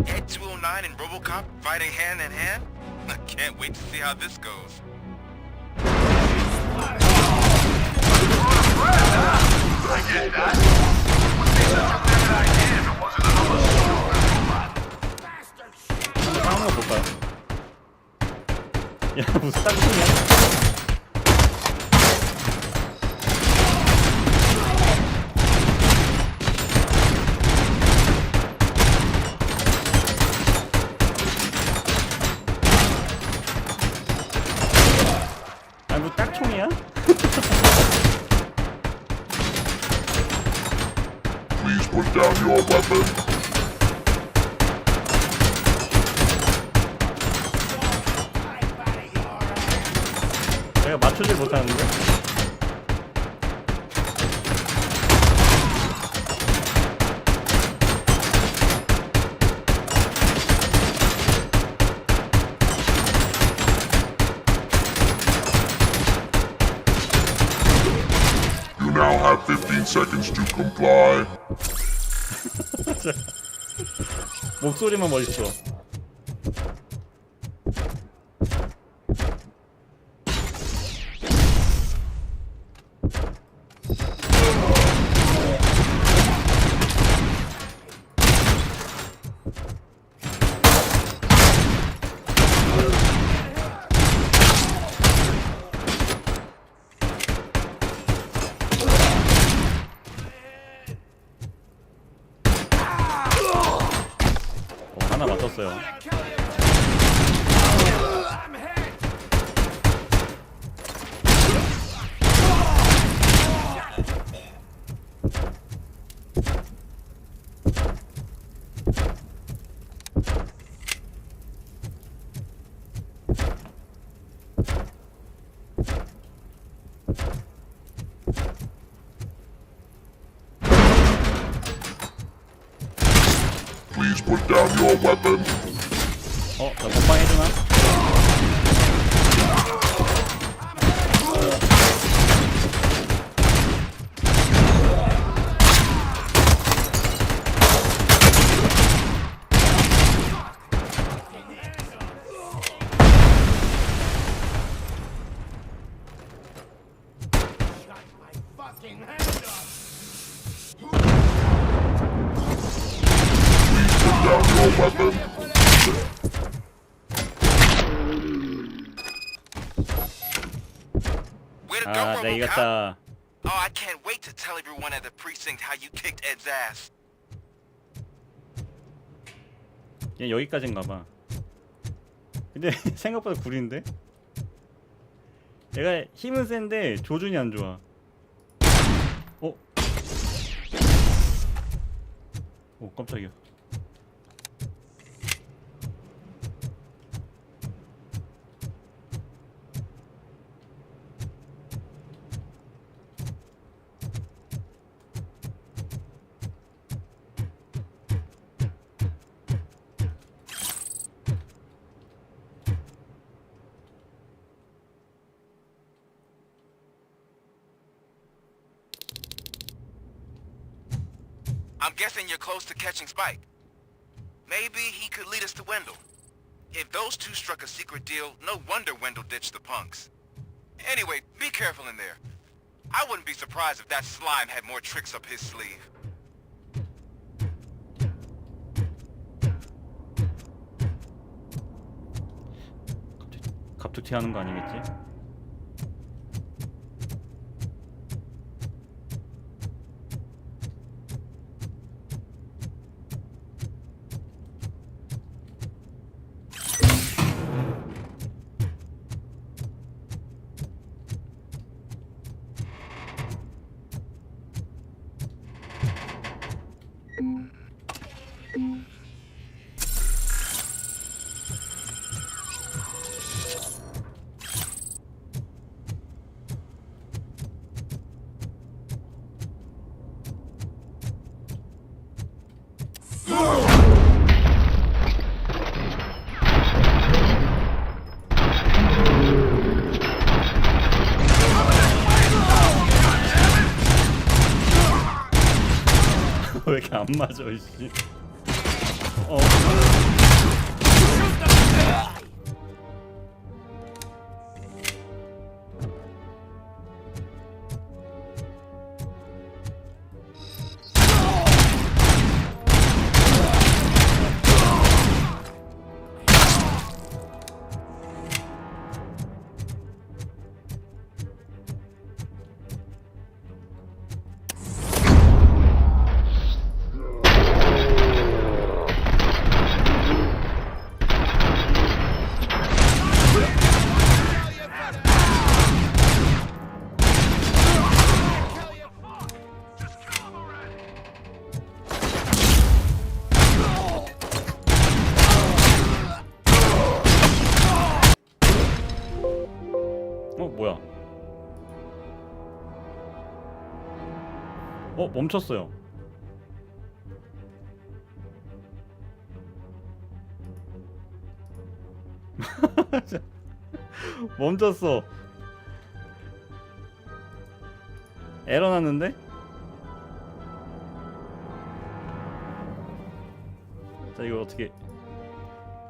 Ed 209 and RoboCop fighting hand in hand? I can't wait to see how this goes. I get that. It would be such a bad idea if it wasn't another 한번 싸우는 거 볼까요? 야, 무슨 쌍둥이야? 아, 뭐 딱총이야? Please put down your weapon. 내가 맞추질 못하는데? You now have 15 seconds to comply. 목소리만 멋있어. 하나 맞췄어요. Please put down your weapon. 나 먹방 해주나? 아, 내 이겼다. Oh, I can't wait to tell everyone at the precinct how you kicked Ed's ass. 얘 여기까지인가 봐. 근데 생각보다 구린데? 얘가 힘은 센데 조준이 안 좋아. 오, 깜짝이야. I'm guessing you're close to catching Spike. Maybe he could lead us to Wendell. If those two struck a secret deal, no wonder Wendell ditched the punks. Anyway, be careful in there. I wouldn't be surprised if that slime had more tricks up his sleeve. 갑툭튀 하는 거 아니겠지? 왜 이렇게 안 맞아, 이씨. 뭐야? 멈췄어요. 멈췄어. 에러 났는데? 자, 이거 어떻게?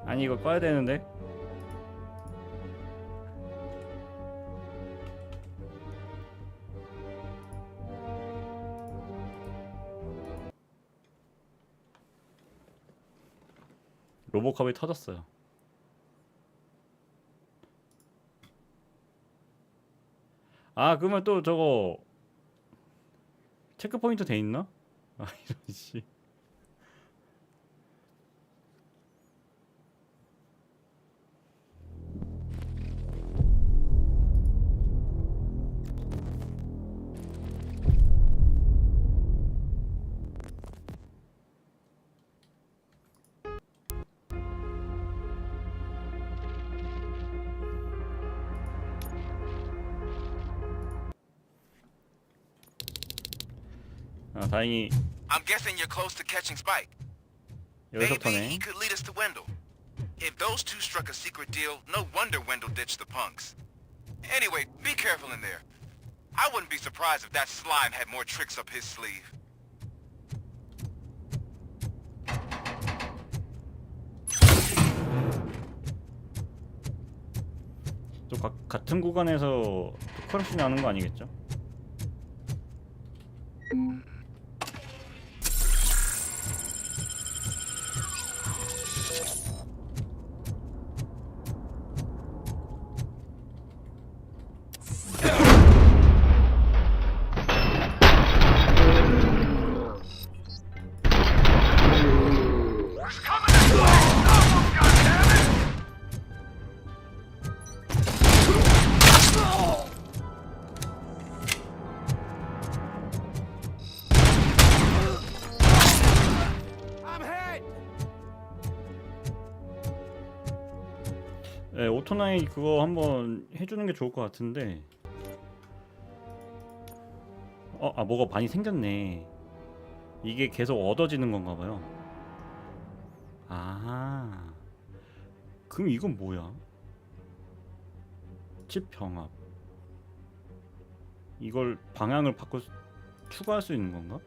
아니, 이거 꺼야 되는데? 로보캅이 터졌어요. 아, 그러면 또 저거 체크포인트 돼 있나? 아, 이런 씨. 아, 다행히 I'm guessing you're close to catching Spike. Maybe he could lead us to Wendell. If those two struck a secret deal, no wonder Wendell ditched the punks. Anyway, be careful in there. I wouldn't be surprised if that slime had more tricks up his sleeve. 또 같은 구간에서 크러쉬 나는 거 아니겠죠? 네, 오토나이 그거 한번 해주는 게 좋을 것 같은데. 뭐가 많이 생겼네. 이게 계속 얻어지는 건가 봐요. 아, 그럼 이건 뭐야? 칩 병합. 이걸 방향을 바꿔 추가할 수 있는 건가?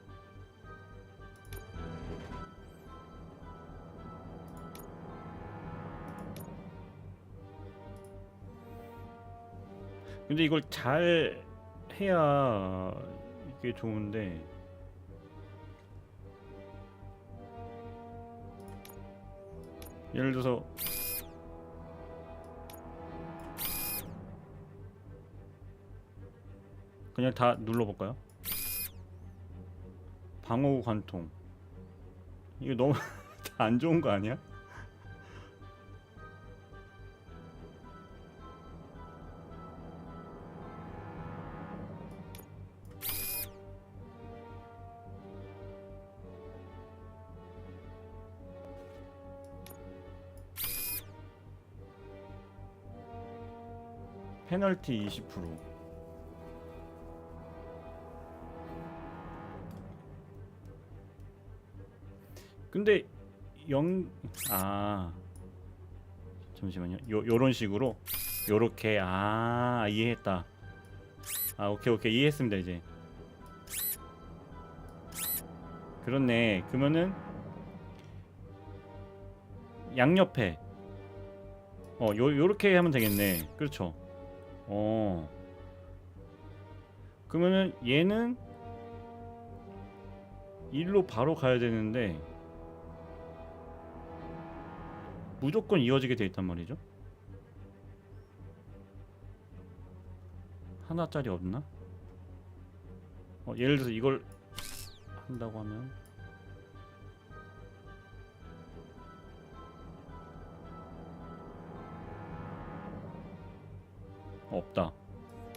근데 이걸 잘 해야 이게 좋은데. 예를 들어서 그냥 다 눌러볼까요? 방어구 관통. 이거 너무 다 안 좋은 거 아니야? 페널티 20%. 근데 잠시만요. 요런 식으로 요렇게 이해했다. 오케이 이해했습니다 이제. 그렇네. 그러면은 양옆에 요렇게 하면 되겠네. 그렇죠. 그러면은 얘는 일로 바로 가야 되는데 무조건 이어지게 돼 있단 말이죠. 하나짜리 없나? 예를 들어서 이걸 한다고 하면 없다.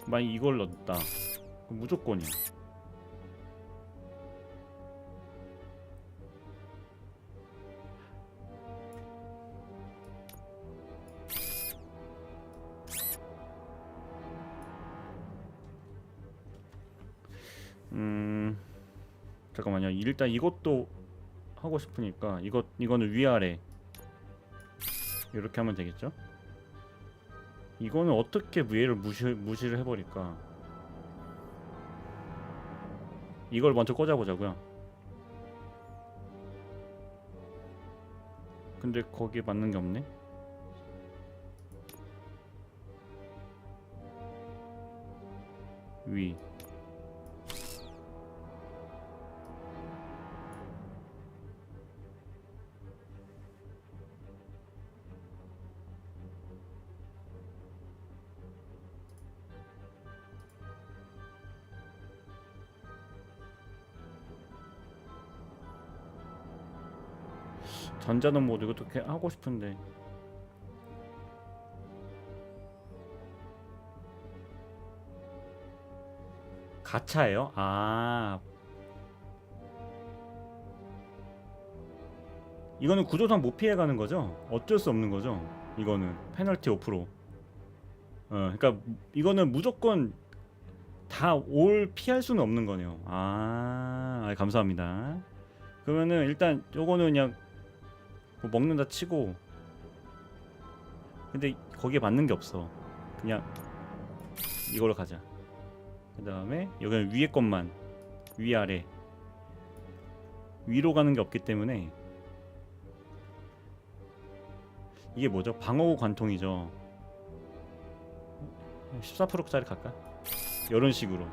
만약 이걸 넣었다. 그럼 무조건이야. 잠깐만요. 일단 이것도 하고 싶으니까 이거는 위아래 이렇게 하면 되겠죠? 이거는 어떻게 얘를 무시를 해버릴까? 이걸 먼저 꽂아보자고요. 근데 거기에 맞는 게 없네? 위. 전자는 모드 이것도 이렇게 하고 싶은데 가차예요? 이거는 구조상 못 피해가는 거죠? 어쩔 수 없는 거죠? 이거는 페널티 5%. 그러니까 이거는 무조건 다 올 피할 수는 없는 거네요. 감사합니다. 그러면은 일단 요거는 그냥 뭐 먹는다 치고, 근데 거기에 맞는 게 없어. 그냥 이걸로 가자. 그 다음에 여기는 위에 것만, 위아래 위로 가는 게 없기 때문에 이게 뭐죠? 방어구 관통이죠. 14%짜리 갈까? 이런 식으로.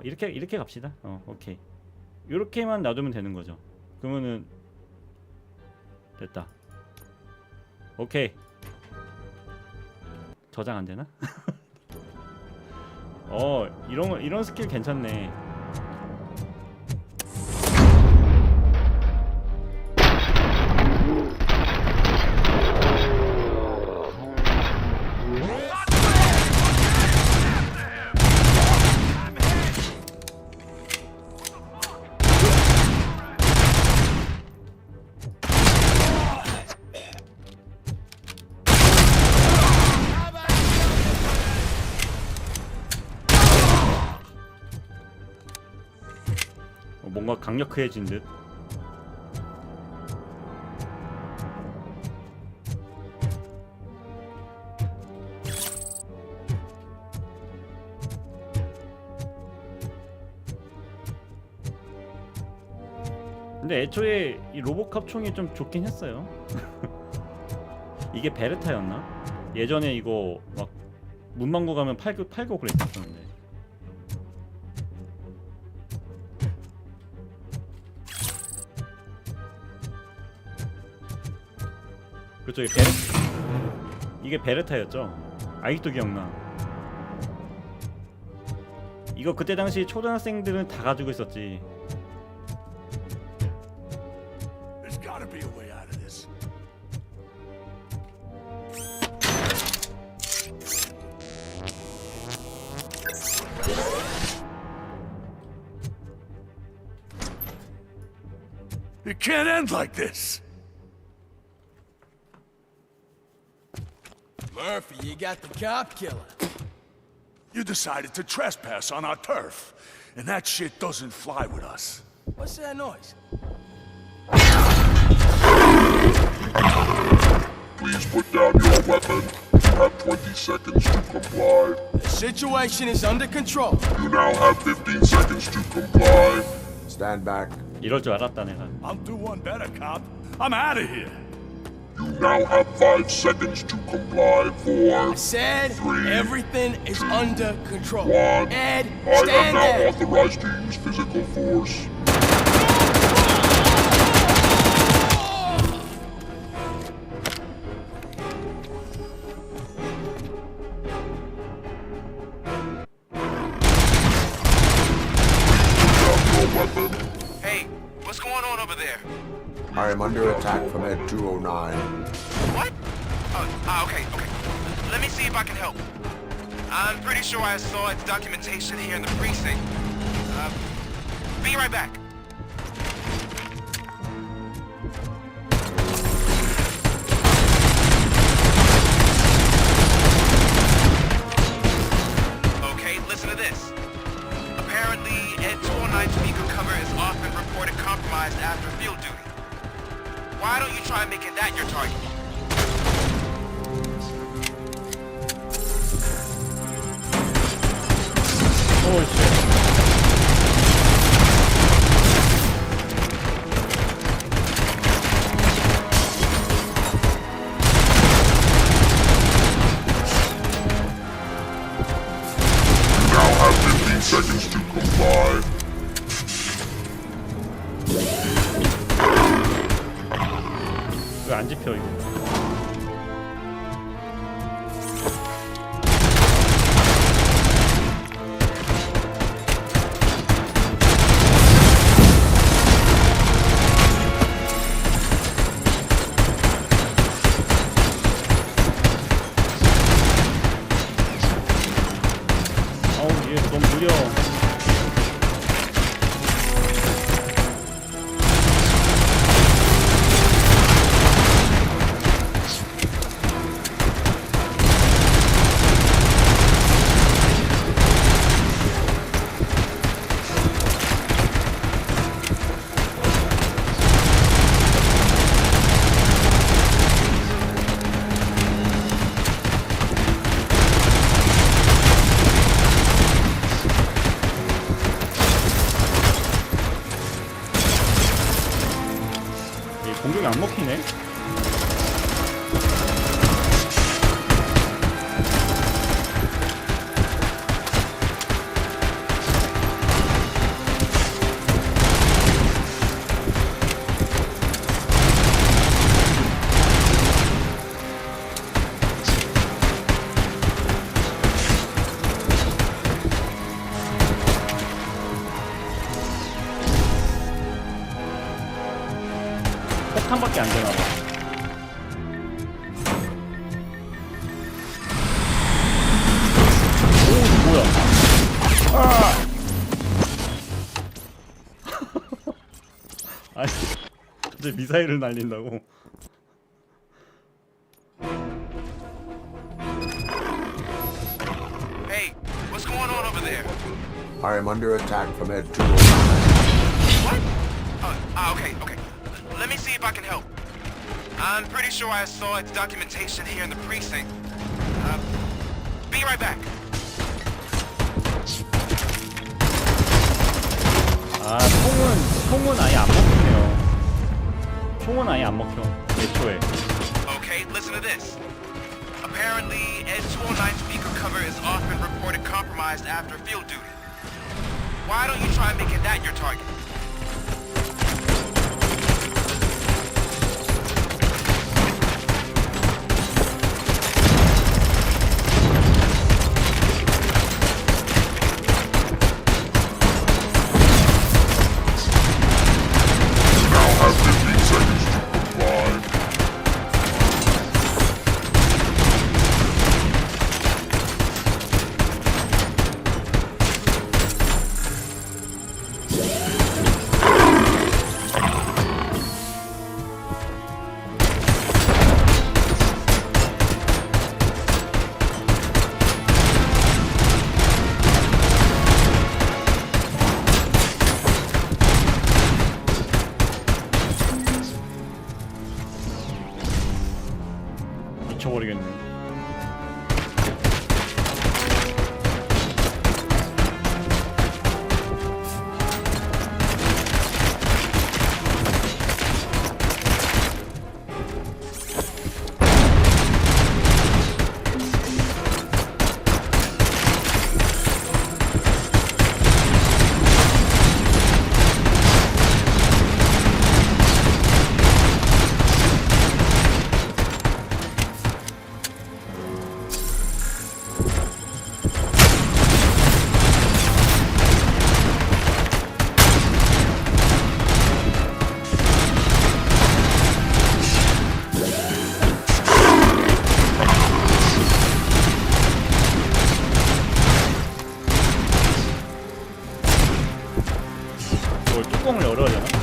이렇게 갑시다. 오케이. 이렇게만 놔두면 되는 거죠. 그러면은 됐다. 오케이. 저장 안 되나? 이런 스킬 괜찮네. 뭔가 강력해진 듯. 근데 애초에 이 로보캅 총이 좀 좋긴 했어요. 이게 베르타였나? 예전에 이거 막 문방구 가면 팔고 그랬었는데. 그렇죠. 이게 베르타였죠. 아직도 기억나. 이거 그때 당시 초등학생들은 다 가지고 있었지. There's gotta be a way out of this. It can't end like this. Murphy, you got the cop killer. You decided to trespass on our turf, and that shit doesn't fly with us. What's that noise? Please put down your weapon. You have 20 seconds to comply. The situation is under control. You now have 15 seconds to comply. Stand back. 이럴 줄 알았다 내가. I'll do one better, cop. I'm out of here. You now have 5 seconds to comply. 4, I said 3, everything is 2, under control. 1. Ed, I am stand now there. authorized to use physical force. Hey, what's going on over there? I am under attack from Ed 209. What? Oh, okay. Let me see if I can help. I'm pretty sure I saw its documentation here in the precinct. Be right back. Okay, listen to this. Apparently, Ed 209 speaker cover is often reported compromised after field duty. Why don't you try making that your target? Oh shit. You now have 15 seconds to comply. 왜 안 집혀 이거? 어우 얘 너무 느려. 얘 공격이 안 먹히네. 폭탄밖에 안 되나 봐. 오, 뭐야? 아! 아니, 이제 미사일을 날린다고. Hey, what's going on over there? I am under attack from Ed 209. What? Okay. Let me see if I can help. I'm pretty sure I saw its documentation here in the precinct. Be right back. 아, 총은 아예 안 먹히네요. 총은 아예 안 먹혀. 애초에. Okay, listen to this. Apparently, Ed 209 speaker cover is often reported compromised after field duty. Why don't you try making that your target? 미쳐버리겠네. 이걸 뚜껑을 열어야 되나?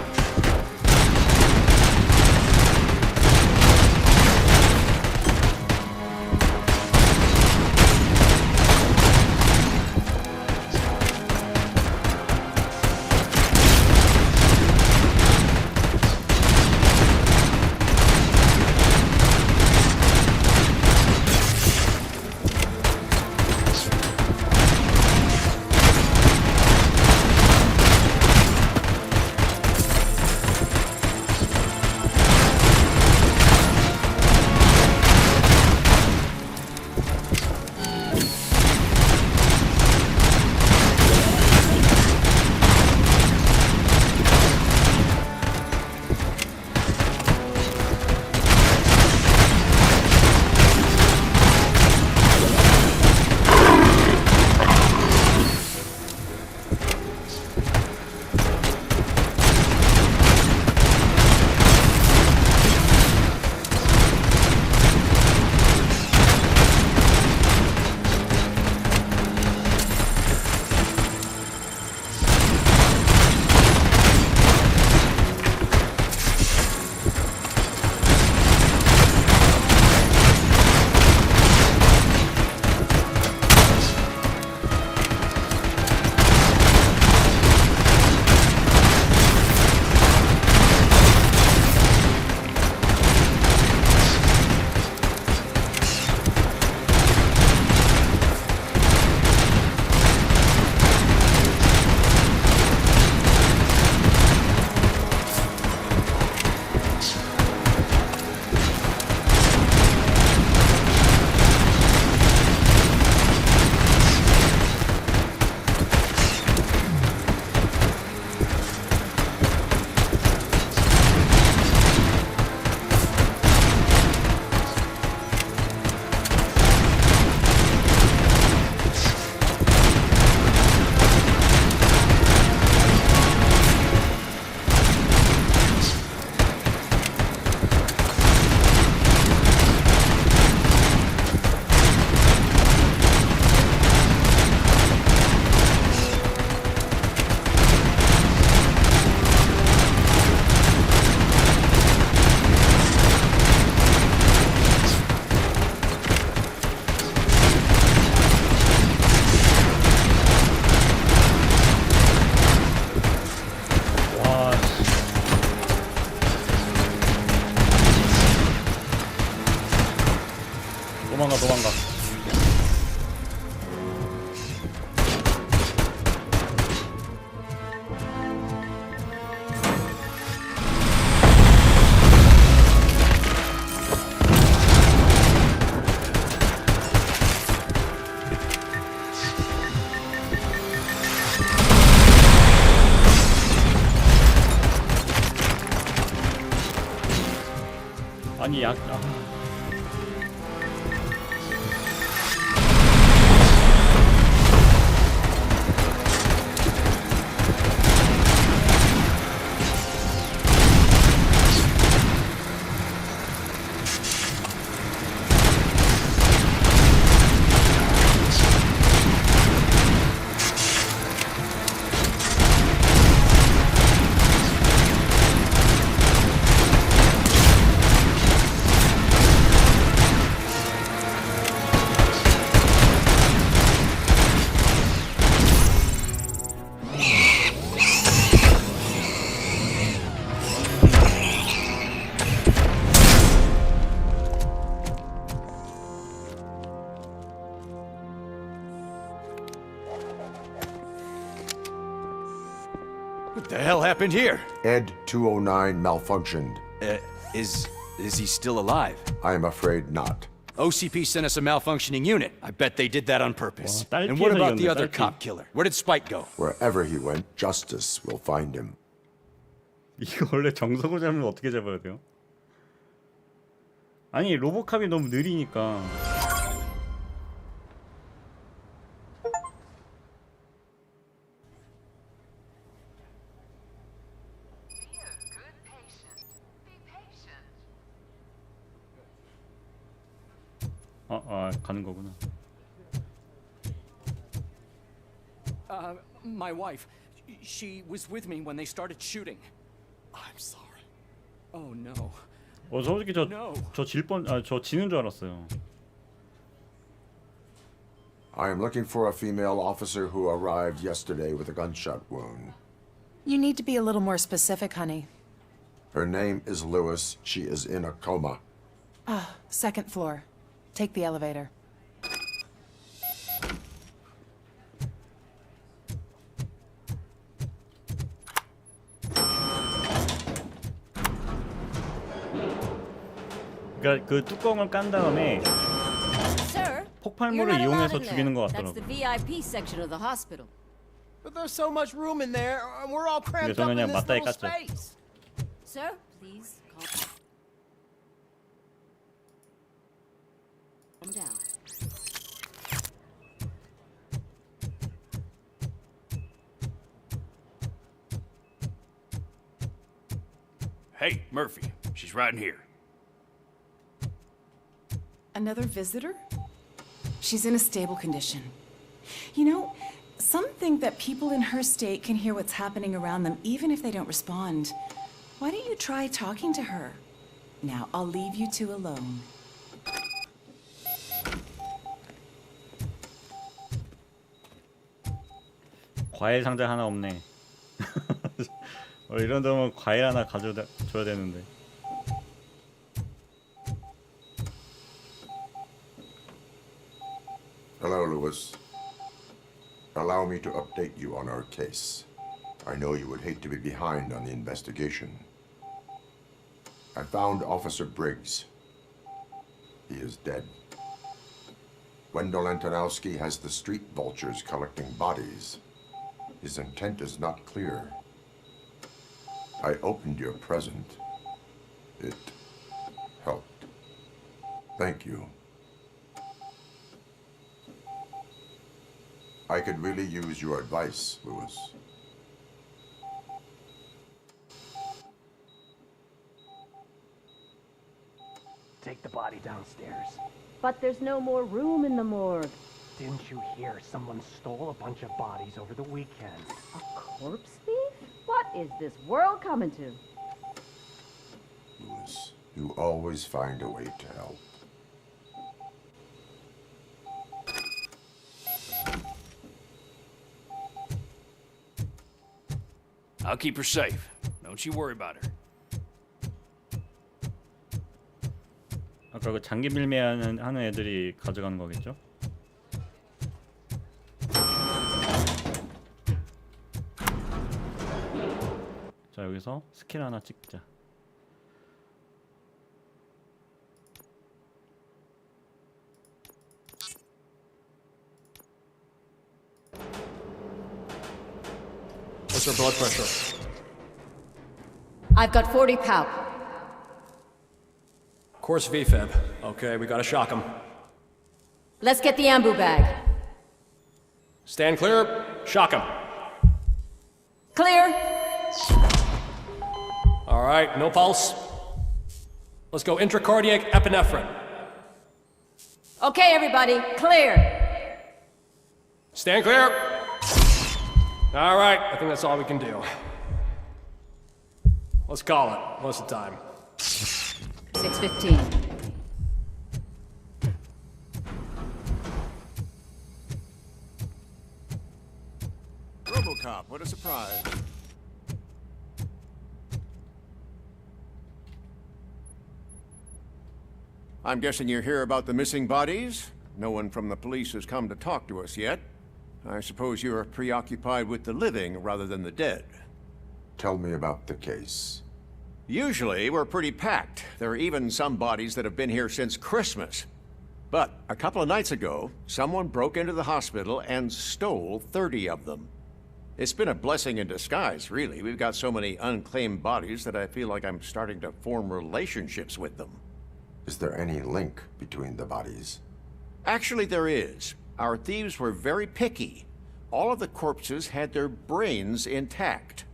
도망가. 아니 What the hell happened here? Ed 209 malfunctioned. Is he still alive? I am afraid not. OCP sent us a malfunctioning unit. I bet they did that on purpose. 와, And what about the 딸피해서 other 이겼네, cop killer? Where did Spike go? Wherever he went, justice will find him. 이거 원래 정석을 잡으면 어떻게 잡아야 돼요? 아니 로보캅이 너무 느리니까. 가는 거구나. My wife. She was with me when they started shooting. I'm sorry. Oh no. 솔직히 저 지는 줄 알았어요. I am looking for a female officer who arrived yesterday with a gunshot wound. You need to be a little more specific, honey. Her name is Lewis. She is in a coma. Second floor. Take the elevator. 그러니까 그 뚜껑을 깐 다음에 폭발물을 이용해서 죽이는 것 That's the 같더라고요. VIP section of the hospital. But there's so much room in there, and we're all cramped 그래서 up in 그냥 this 맞다이 little 깠죠. space. Sir, please calm down. Hey, Murphy. She's right in here. Another visitor? She's in a stable condition. You know, some think that people in her state can hear what's happening around them even if they don't respond. Why don't you try talking to her? Now, I'll leave you two alone. 과일 상자 하나 없네. 이런 데면 과일 하나 가져줘야 되는데. Hello, Lewis. Allow me to update you on our case. I know you would hate to be behind on the investigation. I found Officer Briggs. He is dead. Wendell Antonowski has the street vultures collecting bodies. His intent is not clear. I opened your present. It helped. Thank you. I could really use your advice, Lewis. Take the body downstairs. But there's no more room in the morgue. Didn't you hear someone stole a bunch of bodies over the weekend? A corpse thief? What is this world coming to? Lewis, you always find a way to help. I'll keep her safe. Don't you worry about her. 아까 그 장기 밀매하는 애들이 가져가는 거겠죠? 자, 여기서 스킬 하나 찍자. What's her blood pressure? I've got 40 pow. Course VFib. Okay, we gotta shock him. Let's get the ambu bag. Stand clear. Shock him. Clear. All right, no pulse. Let's go intracardiac epinephrine. Okay, everybody, clear. Stand clear. All right, I think that's all we can do. Let's call it. What's the time? 6:15. RoboCop, what a surprise. I'm guessing you're here about the missing bodies? No one from the police has come to talk to us yet. I suppose you're preoccupied with the living rather than the dead. Tell me about the case. Usually, we're pretty packed. There are even some bodies that have been here since Christmas. But a couple of nights ago, someone broke into the hospital and stole 30 of them. It's been a blessing in disguise, really. We've got so many unclaimed bodies that I feel like I'm starting to form relationships with them. Is there any link between the bodies? Actually, there is. Our thieves were very picky. All of the corpses had their brains intact.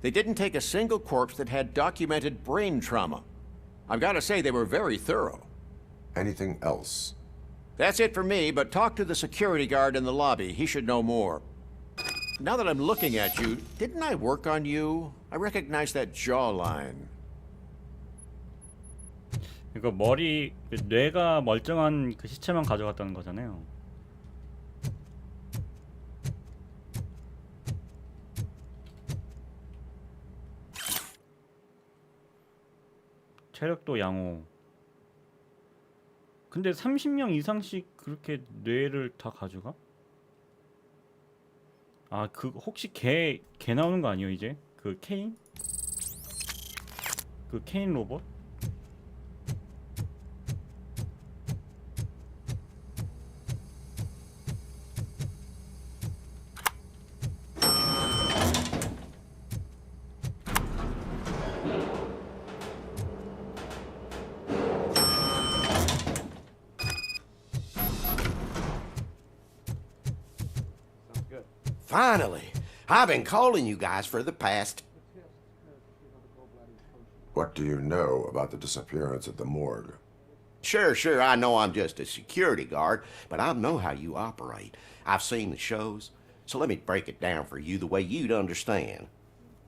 They didn't take a single corpse that had documented brain trauma. I've got to say, they were very thorough. Anything else? That's it for me, but talk to the security guard in the lobby. He should know more. Now that I'm looking at you, didn't I work on you? I recognize that jawline. 이거 머리 뇌가 멀쩡한 그 시체만 가져갔다는 거잖아요. 체력도 양호. 근데 30명 이상씩 그렇게 뇌를 다 가져가? 아, 그 혹시 개 나오는 거 아니에요, 이제? 그 케인? 그 케인 로봇? Finally, I've been calling you guys for the past. What do you know about the disappearance at the morgue? Sure, I know I'm just a security guard, but I know how you operate. I've seen the shows, so let me break it down for you the way you'd understand.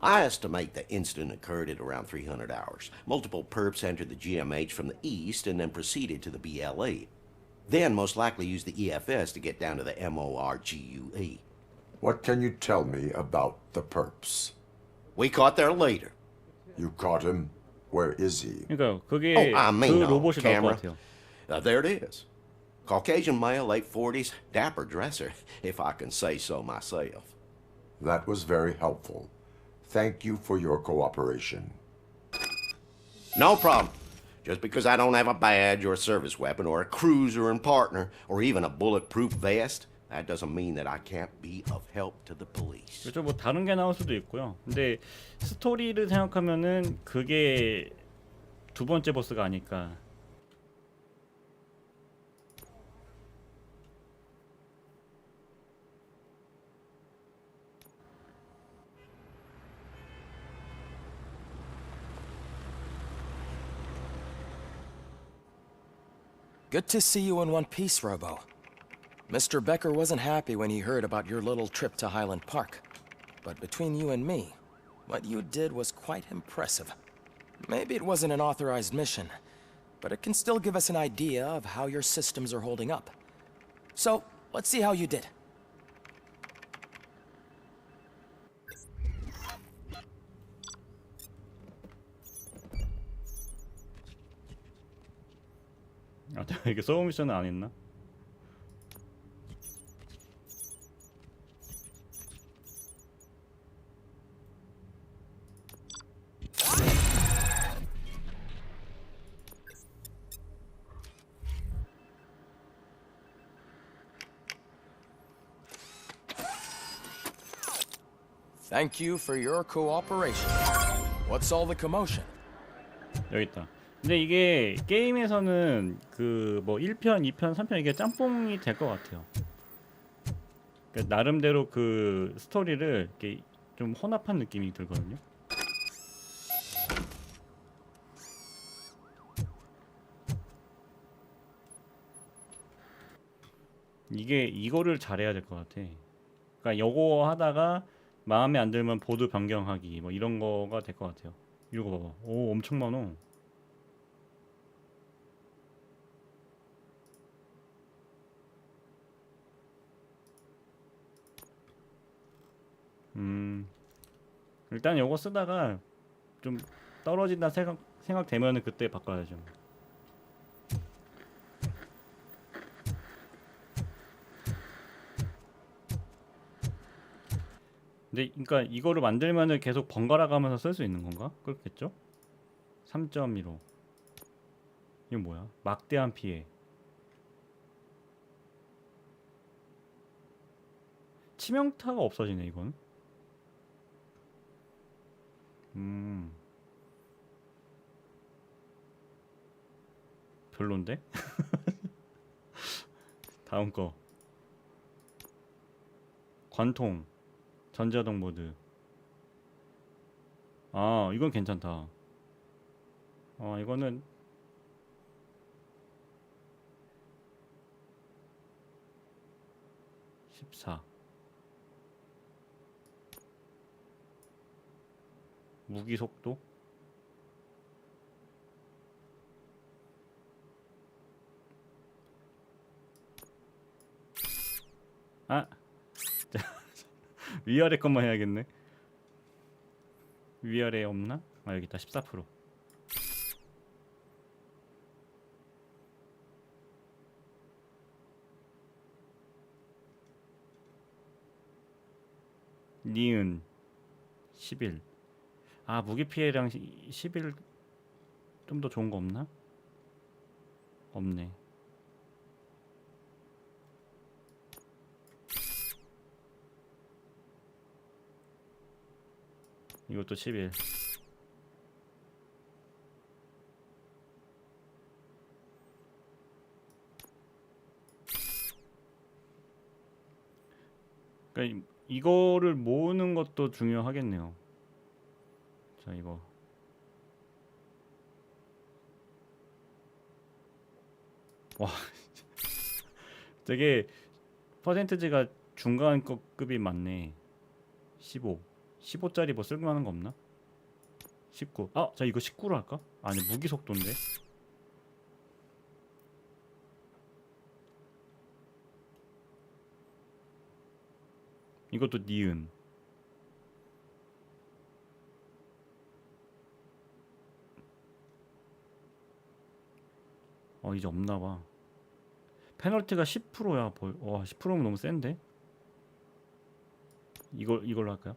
I estimate the incident occurred at around 300 hours. Multiple perps entered the GMH from the east and then proceeded to the BLE. Then most likely used the EFS to get down to the MORGUE. What can you tell me about the perps? We caught their leader. You caught him? Where is he? 그러니까 그게 I mean, 그 로봇이 나올 것 camera. 같아요. There it is. Caucasian male, late 40s, dapper dresser, if I can say so myself. That was very helpful. Thank you for your cooperation. No problem. Just because I don't have a badge or a service weapon or a cruiser and partner or even a bulletproof vest, that doesn't mean that I can't be of help to the police. 그렇죠. 뭐 다른 게 나올 수도 있고요. 근데 스토리를 생각하면은 그게 두 번째 보스가 아닐까. Good to see you in one piece, Robo. Mr. Becker wasn't happy when he heard about your little trip to Highland Park. But between you and me, what you did was quite impressive. Maybe it wasn't an authorized mission, but it can still give us an idea of how your systems are holding up. So, let's see how you did. 아, 내가 이게 서브 미션은 안 했나? Thank you for your cooperation. What's all the commotion? 여기 있다. 근데 이게 게임에서는 그 뭐 1편, 2편, 3편 이게 짬뽕이 될 것 같아요. 그러니까 나름대로 그 스토리를 이렇게 좀 혼합한 느낌이 들거든요. 이거를 잘해야 될 것 같아. 그러니까 요거 하다가 마음에 안 들면 보드 변경하기 뭐 이런 거가 될 것 같아요. 이거 봐봐. 오, 엄청 많어. 일단 요거 쓰다가 좀 떨어진다 생각되면은 그때 바꿔야죠. 근데 근데 그러니까 이거를 만들면은 계속 번갈아 가면서 쓸 수 있는 건가? 그렇겠죠? 3.15. 이거 뭐야? 막대한 피해. 치명타가 없어지네 이건. 별론데? 다음 거. 관통. 전자동 모드. 아, 이건 괜찮다. 이거는 14. 무기 속도? 아! 위아래 것만 해야겠네. 위아래 없나? 아, 여기 있다. 14%. 니은 11. 아, 무기 피해량 11 좀 더 좋은 거 없나? 없네. 이것도 11. 그러니까 이거를 모으는 것도 중요하겠네요. 자, 이거 와 되게 퍼센트지가 중간 급이 많네. 15. 15짜리 뭐 쓸만한 거 없나? 19. 아, 자 이거 19로 할까? 아니, 무기 속도인데. 이것도 니은. 이제 없나봐. 페널티가 10%야. 와, 10%면 너무 센데? 이걸로 할까요?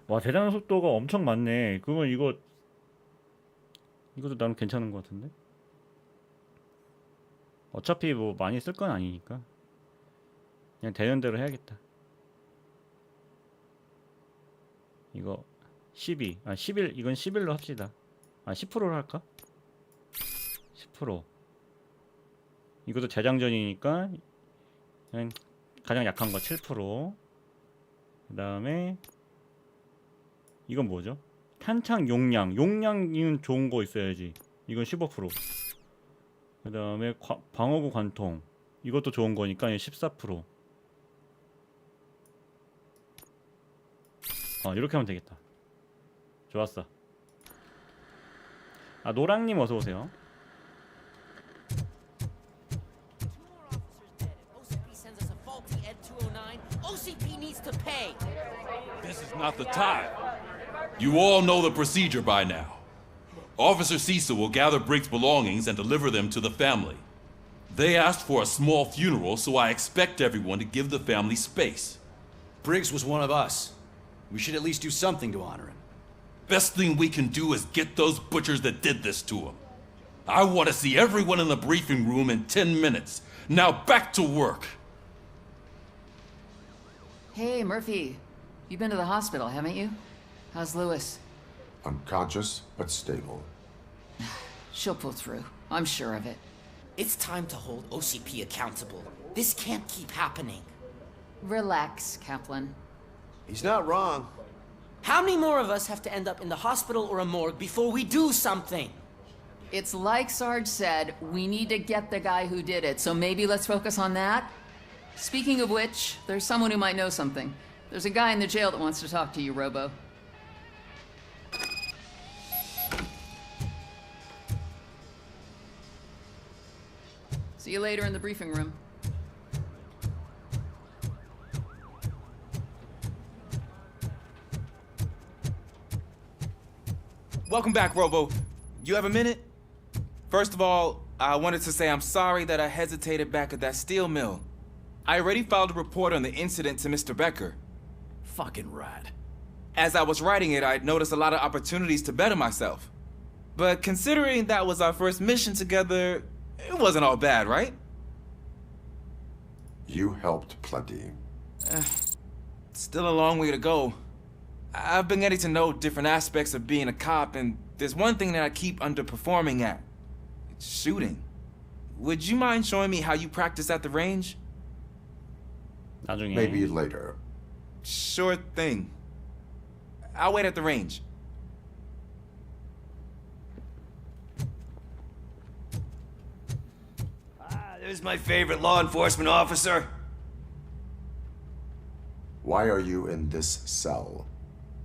와, 대장 속도가 엄청 많네. 그러면 이것도 나름 괜찮은 것 같은데? 어차피 뭐 많이 쓸 건 아니니까 그냥 되는 대로 해야겠다. 이거 12. 아, 11. 이건 11로 합시다. 아, 10%로 할까? 10%. 이것도 재장전이니까 그냥 가장 약한 거 7%. 그 다음에 이건 뭐죠? 탄창 용량. 용량이는 좋은 거 있어야지. 이건 15%. 그 다음에 방어구 관통. 이것도 좋은 거니까 14%. 이렇게 하면 되겠다. 좋았어. 아, 노랑님 어서오세요. This is not the time. You all know the procedure by now. Officer Cecil will gather Briggs' belongings and deliver them to the family. They asked for a small funeral, so I expect everyone to give the family space. Briggs was one of us. We should at least do something to honor him. Best thing we can do is get those butchers that did this to him. I want to see everyone in the briefing room in 10 minutes. Now back to work. Hey, Murphy. You've been to the hospital, haven't you? How's Lewis? Unconscious, but stable. She'll pull through. I'm sure of it. It's time to hold OCP accountable. This can't keep happening. Relax, Kaplan. He's not wrong. How many more of us have to end up in the hospital or a morgue before we do something? It's like Sarge said, we need to get the guy who did it, so maybe let's focus on that? Speaking of which, there's someone who might know something. There's a guy in the jail that wants to talk to you, Robo. See you later in the briefing room. welcome back, Robo. You have a minute? First of all, I wanted to say I'm sorry that I hesitated back at that steel mill. I already filed a report on the incident to Mr. Becker. Fucking rad. As I was writing it, I'd noticed a lot of opportunities to better myself. But considering that was our first mission together, it wasn't all bad, right? You helped plenty. Still a long way to go. I've been getting to know different aspects of being a cop, and there's one thing that I keep underperforming at. It's shooting. Would you mind showing me how you practice at the range? 나중에. Maybe later. Sure thing. I'll wait at the range. There's my favorite law enforcement officer. Why are you in this cell?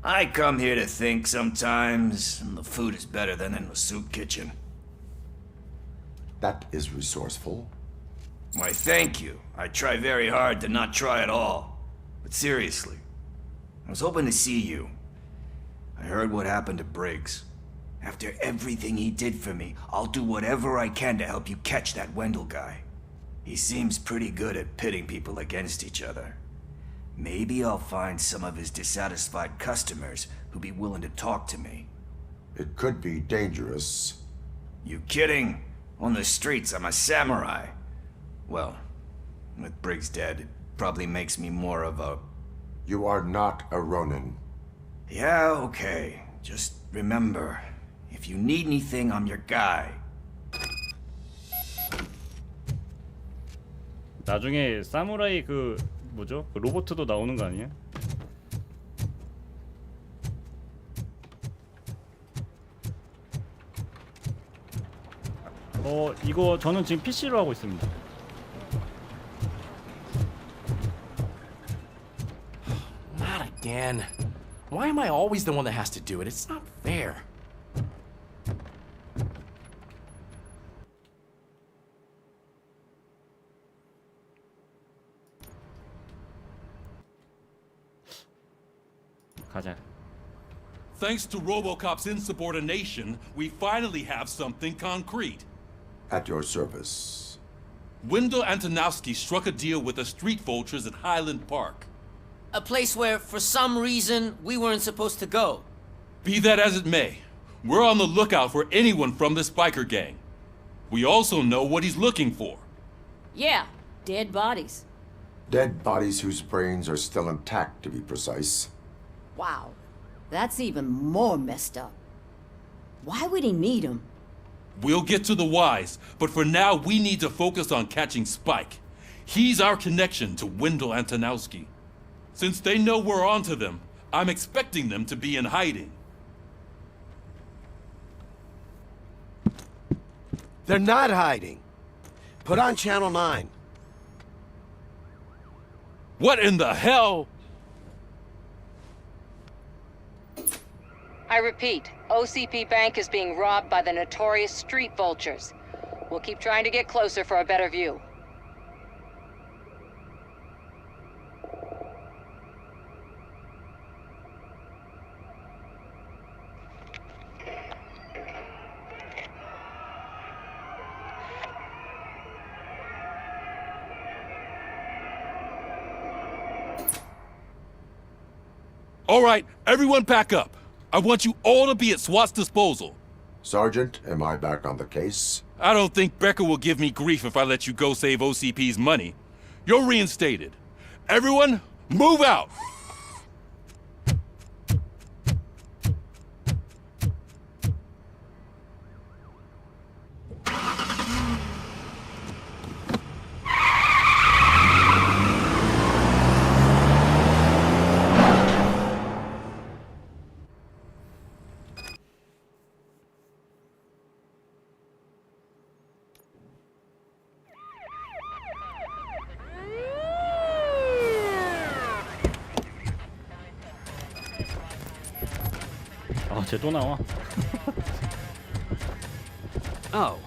I come here to think sometimes, and the food is better than in a soup kitchen. That is resourceful. Why, thank you. I try very hard to not try at all. But seriously, I was hoping to see you. I heard what happened to Briggs. After everything he did for me, I'll do whatever I can to help you catch that Wendell guy. He seems pretty good at pitting people against each other. Maybe I'll find some of his dissatisfied customers who'll be willing to talk to me. It could be dangerous. You kidding? On the streets, I'm a samurai. Well, with Briggs dead, it probably makes me more of a... You are not a Ronin. Yeah, okay. Just remember, if you need anything, I'm your guy. 나중에 사무라이 그 뭐죠? 그 로봇도 나오는 거 아니에요? 이거 저는 지금 PC로 하고 있습니다. Not again. Why am I always the one that has to do it? It's not fair. 가자. Thanks to RoboCop's insubordination, we finally have something concrete. At your service. Wendell Antonowski struck a deal with the street vultures at Highland Park. A place where, for some reason, we weren't supposed to go. Be that as it may, we're on the lookout for anyone from this biker gang. We also know what he's looking for. Yeah, dead bodies. Dead bodies whose brains are still intact, to be precise. Wow, that's even more messed up. Why would he need them? We'll get to the whys, but for now we need to focus on catching Spike. He's our connection to Wendell Antonowski. Since they know we're onto them, I'm expecting them to be in hiding. They're not hiding. Put on Channel 9. What in the hell? I repeat, OCP Bank is being robbed by the notorious street vultures. We'll keep trying to get closer for a better view. All right, everyone pack up. I want you all to be at SWAT's disposal. Sergeant, am I back on the case? I don't think Becker will give me grief if I let you go save OCP's money. You're reinstated. Everyone, move out! 쟤 또 나와. Oh,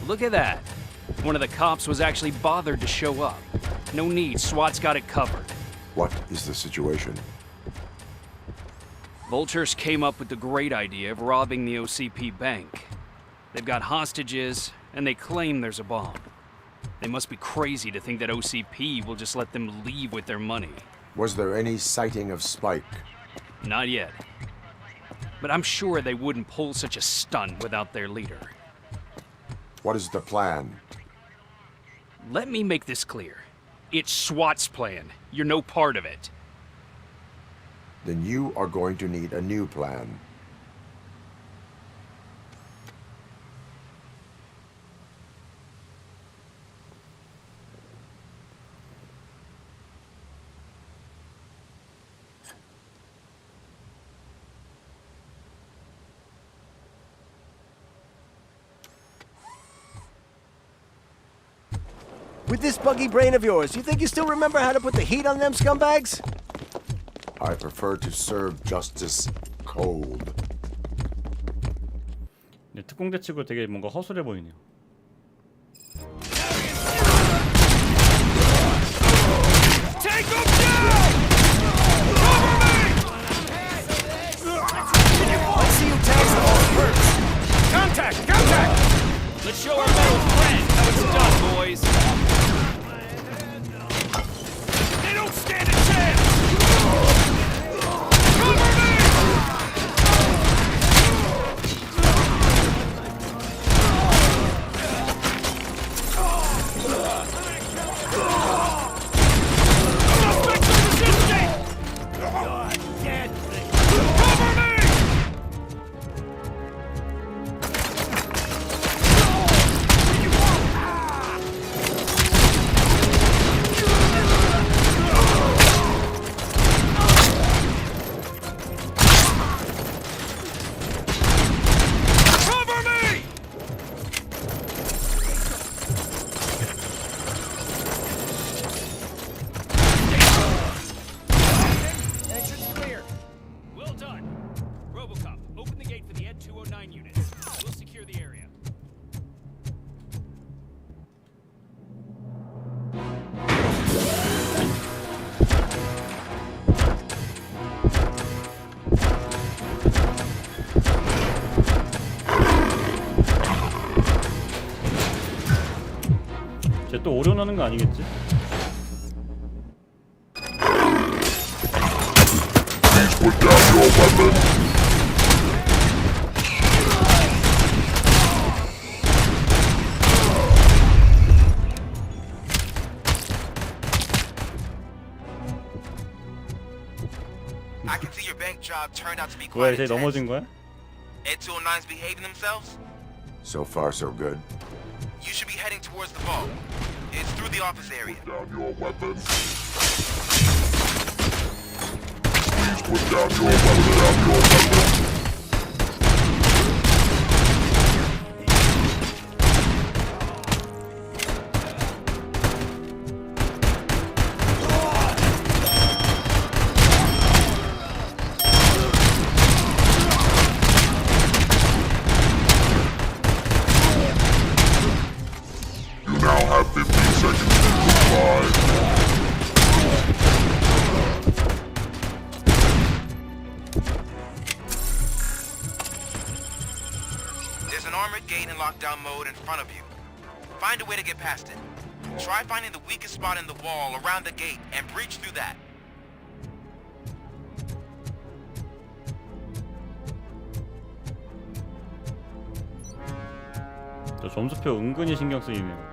look at that. One of the cops was actually bothered to show up. No need, SWAT's got it covered. What is the situation? Vultures came up with the great idea of robbing the OCP bank. They've got hostages, and they claim there's a bomb. They must be crazy to think that OCP will just let them leave with their money. Was there any sighting of Spike? Not yet. But I'm sure they wouldn't pull such a stunt without their leader. What is the plan? Let me make this clear. It's SWAT's plan. You're no part of it. Then you are going to need a new plan. With this buggy brain of yours, you think you still remember how to put the heat on them scumbags? I prefer to serve justice cold. 네, 특공대 치고 되게 뭔가 허술해 보이네요. Take him down! Cover me! Let's see who tags the most first. Contact! Contact! Let's show our metal friend how it's done, boys. They don't stand a chance! Cover me! Suspects are resisting! You're dead! Cover me! Cover me! Entrance clear. Well done. Robocop, open the gate for the Ed 209 units. We'll secure the area. 쟤 또 오려나는 거 아니겠지? Put down your weapon. I can see your bank job turned out to be 뭐야, quite 쟤 intense. 넘어진 거야? Ed 209's behaving themselves? So far, so good. You should be heading towards the vault. It's through the office area. Put down your weapon. Please put down your weapon. You now have 15 seconds to comply. There's an armored gate in lockdown mode in front of you. Find a way to get past it. Try finding the weakest spot in the wall around the gate and breach through that. 저 점수표 은근히 신경 쓰이네요.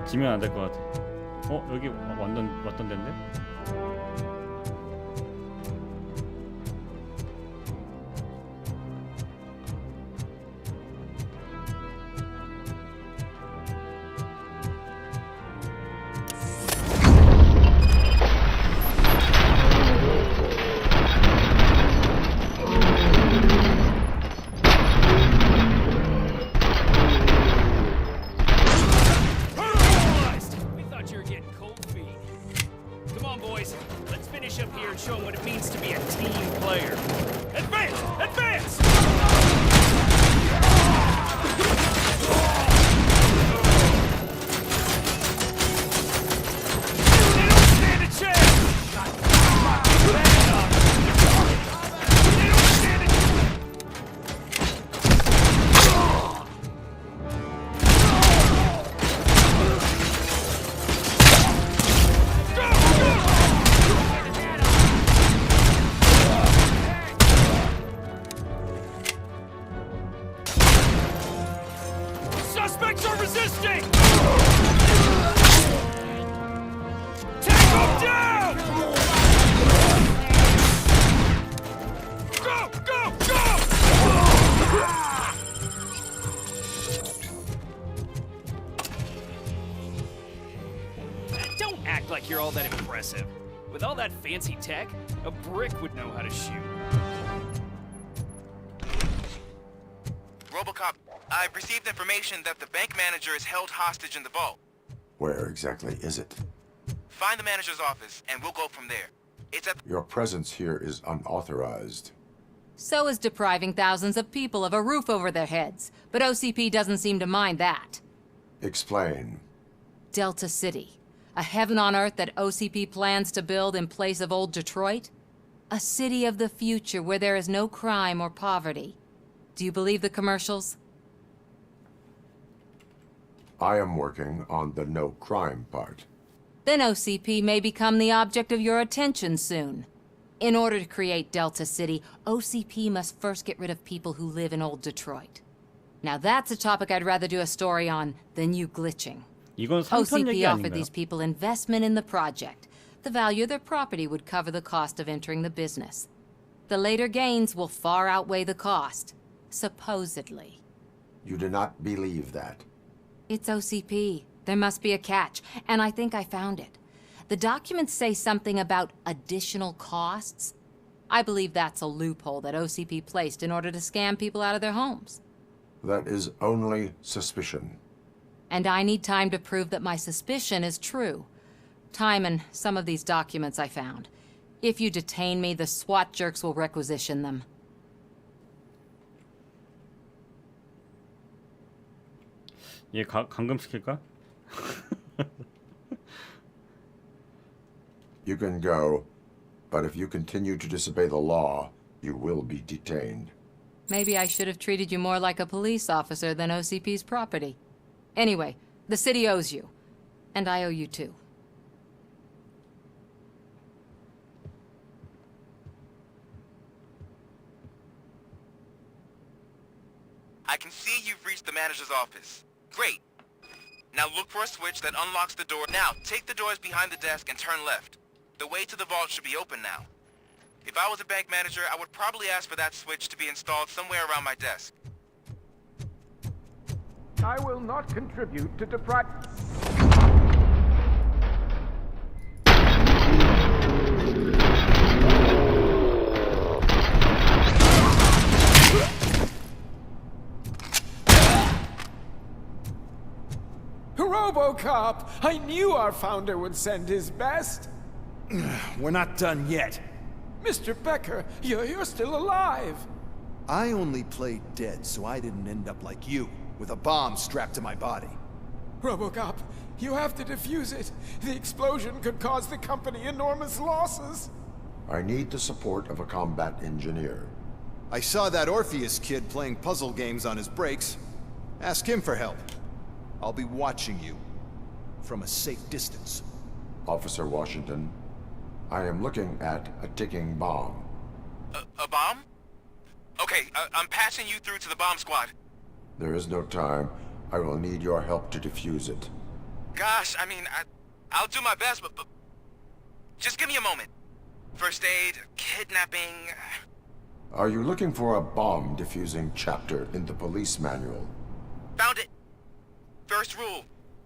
지면 안 될 것 같아. 여기 왔던 데인데? We thought you were getting cold feet. Come on, boys. like you're all that impressive. With all that fancy tech, a brick would know how to shoot. RoboCop, I've received information that the bank manager is held hostage in the vault. Where exactly is it? Find the manager's office, and we'll go from there. It's at... Your presence here is unauthorized. So is depriving thousands of people of a roof over their heads. But OCP doesn't seem to mind that. Explain. Delta City. A heaven on earth that OCP plans to build in place of old Detroit? A city of the future where there is no crime or poverty. Do you believe the commercials? I am working on the no crime part. Then OCP may become the object of your attention soon. In order to create Delta City, OCP must first get rid of people who live in old Detroit. Now that's a topic I'd rather do a story on than you glitching. 이건 상편 얘기 OCP offered 아닌가요? these people investment in the project. The value of their property would cover the cost of entering the business. The later gains will far outweigh the cost, supposedly. You do not believe that. It's OCP. There must be a catch, and I think I found it. The documents say something about additional costs. I believe that's a loophole that OCP placed in order to scam people out of their homes. That is only suspicion. And I need time to prove that my suspicion is true. Time and some of these documents I found. If you detain me, the SWAT jerks will requisition them. 얘 감금시킬까? You can go, but if you continue to disobey the law, you will be detained. Maybe I should have treated you more like a police officer than OCP's property. Anyway, the city owes you. And I owe you too. I can see you've reached the manager's office. Great. Now look for a switch that unlocks the door. Now, take the doors behind the desk and turn left. The way to the vault should be open now. If I was a bank manager, I would probably ask for that switch to be installed somewhere around my desk. I will not contribute to deprive... RoboCop! I knew our founder would send his best. We're not done yet. Mr. Becker, you're still alive. I only played dead so I didn't end up like you, with a bomb strapped to my body. RoboCop, you have to defuse it. The explosion could cause the company enormous losses. I need the support of a combat engineer. I saw that Orpheus kid playing puzzle games on his breaks. Ask him for help. I'll be watching you from a safe distance. Officer Washington, I am looking at a ticking bomb. A bomb? Okay, I'm passing you through to the bomb squad. There is no time. I will need your help to defuse it. Gosh, I mean, I'll do my best, but just give me a moment. First aid, kidnapping... Are you looking for a bomb defusing chapter in the police manual? Found it! First rule,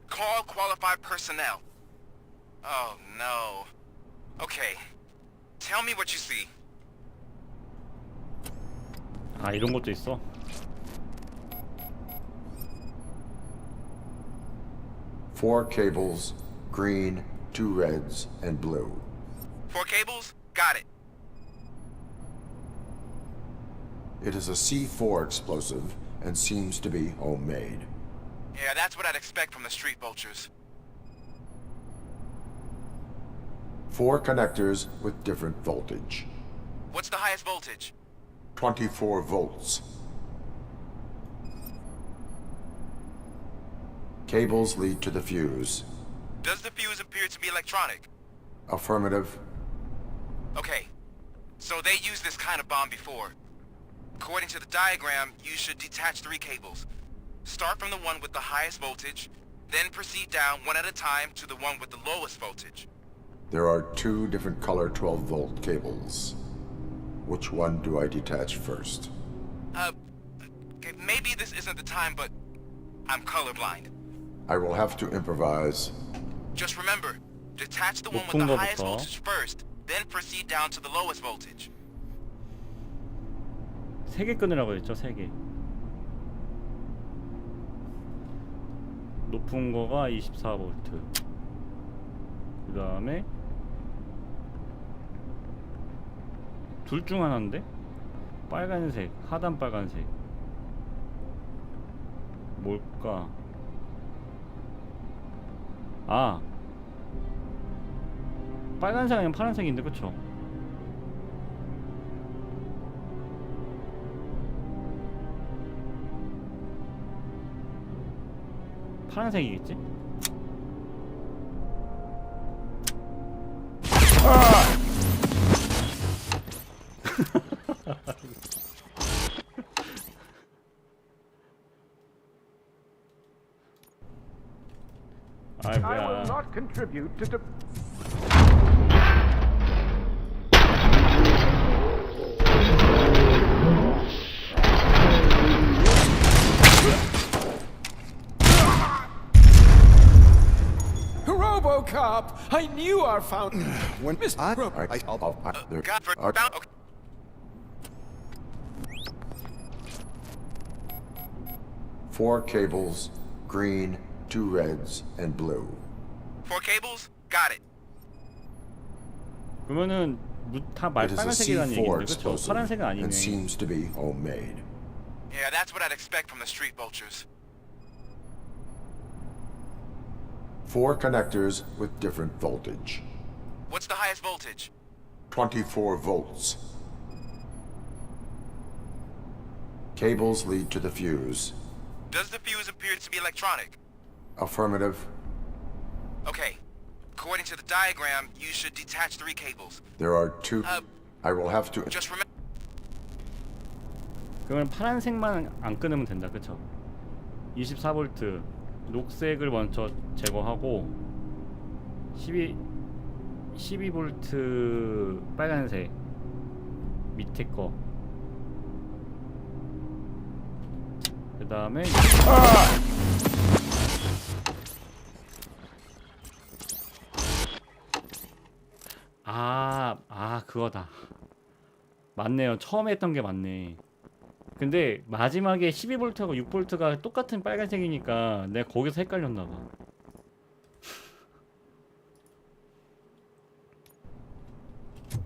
call qualified personnel. Oh, no. Okay, tell me what you see. 아, 이런 것도 있어. Four cables, green, 2 reds, and blue. 4 cables? Got it. It is a C4 explosive and seems to be homemade. Yeah, that's what I'd expect from the street vultures. 4 connectors with different voltage. What's the highest voltage? 24 volts. Cables lead to the fuse. Does the fuse appear to be electronic? Affirmative. Okay, so they used this kind of bomb before. According to the diagram, you should detach 3 cables. Start from the one with the highest voltage, then proceed down one at a time to the one with the lowest voltage. There are 2 different color 12-volt cables. Which one do I detach first? Okay, maybe this isn't the time, but I'm colorblind. I will have to improvise. Just remember, Detach the one with the highest voltage first, then proceed down to the lowest voltage. 3개 끊으라고 했죠. 3개. 높은 거가 24V. 그 다음에 둘 중 하나인데? 빨간색, 하단 빨간색. 뭘까? 아, 빨간색 아니면 파란색인데, 그쵸? 파란색이겠지? 아이 I will 뭐야. not contribute to the... RoboCop! I knew our fountain. When Mr. Four cables, green, 2 reds, and blue. 4 cables? Got it. 그러면은 다 It is a 빨간색이라는 C4 얘기인데, 그쵸? explosive 파란색은 아니네. and seems to be homemade. Yeah, that's what I'd expect from the street vultures. 4 connectors with different voltage. What's the highest voltage? 24 volts. Cables lead to the fuse. Does the fuse appear to be electronic? Affirmative. Okay. According to the diagram, you should detach 3 cables. There are 2. I will have to. Just remember. 그러면 파란색만 안 끊으면 된다, 그쵸? 24V 녹색을 먼저 제거하고 12V 빨간색 밑에 거. 그 다음에 그거다. 맞네요. 처음에 했던 게 맞네. 근데 마지막에 12V하고 6V가 똑같은 빨간색이니까 내가 거기서 헷갈렸나봐.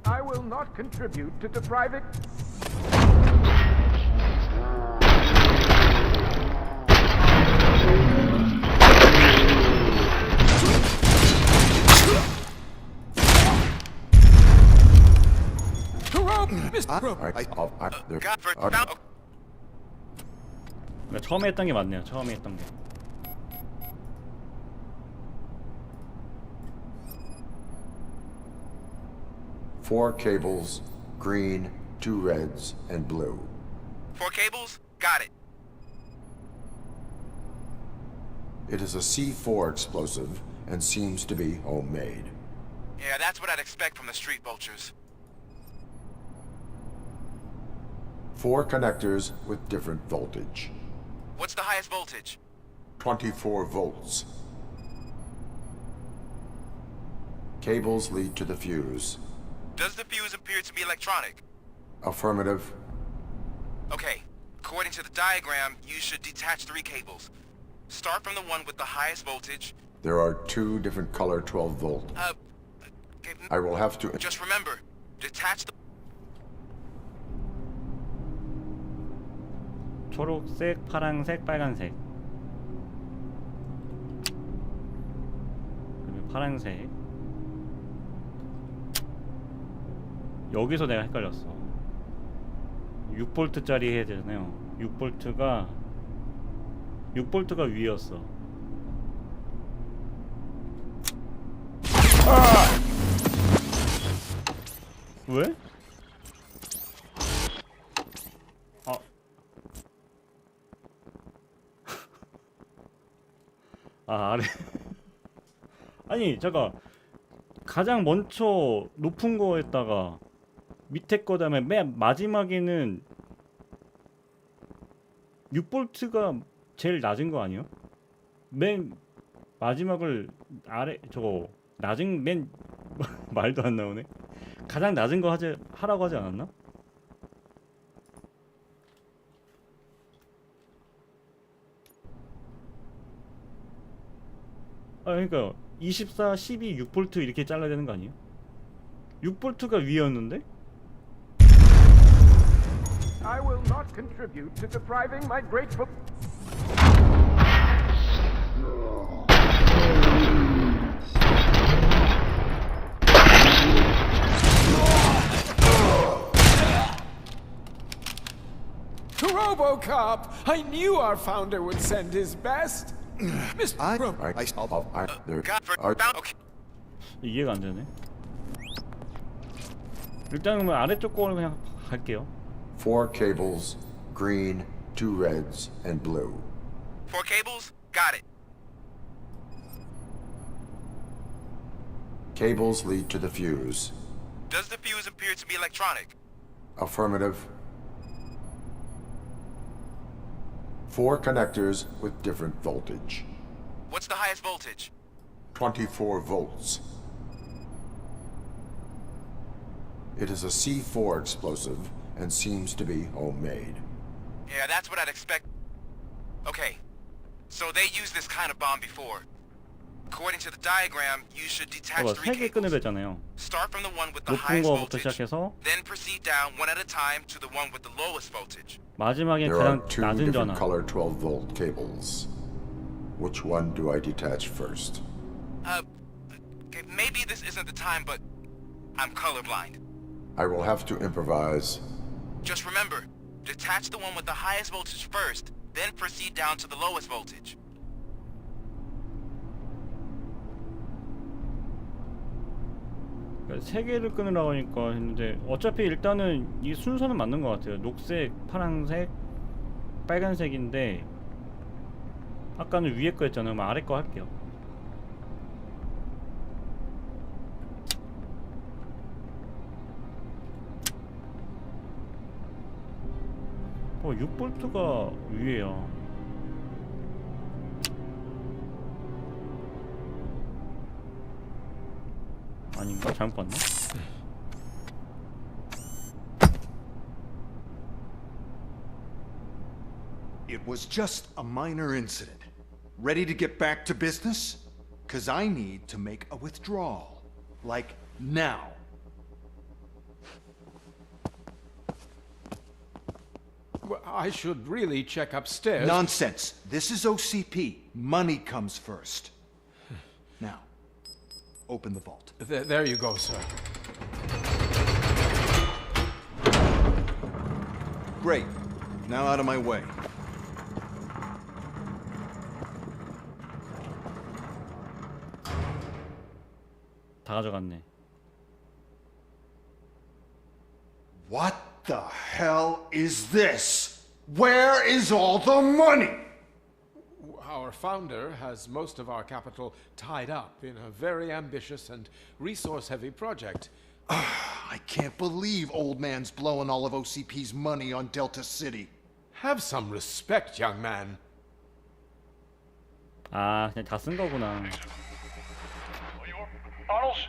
I will not contribute to the private... 처음에 했던 게 맞네요. 처음에 했던 게. Four cables, green, 2 reds, and blue. 4 cables? Got it. It is a C4 explosive and seems to be homemade. Yeah, that's what I'd expect from the street vultures. 4 connectors with different voltage. What's the highest voltage? 24 volts. Cables lead to the fuse. Does the fuse appear to be electronic? Affirmative. Okay. According to the diagram, you should detach 3 cables. Start from the one with the highest voltage. There are 2 different color 12 volt. I will have to. Just remember, detach the... 초록색, 파란색, 빨간색. 그러면 파란색. 여기서 내가 헷갈렸어. 6V짜리 해야 되잖아요. 6V가 위였어. 왜? 아래. 아니 잠깐, 가장 먼저 높은 거에다가 밑에 거 다음에 맨 마지막에는 6V가 제일 낮은 거 아니에요? 맨 마지막을 아래 저거 낮은 맨 말도 안 나오네. 가장 낮은 거 하라고 하지 않았나? 아 그러니까 24, 12, 6V 이렇게 잘라야 되는 거 아니에요? 6V가 위였는데? I will not contribute to depriving my grateful. RoboCop! I knew our founder would send his best. 이해가 안 되네. 일단은 아래쪽 거를 그냥 갈게요. 4 cables, green, 2 reds, and blue. 4 cables? Got it. Cables lead to the fuse. Does the fuse appear to be electronic? Affirmative. 4 connectors with different voltage. What's the highest voltage? 24 volts. It is a C4 explosive and seems to be homemade. Yeah, that's what I'd expect. Okay, so they used this kind of bomb before. According to the diagram, you should detach 3 3개 끈을 cables. 뱉잖아요. Start from the one with the 높은 highest 거부터 voltage, 시작해서 then proceed down one at a time to the one with the lowest voltage. 마지막에 There are 가장 2 낮은 different 전압. color 12-volt cables. Which one do I detach first? Okay, maybe this isn't the time, but I'm colorblind. I will have to improvise. Just remember, detach the one with the highest voltage first, then proceed down to the lowest voltage. 세 개를 끊으라고 하니까 했는데 어차피 일단은 이 순서는 맞는 것 같아요. 녹색, 파란색, 빨간색인데 아까는 위에 거 했잖아요. 그럼 아래 거 할게요. 어, 6V가 위에요. 아닌가? 잘못 봤나? It was just a minor incident. Ready to get back to business? 'Cause I need to make a withdrawal. Like now. Well, I should really check upstairs. Nonsense. This is OCP. Money comes first. Now, open the vault. There you go, sir. Great. Now out of my way. 다 가져갔네. What the hell is this? Where is all the money? Our founder has most of our capital tied up in a very ambitious and resource-heavy project. I can't believe old man's blowing all of OCP's money on Delta City. Have some respect, young man. 아, 그냥 다 쓴 거구나. Arnold's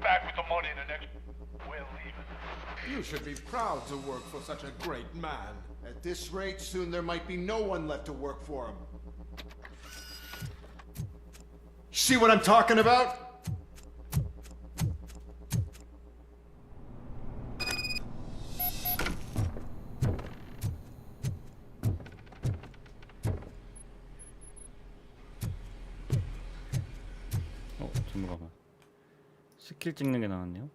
back with the money in the next. We're leaving. You should be proud to work for such a great man. At this rate, soon there might be no one left to work for him. See what I'm talking about? 잠깐만. 스킬 찍는 게 나왔네요.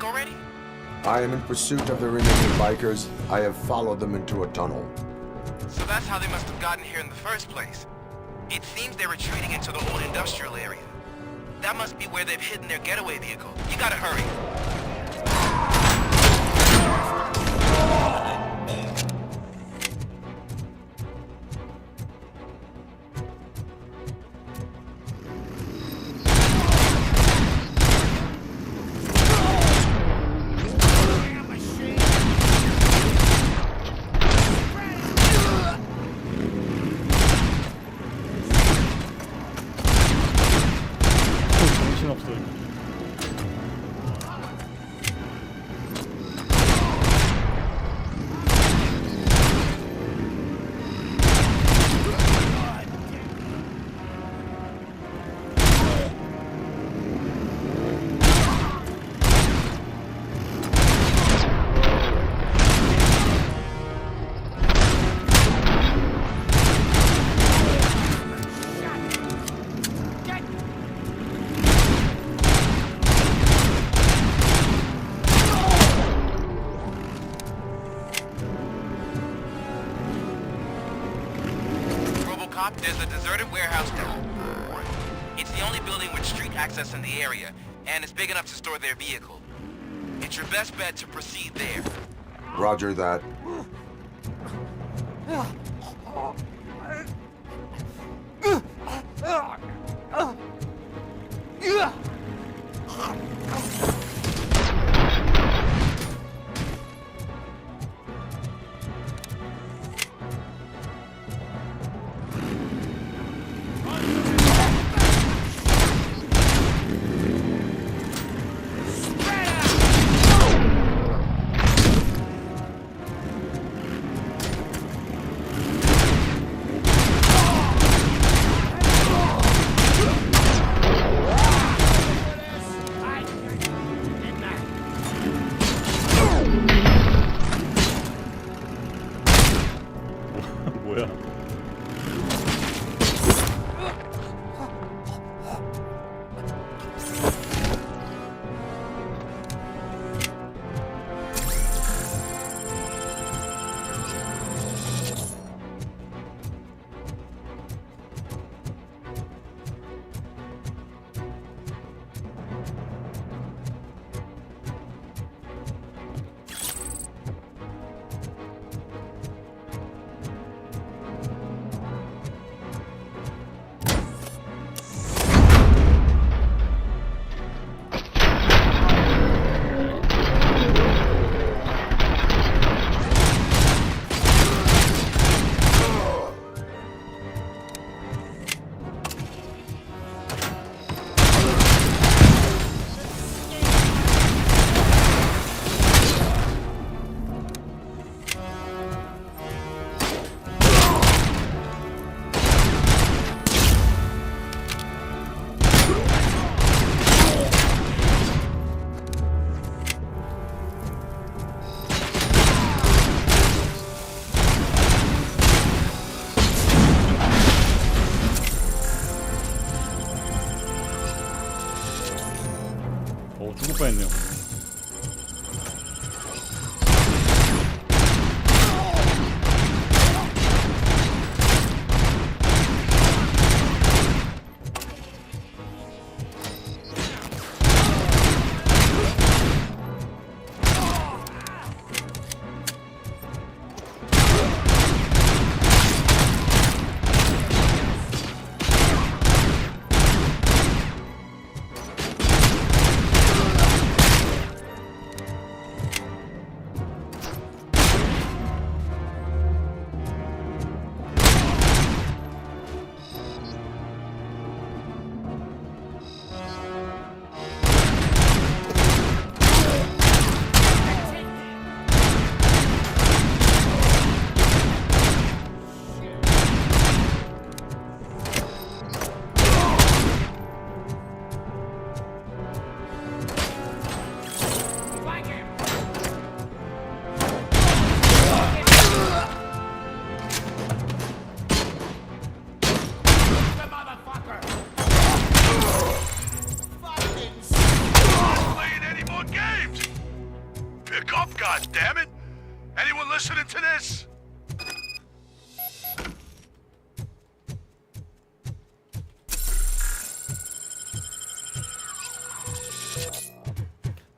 back already? I am in pursuit of the remaining bikers. I have followed them into a tunnel. So that's how they must have gotten here in the first place. It seems they're retreating into the old industrial area. That must be where they've hidden their getaway vehicle. You gotta hurry. 정신없어. There's a deserted warehouse down. It's the only building with street access in the area, and it's big enough to store their vehicle. It's your best bet to proceed there. Roger that. 뭐야? 죽을 뻔했네요.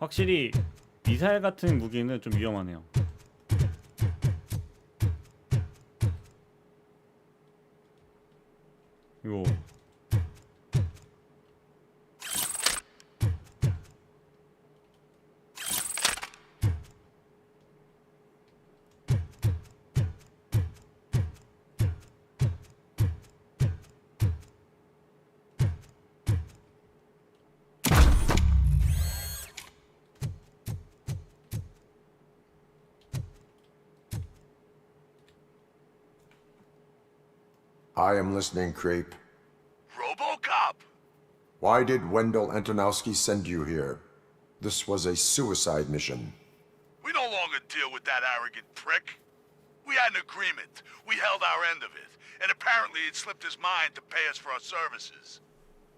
확실히 미사일 같은 무기는 좀 위험하네요. 이거 I am listening, Creep. RoboCop! Why did Wendell Antonowski send you here? This was a suicide mission. We no longer deal with that arrogant prick. We had an agreement. We held our end of it. And apparently it slipped his mind to pay us for our services.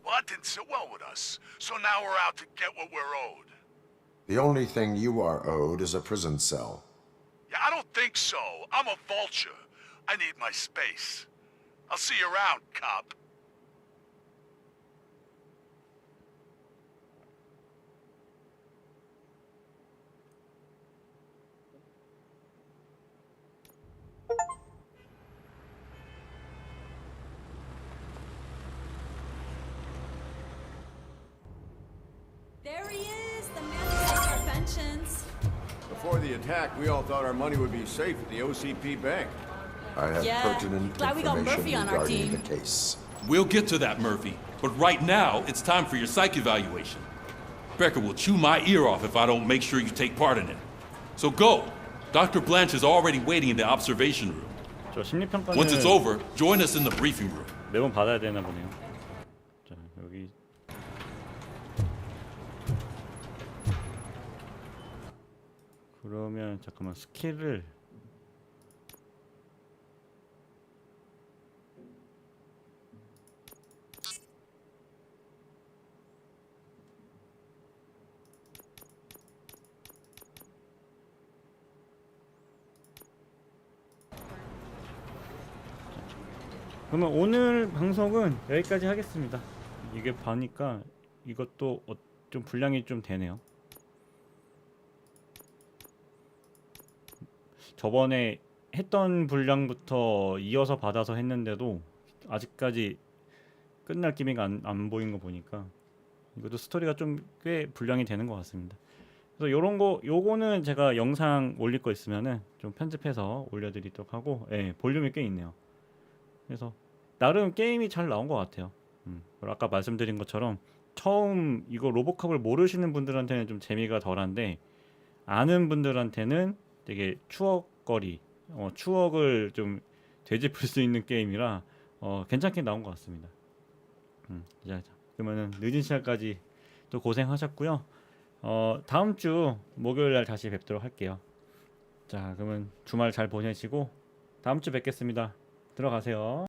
Well, that didn't sit well with us. So now we're out to get what we're owed. The only thing you are owed is a prison cell. Yeah, I don't think so. I'm a vulture. I need my space. I'll see you around, cop. There he is, the man who took our pensions. Before the attack, we all thought our money would be safe at the OCP bank. I have Yeah, pertinent glad we got information Murphy on our regarding team. the case. We'll get to that, Murphy. But right now, it's time for your psych evaluation. Becker will chew my ear off if I don't make sure you take part in it. So go. Dr. Blanche is already waiting in the observation room. 저 심리평가는 Once it's over, join us in the briefing room. 매번 받아야 되나 보네요. 자, 여기 그러면 잠깐만 스킬을 그러면 오늘 방송은 여기까지 하겠습니다. 이게 봐니까 이것도 좀 분량이 좀 되네요. 저번에 했던 분량부터 이어서 받아서 했는데도 아직까지 끝날 기미가 안 보인 거 보니까 이것도 스토리가 좀 꽤 분량이 되는 것 같습니다. 그래서 요거는 제가 영상 올릴 거 있으면은 좀 편집해서 올려드리도록 하고, 예, 볼륨이 꽤 있네요. 그래서 나름 게임이 잘 나온 것 같아요. 아까 말씀드린 것처럼 처음 이거 로보캅을 모르시는 분들한테는 좀 재미가 덜한데 아는 분들한테는 되게 추억거리, 추억을 좀 되짚을 수 있는 게임이라 괜찮게 나온 것 같습니다. 자, 그러면은 늦은 시간까지 또 고생하셨고요. 다음 주 목요일날 다시 뵙도록 할게요. 자, 그러면 주말 잘 보내시고 다음 주 뵙겠습니다. 들어가세요.